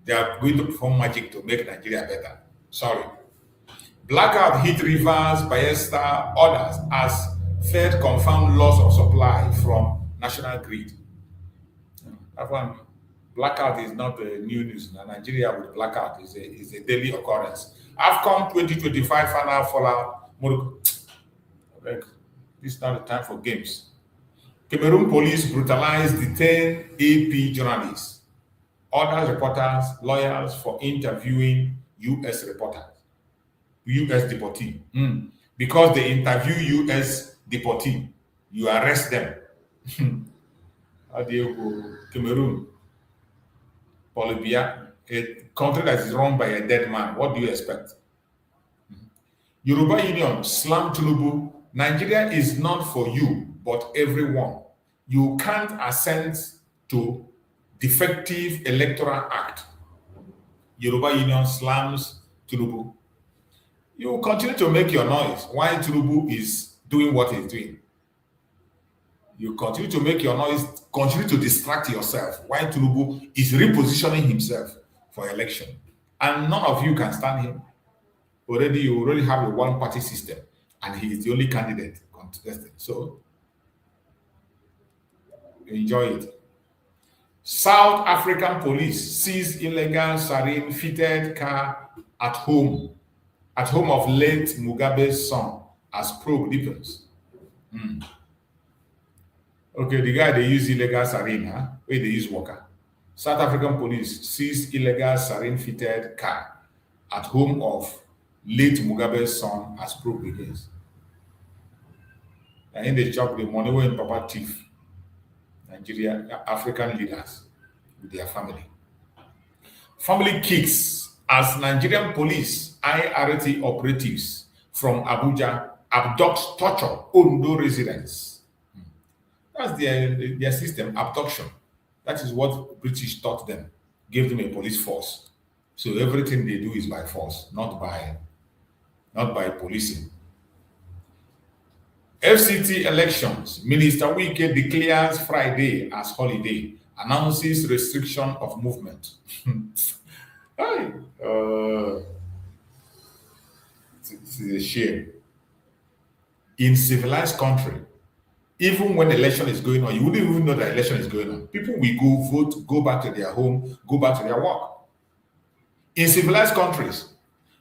They are going to perform magic to make Nigeria better. Sorry. Blackout hit Rivers, Bayelsa, others as Fed confirmed loss of supply from national grid. That one, blackout is not new news. Nigeria with blackout is a daily occurrence. AFCON 2025 final fallout. This is not the time for games. Cameroon police brutalized detained AP journalists, other reporters, lawyers for interviewing U.S. reporters, U.S. deportee. Because they interview U.S. deportee, you arrest them. How do you go? Cameroon, Bolivia, a country that is run by a dead man. What do you expect? Yoruba Union slammed Tinubu. Nigeria is not for you, but everyone. You can't assent to defective electoral act. Yoruba Union slams Tinubu. You continue to make your noise while Tinubu is doing what he's doing. You continue to make your noise, continue to distract yourself while Tinubu is repositioning himself for election. And none of you can stand him. You already have a one-party system, and he is the only candidate contested. So, enjoy it. South African police seized illegal sarin-fitted car at home at home of late Mugabe's son as probe deepens. Okay, the guy they use illegal sarin, huh? Where they use worker. South African police seized illegal sarin-fitted car at home of late Mugabe's son as probe begins. And in the chop the money when Papa thief Nigeria African leaders with their family. Family kicks as Nigerian police IRT operatives from Abuja abduct, torture Ondo residents. That's their system, abduction. That is what British taught them, gave them a police force. So everything they do is by force, not by policing. FCT elections. Minister Wike declares Friday as holiday, announces restriction of movement. It's a shame. In civilized country, even when the election is going on, you wouldn't even know the election is going on. People will go vote, go back to their home, go back to their work. In civilized countries,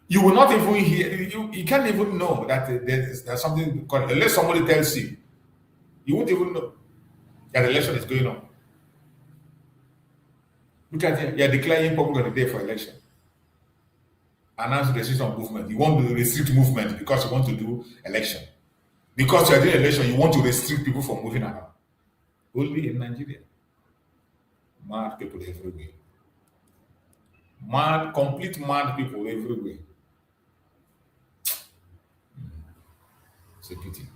you will not even hear, you can't even know that there's something, unless somebody tells you, you won't even know that the election is going on. Look at it, you're declaring public holiday for election. Announce the restriction of movement. You want to restrict movement because you want to do election. Because you're doing election, you want to restrict people from moving around. Only in Nigeria. Mad people everywhere. Mad, complete mad people everywhere. It's a pity.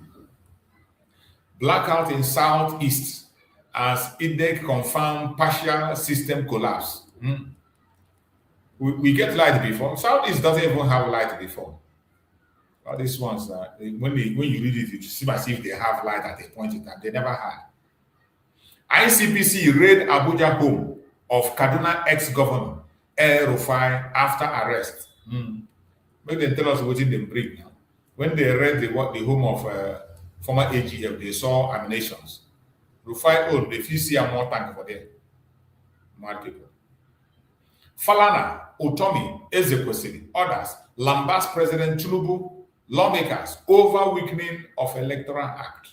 Blackout in Southeast as IDEC confirmed partial system collapse. We get light before. Southeast doesn't even have light before. All these ones, when you read it, you see as if they have light at a point in time. They never had. ICPC raid Abuja home of Kaduna ex-governor El Rufai after arrest. Make them tell us what they bring now. When they raid the home of former AGF, they saw ammunitions. Rufai owned the FCA more tank for them. Mad people. Falana, Otomi, Ezekwesili, others, lambast President Tinubu, lawmakers over weakening of electoral act.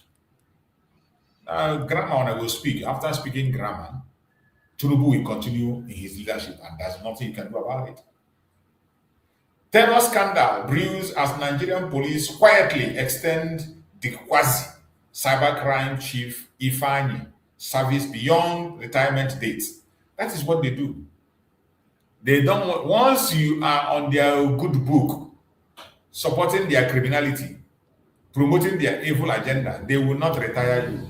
Grammar will speak. After speaking grammar, Tinubu will continue in his leadership, and there's nothing you can do about it. Terror scandal brews as Nigerian police quietly extend the quasi cybercrime chief Ifeanyi service beyond retirement dates. That is what they do. They don't want, once you are on their good book, supporting their criminality, promoting their evil agenda, they will not retire you.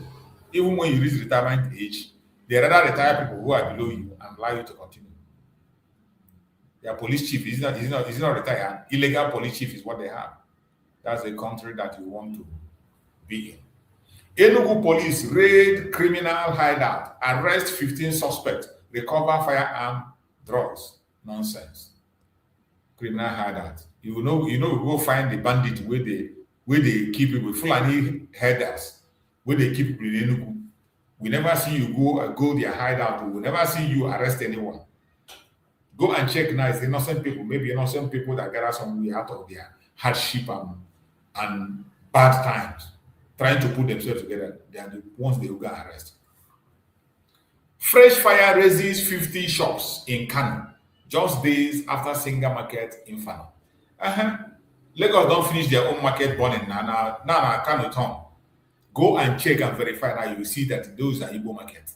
Even when you reach retirement age, they rather retire people who are below you and allow you to continue. Their police chief is not retired. Illegal police chief is what they have. That's the country that you want to be in. Enugu police raid criminal hideout, arrest 15 suspects, recover firearm, drugs. Nonsense. Criminal hideout. You know, we go find the bandit where they keep people, Fulani headers, where they keep people in Enugu. We never see you go their hideout. We never see you arrest anyone. Go and check now. It's innocent people, maybe innocent people that gather somewhere out of their hardship and bad times, trying to put themselves together. They are the ones they will go arrest. Fresh fire raises 50 shops in Kanu, just days after Singa market inferno. Lagos don't finish their own market burning. Now Kanu town. Go and check and verify. Now you will see that those are Igbo market,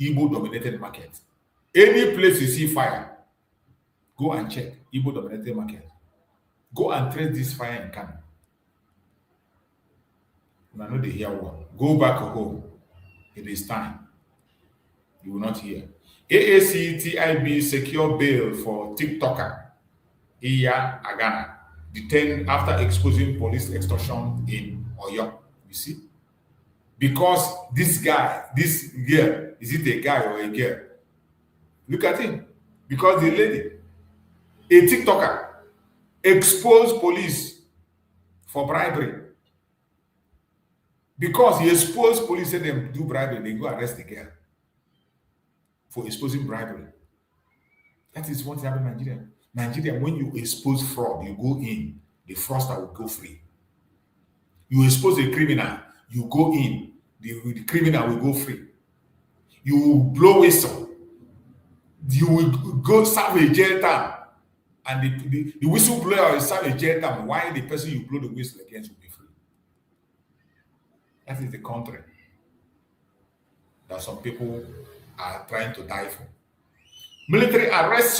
Igbo dominated market. Any place you see fire, go and check Igbo dominated market. Go and trace this fire in Kanu. I know they hear one. Go back home. It is time. You will not hear. AAC TIB secure bail for TikToker Iya Agana, detained after exposing police extortion in Oyo. You see? Because this girl, is it a guy or a girl? Look at him. Because the lady, a TikToker, exposed police for bribery. Because he exposed police, said them do bribery, they go arrest the girl for exposing bribery. That is what's happening in Nigeria. Nigeria, when you expose fraud, you go in the fraudster will go free. You expose a criminal, you go in, the criminal will go free. You blow whistle, you will go serve a jail term, and the whistleblower will serve a jail term while the person you blow the whistle against will be free. That is the country that some people are trying to die for. Military arrest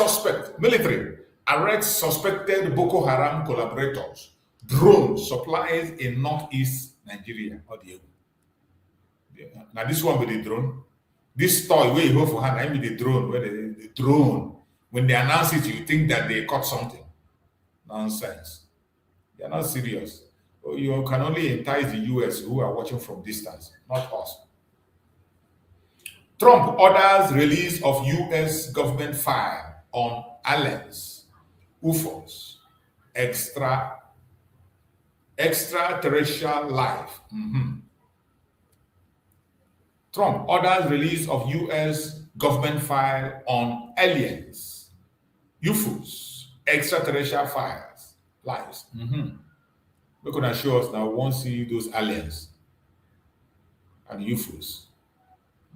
suspected Boko Haram collaborators. Drone supplies in northeast Nigeria. Now this one with the drone. This toy where you go for hand, I mean the drone, where the drone, when they announce it, you think that they caught something. Nonsense. They're not serious. You can only entice the US who are watching from distance, not us. Trump orders release of US government file on aliens, UFOs, extraterrestrial life. Trump orders release of US government file on aliens, UFOs, extraterrestrial lives. We're going to show us now. We won't see those aliens and UFOs.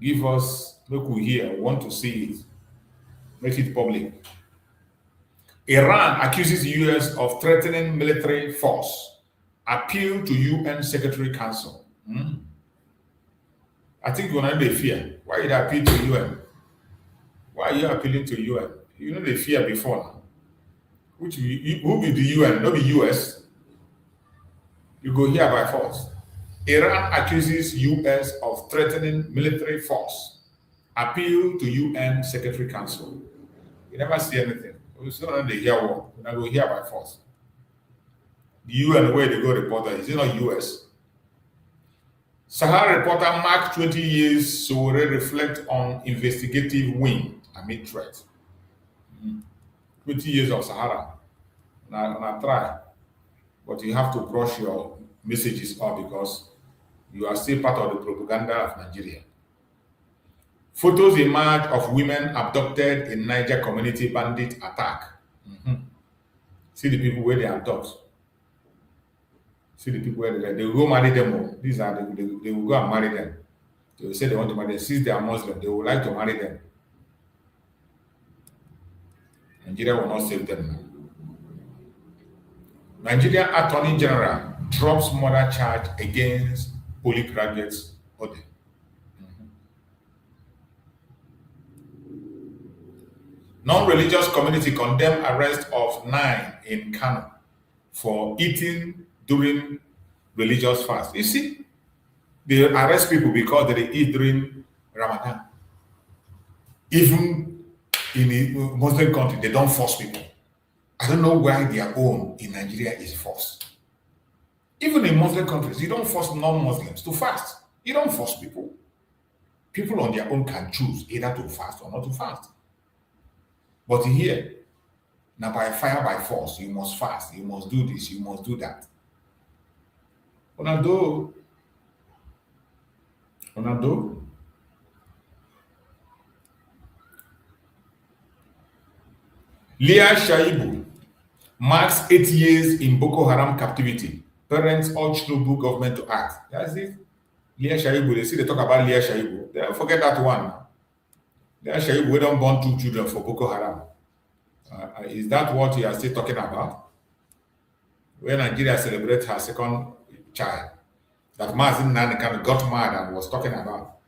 Give us, make we hear, want to see it. Make it public. Iran accuses US of threatening military force. Appeal to UN Secretary Council. I think you know they fear. Why did I appeal to UN? Why are you appealing to UN? You know they fear before now. Who be the UN? Not the US. You go here by force. Iran accuses US of threatening military force. Appeal to UN Secretary Council. You never see anything. We still not hear war. We go here by force. The UN where they go reporter, is it not US? Sahara reporter mark 20 years, so we reflect on investigative wing amid threat. 20 years of Sahara. Now try. But you have to brush your messages up because you are still part of the propaganda of Nigeria. Photos emerge of women abducted in Niger community bandit attack. See the people where they abduct. See the people where they will go marry them. These are they will go and marry them. They will say they want to marry them. Since they are Muslim, they would like to marry them. Nigeria will not save them. Nigerian Attorney General drops murder charge against poly graduates. Non-religious community condemn arrest of 9 in Kanu for eating during religious fast. You see, they arrest people because they eat during Ramadan. Even in a Muslim country, they don't force people. I don't know why their own in Nigeria is forced. Even in Muslim countries, you don't force non-Muslims to fast. You don't force people. People on their own can choose either to fast or not to fast. But here, now by fire, by force, you must fast, you must do this, you must do that. Onado. Leah Shaibu marks 8 years in Boko Haram captivity. Parents urge Tinubu government to act. That's it. Leah Shaibu, they talk about Leah Shaibu. They don't forget that one. Leah Shaibu, we don't born 2 children for Boko Haram. Is that what you are still talking about? When Nigeria celebrates her second child, that Mazi Nnamdi Kanu got mad and was talking about.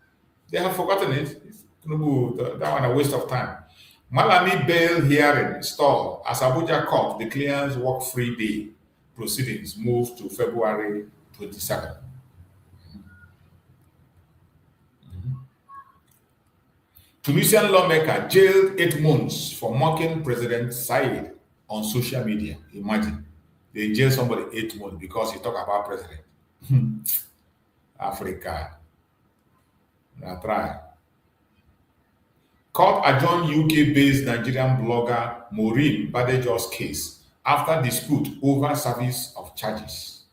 They have forgotten it. That one a waste of time. Malami bail hearing stalled as Abuja court declares work-free day. Proceedings moved to February 27. Tunisian lawmaker jailed 8 months for mocking President Said on social media. Imagine. They jail somebody 8 months because he talk about president. Africa. Now try. Court adjourned UK-based Nigerian blogger Maureen Badejo's case after dispute over service of charges.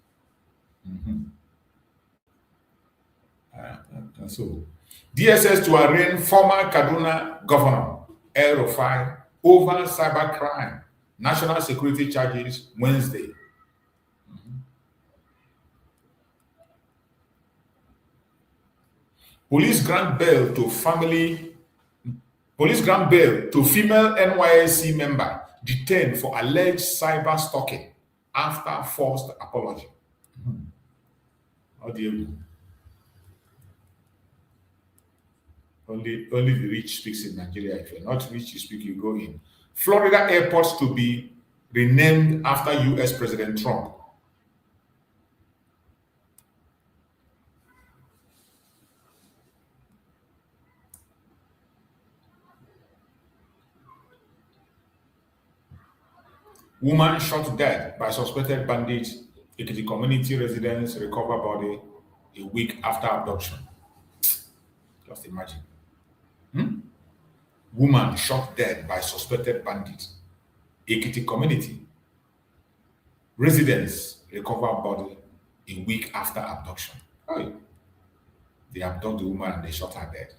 So, DSS to arraign former Kaduna Governor El Rufai over cybercrime, national security charges Wednesday. Police grant bail to female NYSC member detained for alleged cyber stalking after forced apology. How do you? Only the rich speaks in Nigeria. If you're not rich, you speak, you go in. Florida airports to be renamed after US President Trump. Woman shot dead by suspected bandits. Ekiti community residents recover body a week after abduction. Just imagine. Woman shot dead by suspected bandits. Ekiti community residents recover body a week after abduction. Oh, they abduct the woman and they shot her dead.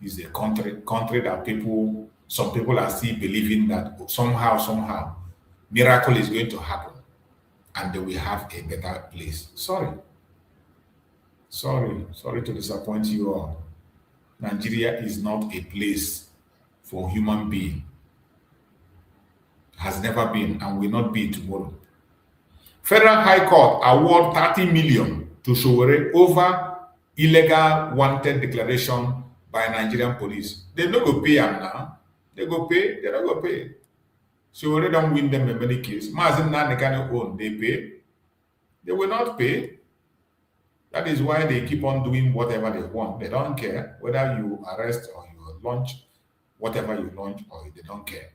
This is a country that some people are still believing that somehow, miracle is going to happen and they will have a better place. Sorry to disappoint you all. Nigeria is not a place for human being. Has never been and will not be tomorrow. Federal High Court award 30 million to Sowore over illegal wanted declaration by Nigerian police. They don't go pay them now. They go pay, they don't go pay. Sowore don't win them in many cases. Mazi Nnamdi Kanu own, they pay. They will not pay. That is why they keep on doing whatever they want. They don't care whether you arrest or you launch, whatever you launch, or they don't care.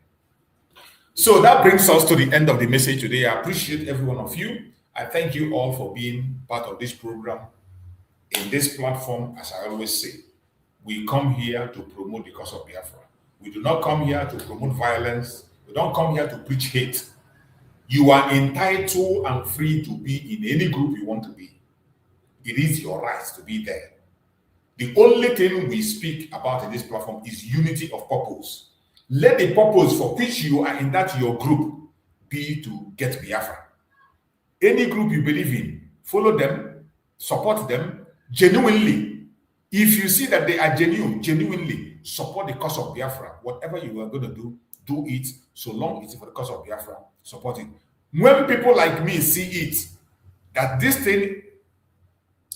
So that brings us to the end of the message today. I appreciate every one of you. I thank you all for being part of this program. In this platform, as I always say, we come here to promote the cause of Biafra. We do not come here to promote violence. We don't come here to preach hate. You are entitled and free to be in any group you want to be. It is your right to be there. The only thing we speak about in this platform is unity of purpose. Let the purpose for which you are in that your group be to get Biafra. Any group you believe in, follow them, support them genuinely. If you see that they are genuinely support the cause of Biafra. Whatever you are going to do it so long it's for the cause of Biafra. Support it. When people like me see it, that this thing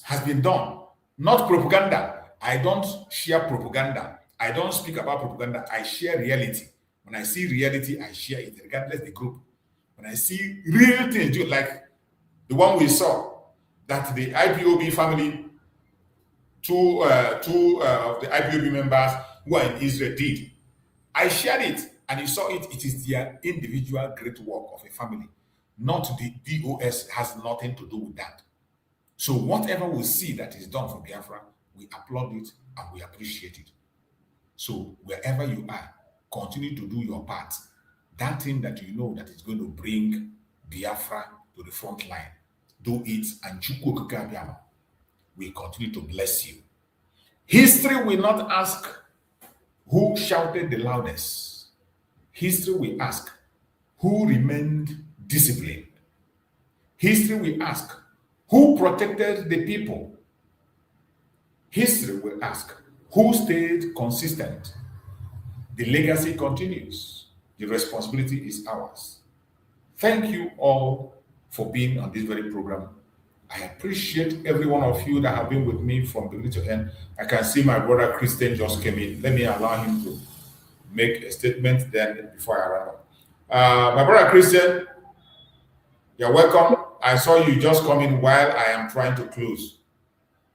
has been done, not propaganda. I don't share propaganda. I don't speak about propaganda. I share reality. When I see reality, I share it, regardless the group. When I see real things, like the one we saw, that the IPOB family, two of the IPOB members who are in Israel did, I shared it, and you saw it. It is their individual great work of a family, not the DOS. Has nothing to do with that. So whatever we see that is done for Biafra, we applaud it and we appreciate it. So wherever you are, continue to do your part. That thing that you know that is going to bring Biafra to the front line, do it, and Chukwu Okike will continue to bless you. History will not ask who shouted the loudest. History will ask who remained disciplined. History will ask who protected the people. History will ask who stayed consistent. The legacy continues. The responsibility is ours. Thank you all for being on this very program. I appreciate every one of you that have been with me from beginning to end. I can see my brother Christian just came in. Let me allow him to make a statement then before I run up. My brother Christian, you're welcome. I saw you just come in while I am trying to close.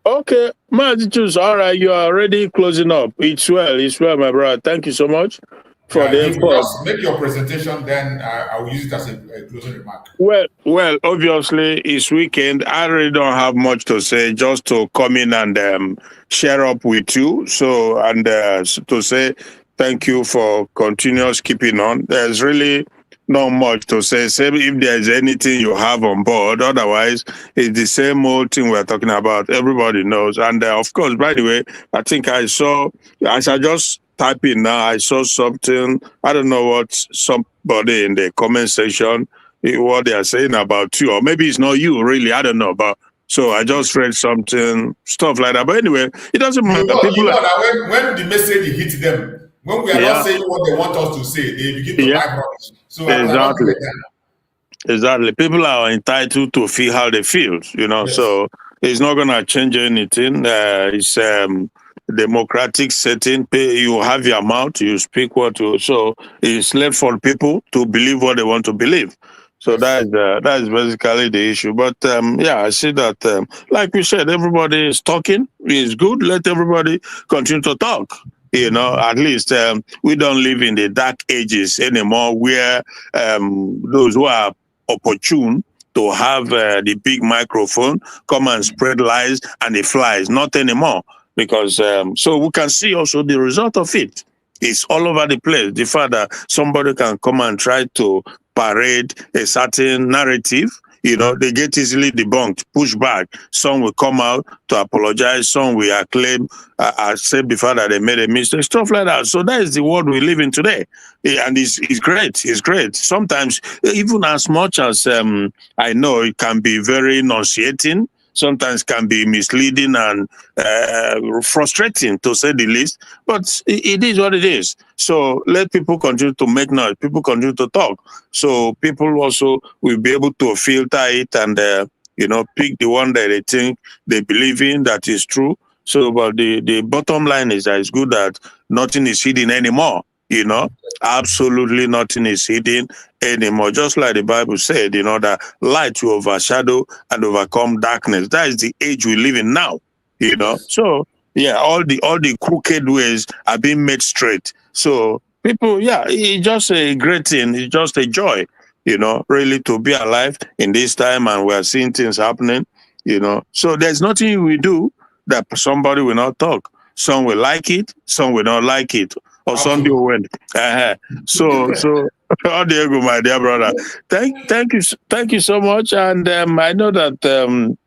Okay, Mazi, all right, you are already closing up. It's well, my brother. Thank you so much for the effort. Just make your presentation, then I will use it as a closing remark. Well, obviously, it's weekend. I really don't have much to say, just to come in and share up with you. So, and to say thank you for continuous keeping on. There's really not much to say, save if there's anything you have on board. Otherwise, it's the same old thing we're talking about. Everybody knows. And of course, by the way, I think I saw, as I just type in now, I saw something, I don't know what somebody in the comment section, what they are saying about you, or maybe it's not you really, I don't know, but So I just read something, stuff like that. But anyway, it doesn't matter. You know that when the message hits them, when we are not saying what they want us to say, they begin to type rubbish. So exactly. Exactly. People are entitled to feel how they feel, you know. Yes. So it's not going to change anything. It's democratic setting. You have your mouth, you speak what you. So it's left for people to believe what they want to believe. So that is basically the issue. But yeah, I see that, like we said, everybody is talking. It's good. Let everybody continue to talk. You know, at least we don't live in the dark ages anymore, where those who are opportune to have the big microphone come and spread lies and it flies. Not anymore, because so we can see also the result of it. It's all over the place. The fact that somebody can come and try to parade a certain narrative, you know, they get easily debunked, pushed back. Some will come out to apologize. Some will acclaim, accept the fact that they made a mistake, stuff like that. So that is the world we live in today. And it's great. It's great. Sometimes, even as much as I know it can be very nauseating, sometimes can be misleading and frustrating, to say the least. But it is what it is. So let people continue to make noise. People continue to talk. So people also will be able to filter it and, you know, pick the one that they think they believe in, that is true. So, but the bottom line is that it's good that nothing is hidden anymore. You know, absolutely nothing is hidden anymore. Just like the Bible said, you know, that light will overshadow and overcome darkness. That is the age we live in now, you know. So yeah, all the crooked ways are being made straight. So people, yeah, it's just a great thing. It's just a joy, you know, really to be alive in this time, and we're seeing things happening, you know. So there's nothing we do that somebody will not talk. Some will like it, some will not like it. Or Sunday went. So how do you go, my dear brother? Thank you so much. And I know that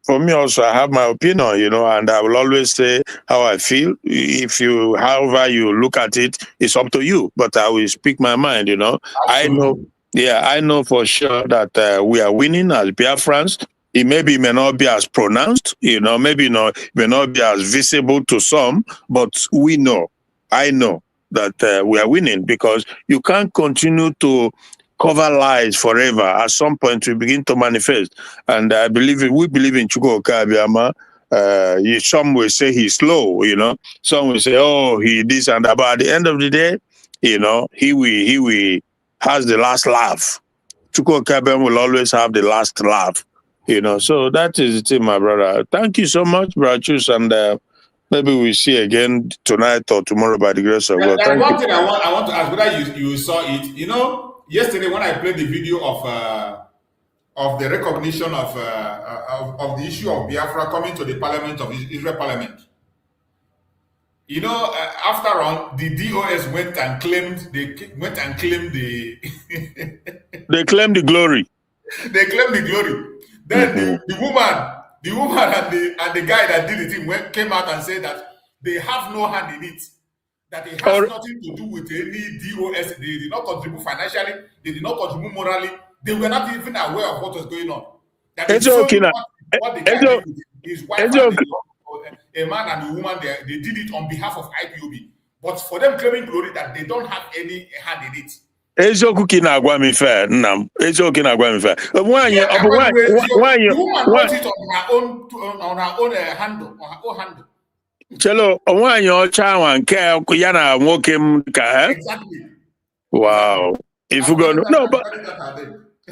for me also, I have my opinion, you know, and I will always say how I feel. If you, however you look at it, it's up to you. But I will speak my mind, you know. Absolutely. I know for sure that we are winning as Biafrans. It may not be as pronounced, you know, maybe may not be as visible to some, but I know that we are winning, because you can't continue to cover lies forever. At some point, we begin to manifest. And we believe in Chukwu Abiyama. Some will say he's slow, you know. Some will say, oh, he this and that. But at the end of the day, you know, he will has the last laugh. Chukwu Abiyama will always have the last laugh. You know, so that is it, my brother. Thank you so much, Brachus, and maybe we'll see again tonight or tomorrow by the grace of God. There's one thing I want to ask, whether you saw it. You know, yesterday when I played the video of the recognition of the issue of Biafra coming to the Parliament of Israel Parliament. You know, after all, the DOS went and claimed the they claimed the glory. They claimed the glory. Then the woman and the guy that did the thing came out and said that they have no hand in it, that it has nothing to do with any DOS. They did not contribute financially, they did not contribute morally, they were not even aware of what was going on. That is what the guy did with his wife and a man and a woman, they did it on behalf of IPOB. But for them claiming glory that they don't have any hand in it. Eziokwu ki na-agwa m ife, nna m. Eziokwu ki na-agwa m ife. The woman wrote it on her own handle. Chelo, nwaanyị ọcha anwa nke ya na nwoke m ka. Exactly. Wow. If you go, no, but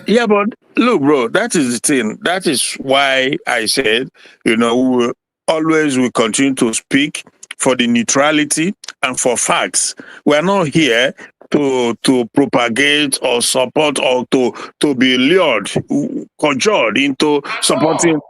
yeah, but look, bro, that is the thing. That is why I said, you know, we continue to speak for the neutrality and for facts. We are not here to propagate or support or to be lured, cajoled into supporting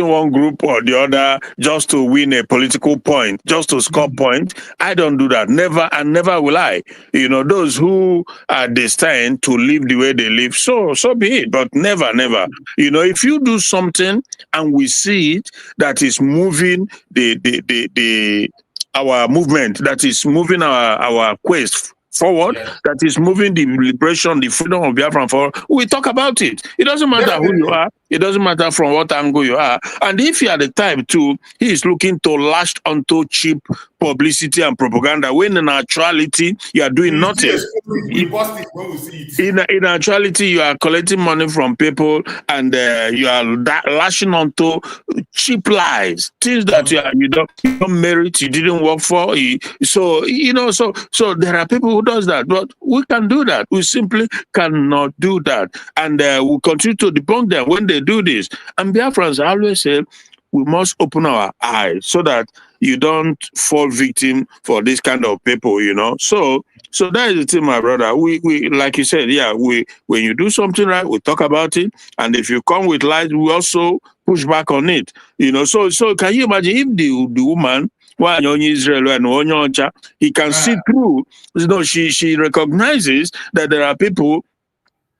one group or the other just to win a political point, just to score point. I don't do that. Never, and never will I. You know, those who are destined to live the way they live, so be it. But never. You know, if you do something and we see it that is moving our movement, that is moving our quest forward, Yes. that is moving the liberation, the freedom of Biafran forward, we talk about it. It doesn't matter who you are. It doesn't matter from what angle you are. And if you are the type too, he is looking to lash onto cheap publicity and propaganda, when in actuality, you are doing nothing. We bust it when we see it. In actuality, you are collecting money from people, and you are lashing onto cheap lies, things that you don't merit, you didn't work for. So there are people who does that, but we can do that. We simply cannot do that, and we continue to debunk them when they do this. And Biafrans, I always say, we must open our eyes so that you don't fall victim for this kind of people, So that is the thing, my brother. We like you said, when you do something right, we talk about it. And if you come with lies, we also push back on it. So can you imagine if the woman, Israel and he can see through, she recognizes that there are people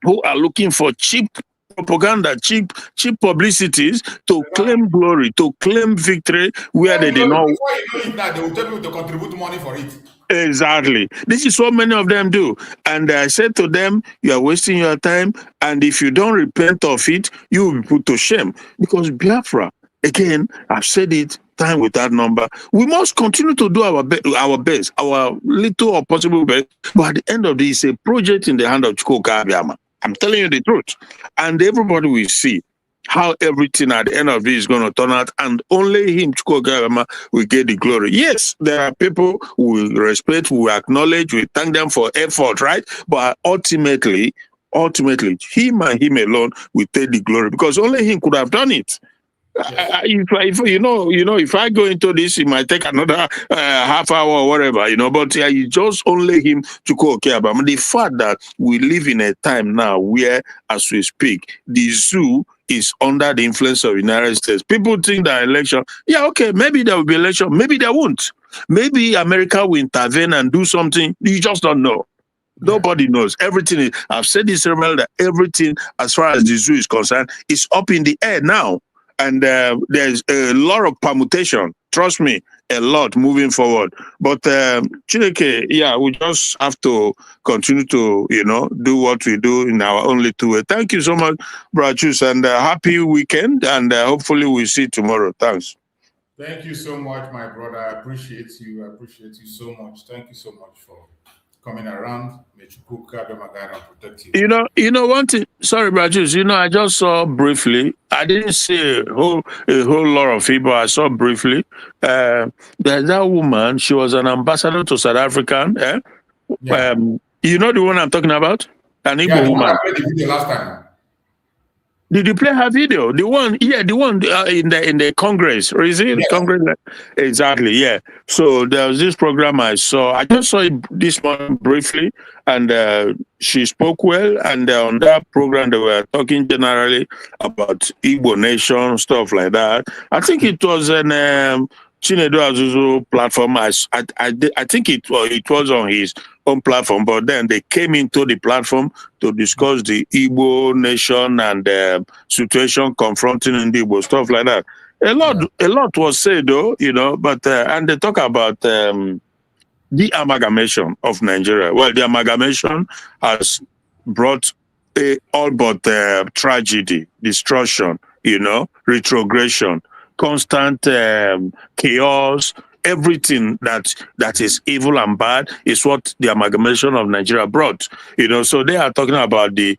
who are looking for cheap propaganda, cheap publicities to claim glory, to claim victory where they did not. Before you know it now, they will tell you to contribute money for it. Exactly. This is what many of them do. And I said to them, you are wasting your time. And if you don't repent of it, you will be put to shame. Because Biafra, again, I've said it time without number, we must continue to do our best, our little or possible best. But at the end of the day, it's a project in the hand of Chukwuka Abiyama. I'm telling you the truth. And everybody will see how everything at the end of it is going to turn out, and only him, Chukwuka Abiyama, will get the glory. Yes, there are people who will respect, who will acknowledge, we thank them for effort, right? But ultimately, him and him alone will take the glory, because only him could have done it. If I go into this, it might take another half hour or whatever, but it's just only him to go care about. The fact that we live in a time now where, as we speak, the zoo is under the influence of the United States. People think that election, maybe there will be election, maybe there won't. Maybe America will intervene and do something. You just don't know. Nobody knows. Everything I've said this several, that everything as far as the zoo is concerned is up in the air now. And there's a lot of permutation. Trust me, a lot moving forward. But Chineke, we just have to continue to, do what we do in our own little way. Thank you so much, Brother Chus, and happy weekend. And hopefully we'll see you tomorrow. Thanks. Thank you so much, my brother. I appreciate you. I appreciate you so much. Thank you so much for coming around. May Chukwuka Abiyama and protect you. One thing. Sorry, Brajus. I just saw briefly. I didn't see a whole lot of people. I saw briefly. There's that woman. She was an ambassador to South African. Yeah. The one I'm talking about? An Igbo woman. I played the video last time. Did you play her video? The one in the Congress, or is it Congress? Exactly, yeah. So there was this program I saw. I just saw it this morning briefly, and she spoke well. And on that program, they were talking generally about Igbo nation, stuff like that. I think it was an Chinedu Azuzu platform. I think it was on his own platform, but then they came into the platform to discuss the Igbo nation and situation confronting in the Igbo, stuff like that. A lot was said though, but and they talk about the amalgamation of Nigeria. Well, the amalgamation has brought all but tragedy, destruction, retrogression, constant chaos. Everything that is evil and bad is what the amalgamation of Nigeria brought. So they are talking about the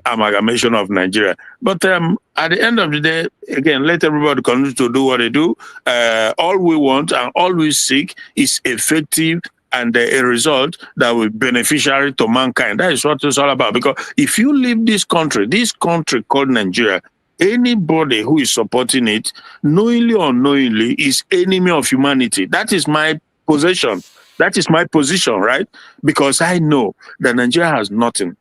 amalgamation of Nigeria. But at the end of the day, again, let everybody continue to do what they do. All we want and all we seek is effective and a result that will be beneficiary to mankind. That is what it's all about. Because if you leave this country called Nigeria, anybody who is supporting it, knowingly or unknowingly, is enemy of humanity. That is my position. That is my position, right? Because I know that Nigeria has nothing,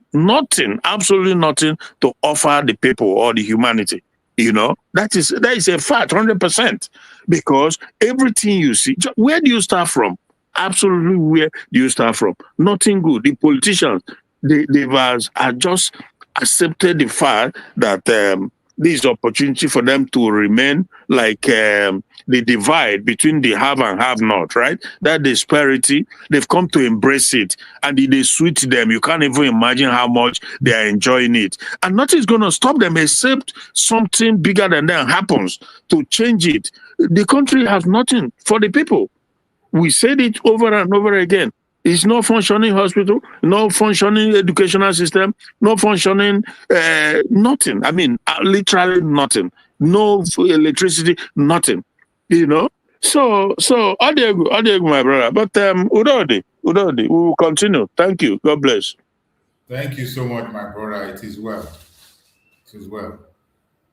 absolutely nothing to offer the people or the humanity. That is a fact, 100%. Because everything you see, where do you start from? Absolutely, where do you start from? Nothing good. The politicians, they are just accepted the fact that this opportunity for them to remain like the divide between the have and have not, right? That disparity, they've come to embrace it, and it is sweet to them. You can't even imagine how much they are enjoying it. And nothing's going to stop them except something bigger than them happens to change it. The country has nothing for the people. We said it over and over again. It's no functioning hospital, no functioning educational system, no functioning nothing. I mean, literally nothing. No electricity, nothing. You know. So Adiego, my brother. But Udodi, we will continue. Thank you. God bless. Thank you so much, my brother. It is well. It is well.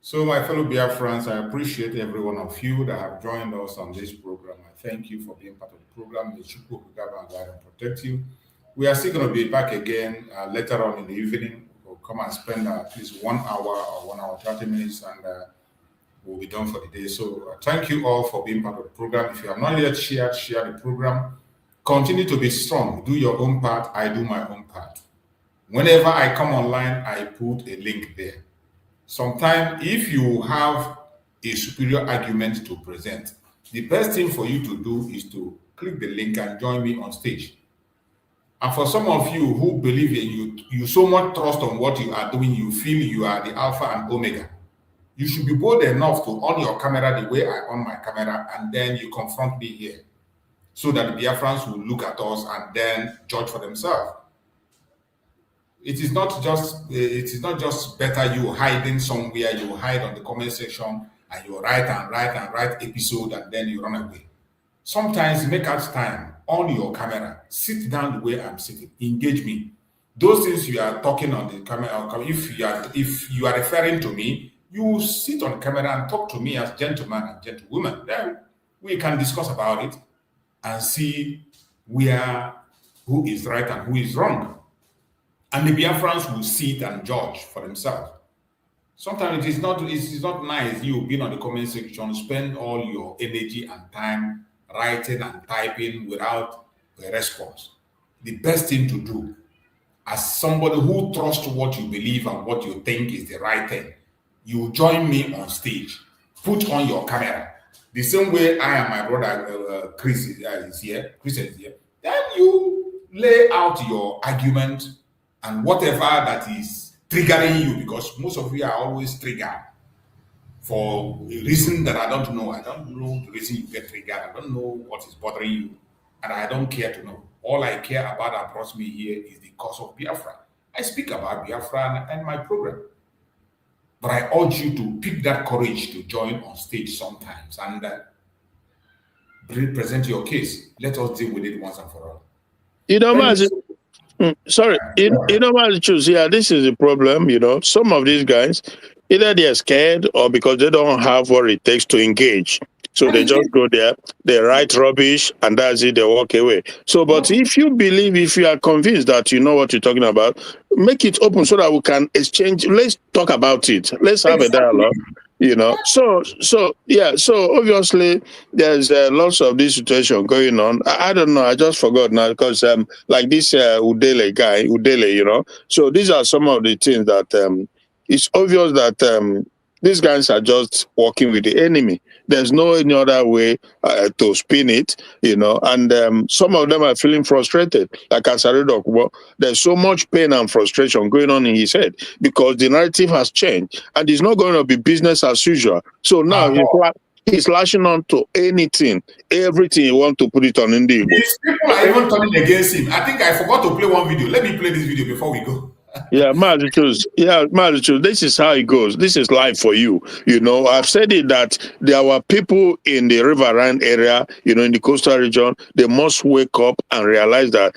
So, my fellow Biafrans, I appreciate every one of you that have joined us on this program. I thank you for being part of the program. May Chukwu guide and protect you. We are still going to be back again later on in the evening. We'll come and spend at least 1 hour or 1 hour 30 minutes, and we'll be done for the day. So, thank you all for being part of the program. If you have not yet shared, share the program. Continue to be strong. Do your own part. I do my own part. Whenever I come online, I put a link there. Sometimes, if you have a superior argument to present, the best thing for you to do is to click the link and join me on stage. And for some of you who believe in you so much trust on what you are doing, you feel you are the alpha and omega. You should be bold enough to on your camera the way I on my camera, and then you confront me here, so that the Biafrans will look at us and then judge for themselves. It is not just better you hiding somewhere, you hide on the comment section and you write episode and then you run away. Sometimes make out time on your camera, sit down the way I'm sitting, engage me. Those things you are talking on the camera, if you are referring to me, you sit on the camera and talk to me as gentleman and gentlewoman. Then we can discuss about it and see who is right and who is wrong. And the Biafrans will see it and judge for themselves. Sometimes it is not nice you being on the comment section, spend all your energy and time writing and typing without a response. The best thing to do, as somebody who trusts what you believe and what you think is the right thing, you join me on stage, put on your camera. The same way I and my brother Chris is here, then you lay out your argument and whatever that is triggering you, because most of you are always triggered for a reason that I don't know. I don't know the reason you get triggered. I don't know what is bothering you, and I don't care to know. All I care about that brought me here is the cause of Biafra. I speak about Biafra and my program. But I urge you to pick that courage to join on stage sometimes and present your case. Let us deal with it once and for all. You know, Mazi, sorry, you know, Mazi, yeah, this is the problem. You know, some of these guys, either they're scared or because they don't have what it takes to engage. So they just go there, they write rubbish, and that's it, they walk away. So, but if you believe, if you are convinced that you know what you're talking about, make it open so that we can exchange. Let's talk about it. Let's have a dialogue, you know. So obviously there's lots of this situation going on. I don't know, I just forgot now because like this Udele, you know. So these are some of the things that it's obvious that these guys are just working with the enemy. There's no any other way to spin it, you know. And some of them are feeling frustrated. Like Asarido, there's so much pain and frustration going on in his head because the narrative has changed and it's not going to be business as usual. So now he's lashing on to anything, everything he wants to put it on Indigo. These people are even turning against him. I think I forgot to play one video. Let me play this video before we go. Yeah, Mazi, this is how it goes. This is life for you. You know, I've said it that there were people in the Riverine area, you know, in the coastal region, they must wake up and realize that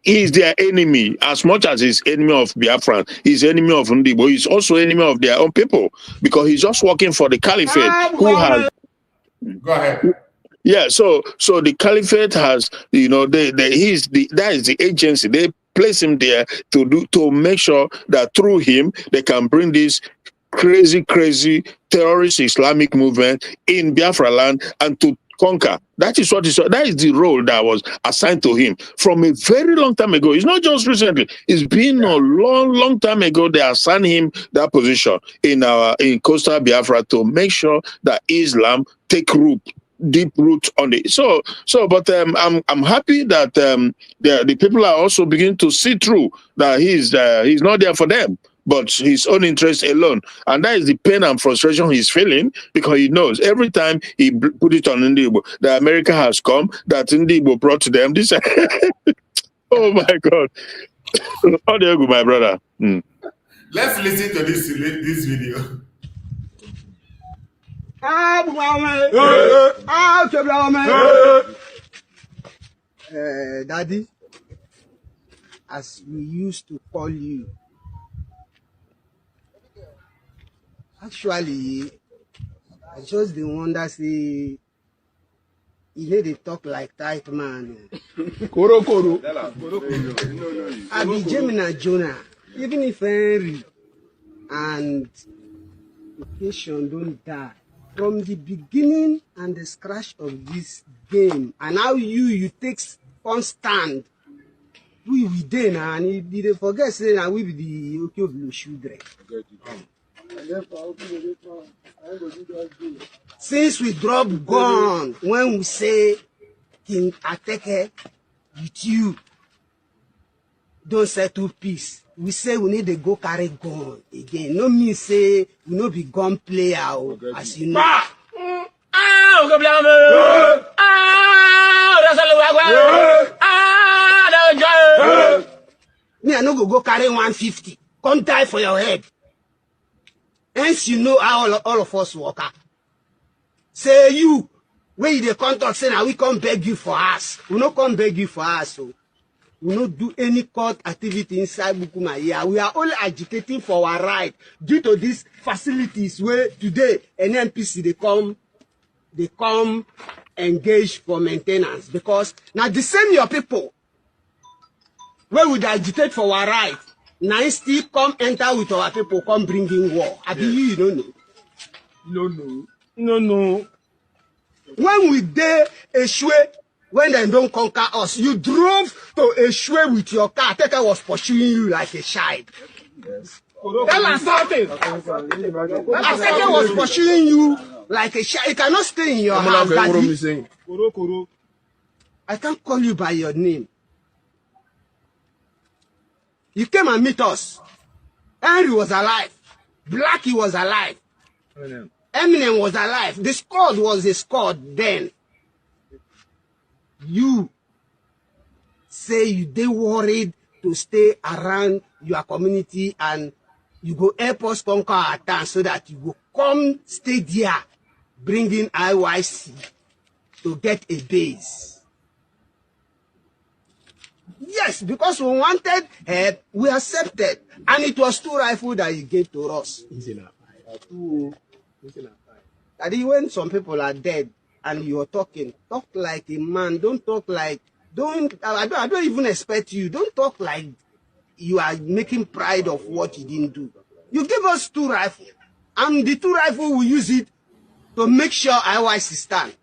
he's their enemy. As much as he's enemy of Biafran, he's enemy of Ndibo, he's also enemy of their own people because he's just working for the caliphate who has... Go ahead. Yeah, so the caliphate has, you know, that is the agency. They place him there to make sure that through him they can bring this crazy terrorist Islamic movement in Biafra land and to conquer. That is the role that was assigned to him from a very long time ago. It's not just recently. It's been a long time ago they assigned him that position in coastal Biafra to make sure that Islam take deep root on it. But I'm happy that the people are also beginning to see through that he's not there for them, but his own interest alone. And that is the pain and frustration he's feeling, because he knows every time he put it on Indigo, that America has come, that Indigo brought to them this. Oh my God. How do you go, my brother? Let's listen to this video. Daddy, as we used to call you, actually, I just the wonder say, you need to talk like tight man. Koro. I be Gemini Jonah, even if Henry and occasion don't die. From the beginning and the scratch of this game, and how you take on stand, we there now, and you did forget saying that we be the IPOB children. Since we drop gun, when we say King Ateke with you, don't settle peace. We say we need to go carry gun again. No mean say we no be gun player, as you know. Me, I no go carry 150. Come die for your head. Hence you know how all of us work out. Say you, when you the contact say now we come beg you for us. We no come beg you for us. So we no do any court activity inside Bukuma here. We are only agitating for our right due to these facilities where today NNPC they come engage for maintenance, because now the same your people where we agitate for our right now still come enter with our people, come bringing war. I believe you don't know. No. When we did Eshwe, when they don't conquer us, you drove to Eshwe with your car. Teke was pursuing you like a child. Yes. Tell us something. Teke was pursuing you like a child. You cannot stay in your house, Daddy. I can't call you by your name. You came and meet us. Henry was alive. Blackie was alive. Eminem was alive. The squad was a squad then. You say you dey worried to stay around your community and you go help us conquer our town so that you go come stay there, bringing IYC to get a base. Yes, because we wanted help, we accepted. And it was 2 rifles that he gave to us. Daddy, when some people are dead and you're talking, talk like a man. Don't talk like, I don't even expect you. Don't talk like you are making pride of what you didn't do. You give us 2 rifles. And the 2 rifles, we use it to make sure IYC stand.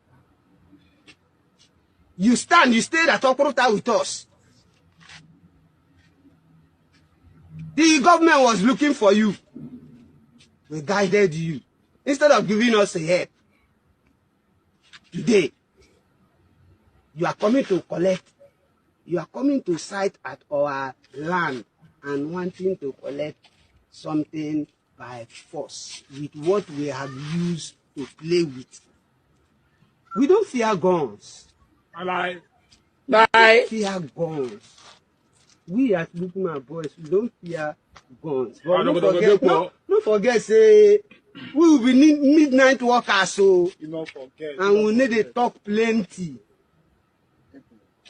You stand, you stayed at Okrota with us. The government was looking for you. We guided you. Instead of giving us a help. Today, you are coming to collect. You are coming to sight at our land and wanting to collect something by force with what we have used to play with. We don't fear guns. Fear guns. We as Bukuma boys, we don't fear guns. But don't forget, say, we will be midnight workers, so, and we need to talk plenty.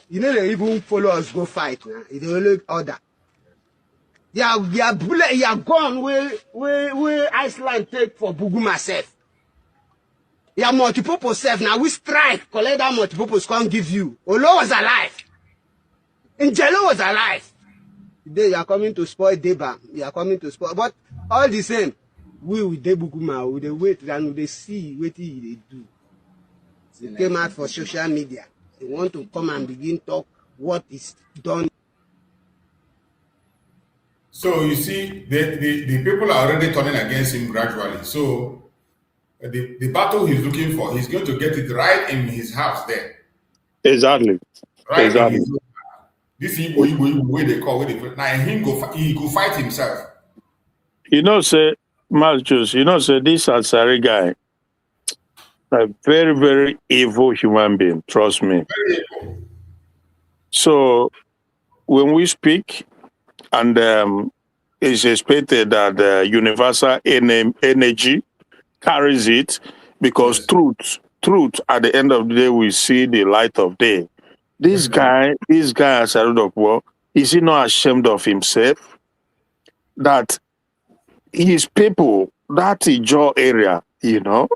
You know, they even follow us go fight now. It's the only order. Your gun where Iceland take for Buguma self. Your multipurpose self. Now we strike, collect that multipurpose, can't give you. Olo was alive. Angelo was alive. Today you are coming to spoil Deba. You are coming to spoil. But all the same, we with Debuguma, we dey wait and we dey see what they do. They came out for social media. They want to come and begin talk what is done. So you see, the people are already turning against him gradually. So the battle he's looking for, he's going to get it right in his house there. Exactly. Right Exactly. in his this Igbo way they call it. Now he go fight himself. You know, say, Malchus, you know, say, this Asari guy, a very, very evil human being, trust me. Very evil. So when we speak, and it's expected that universal energy carries it, because Yes. truth, at the end of the day, we see the light of day. This guy, as a of war, is he not ashamed of himself that his people, that Ijaw area, you know,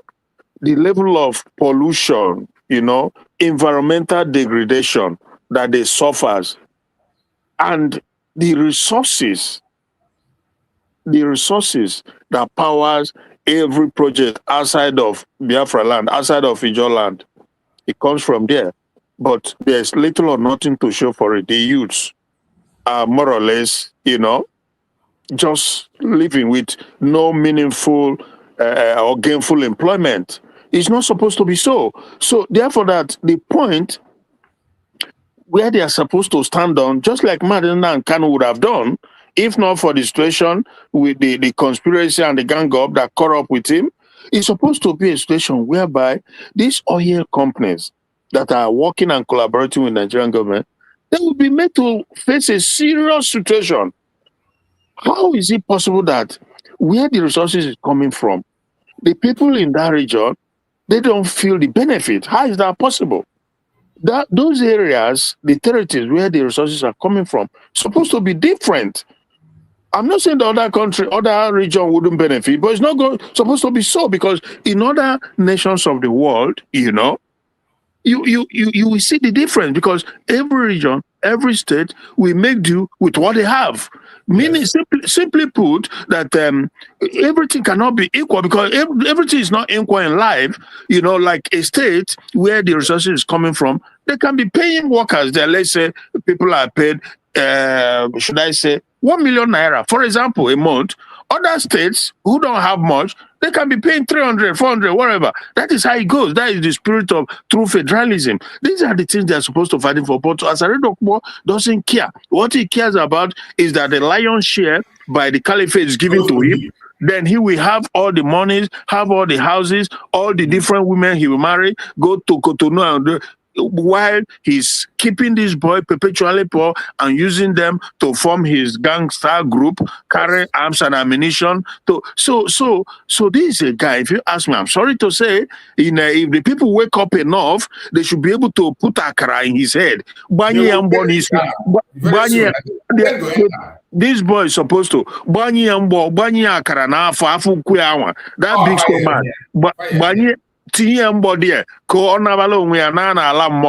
the level of pollution, you know, environmental degradation that they suffers, and the resources that powers every project outside of Biafra land, outside of Ijaw land, it comes from there. But there's little or nothing to show for it. The youths are more or less, you know, just living with no meaningful or gainful employment. It's not supposed to be so. So therefore, that the point where they are supposed to stand on, just like Mazi Nnamdi Kanu would have done, if not for the situation with the conspiracy and the gang up that caught up with him, it's supposed to be a situation whereby these oil companies that are working and collaborating with the Nigerian government, they will be made to face a serious situation. How is it possible that where the resources is coming from, the people in that region, they don't feel the benefit? How is that possible? Those areas, the territories where the resources are coming from, supposed to be different. I'm not saying the other country, other region wouldn't benefit, but it's not supposed to be so, because in other nations of the world, you know, you will see the difference, because every region, every state will make do with what they have. Meaning, simply put, that everything cannot be equal, because everything is not equal in life. You know, like a state where the resources is coming from, they can be paying workers there. Let's say people are paid, should I say, 1 million naira, for example, a month. Other states who don't have much, they can be paying 300, 400, whatever. That is how it goes. That is the spirit of true federalism. These are the things they're supposed to fight for. But Asari Dokpo doesn't care. What he cares about is that the lion's share by the caliphate is given to him. Then he will have all the monies, have all the houses, all the different women he will marry, go to Cotonou, and while he's keeping this boy perpetually poor and using them to form his gangster group, carry arms and ammunition. So this is a guy, if you ask me, I'm sorry to say, if the people wake up enough, they should be able to put akara in his head. This boy is supposed to that big stomach.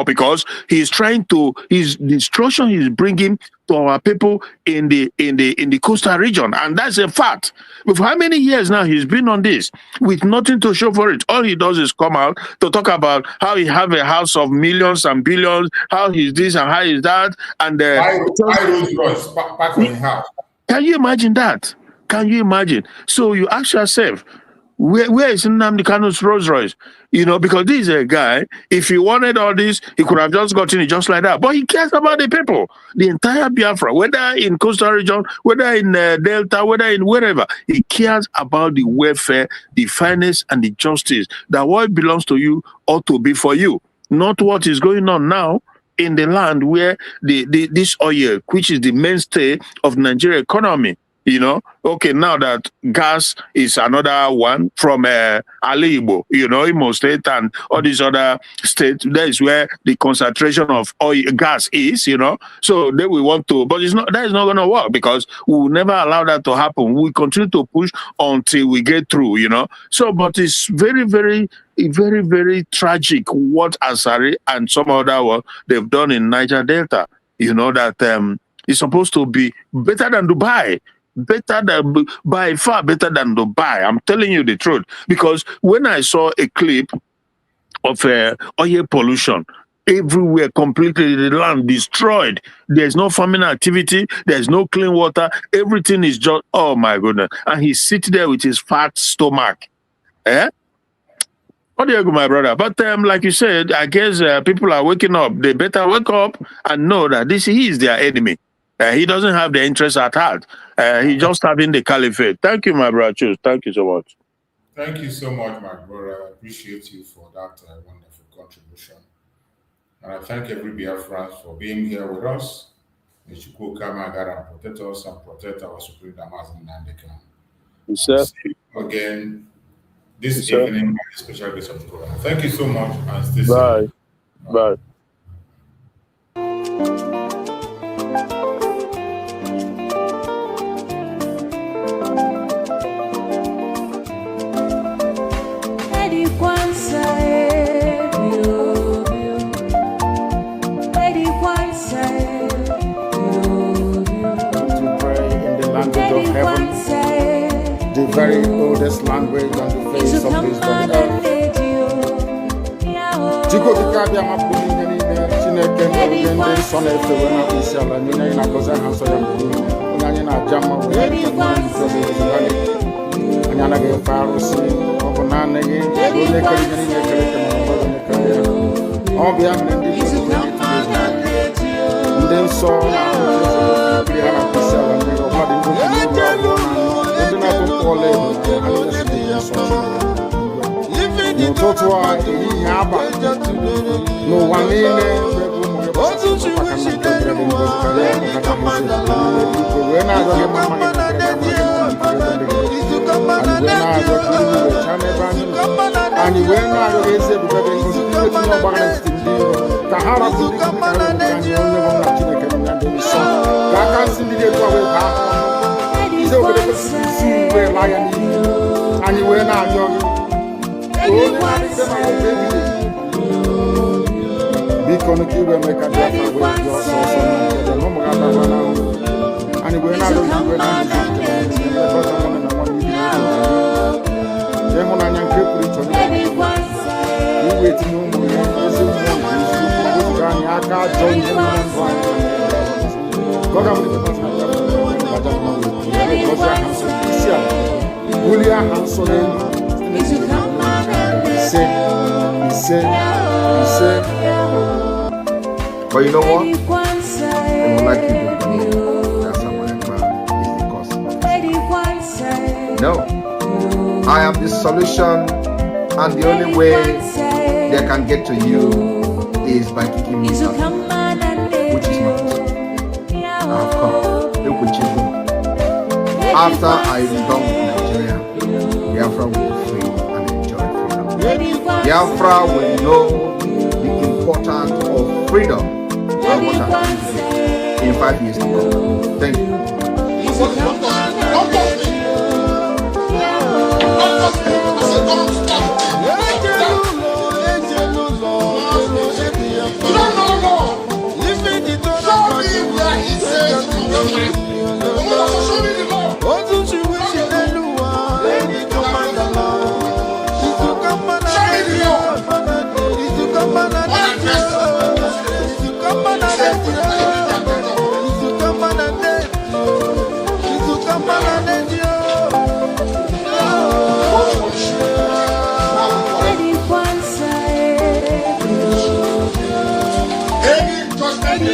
Because he's trying to, his destruction he's bringing to our people in the coastal region, and that's a fact. But for how many years now he's been on this with nothing to show for it? All he does is come out to talk about how he have a house of millions and billions, how he's this and how he's that, and can you imagine that? Can you imagine? So you ask yourself, where is Nnamdi Kanu's Rolls Royce? You know, because this is a guy, if he wanted all this, he could have just gotten it just like that. But he cares about the people, the entire Biafra, whether in coastal region, whether in Delta, whether in wherever. He cares about the welfare, the fairness, and the justice. That what belongs to you ought to be for you, not what is going on now in the land where this oil, which is the mainstay of Nigeria economy. You know, okay, now that gas is another one from Ali Igbo, you know, Imo State and all these other states, that is where the concentration of oil gas is, you know. So then we want to, but that is not going to work, because we will never allow that to happen. We continue to push until we get through, you know. So, but it's very, very, very, very tragic what Asari and some other work they've done in Niger Delta. You know, that it's supposed to be better than Dubai. By far better than Dubai. I'm telling you the truth. Because when I saw a clip oil pollution. Everywhere, completely, the land destroyed. There's no farming activity. There's no clean water. Everything is just, oh my goodness. And he sits there with his fat stomach. Eh? What do you go, my brother? But like you said, I guess people are waking up. They better wake up and know that he is their enemy. He doesn't have the interest at heart. He's just having the caliphate. Thank you, my brother. Choose. Thank you so much. Thank you so much, my brother. I appreciate you for that wonderful contribution. And I thank every Biafrans for being here with us. May Chukwu come and protect us and protect our Supreme Mazi Nnamdi Kanu. Yes, sir. See you again this evening by the special guest of the program. Thank you so much and stay safe. Bye. The very oldest language on the face of this very earth. Chico Kikabia Mapuni, Chineke, and Son of the Winner, Isala, Nina, Cosa, Hanson, Unana, Jama, and Yanaga Faros, Obanana, all the other and then saw no one and you were not young. Be connected with make a difference with your source and no more and we're not going to But you know what? They would like you to believe that someone Ekpa is the cause of this. No. I am the solution, and the only way they can get to you is by kicking me out, which is not possible. I have come. Look what you do. After I return to Nigeria, Biafra will be free and enjoy freedom. Biafra will know the importance of freedom and what I'm going to do in 5 years to come. Thank you. Any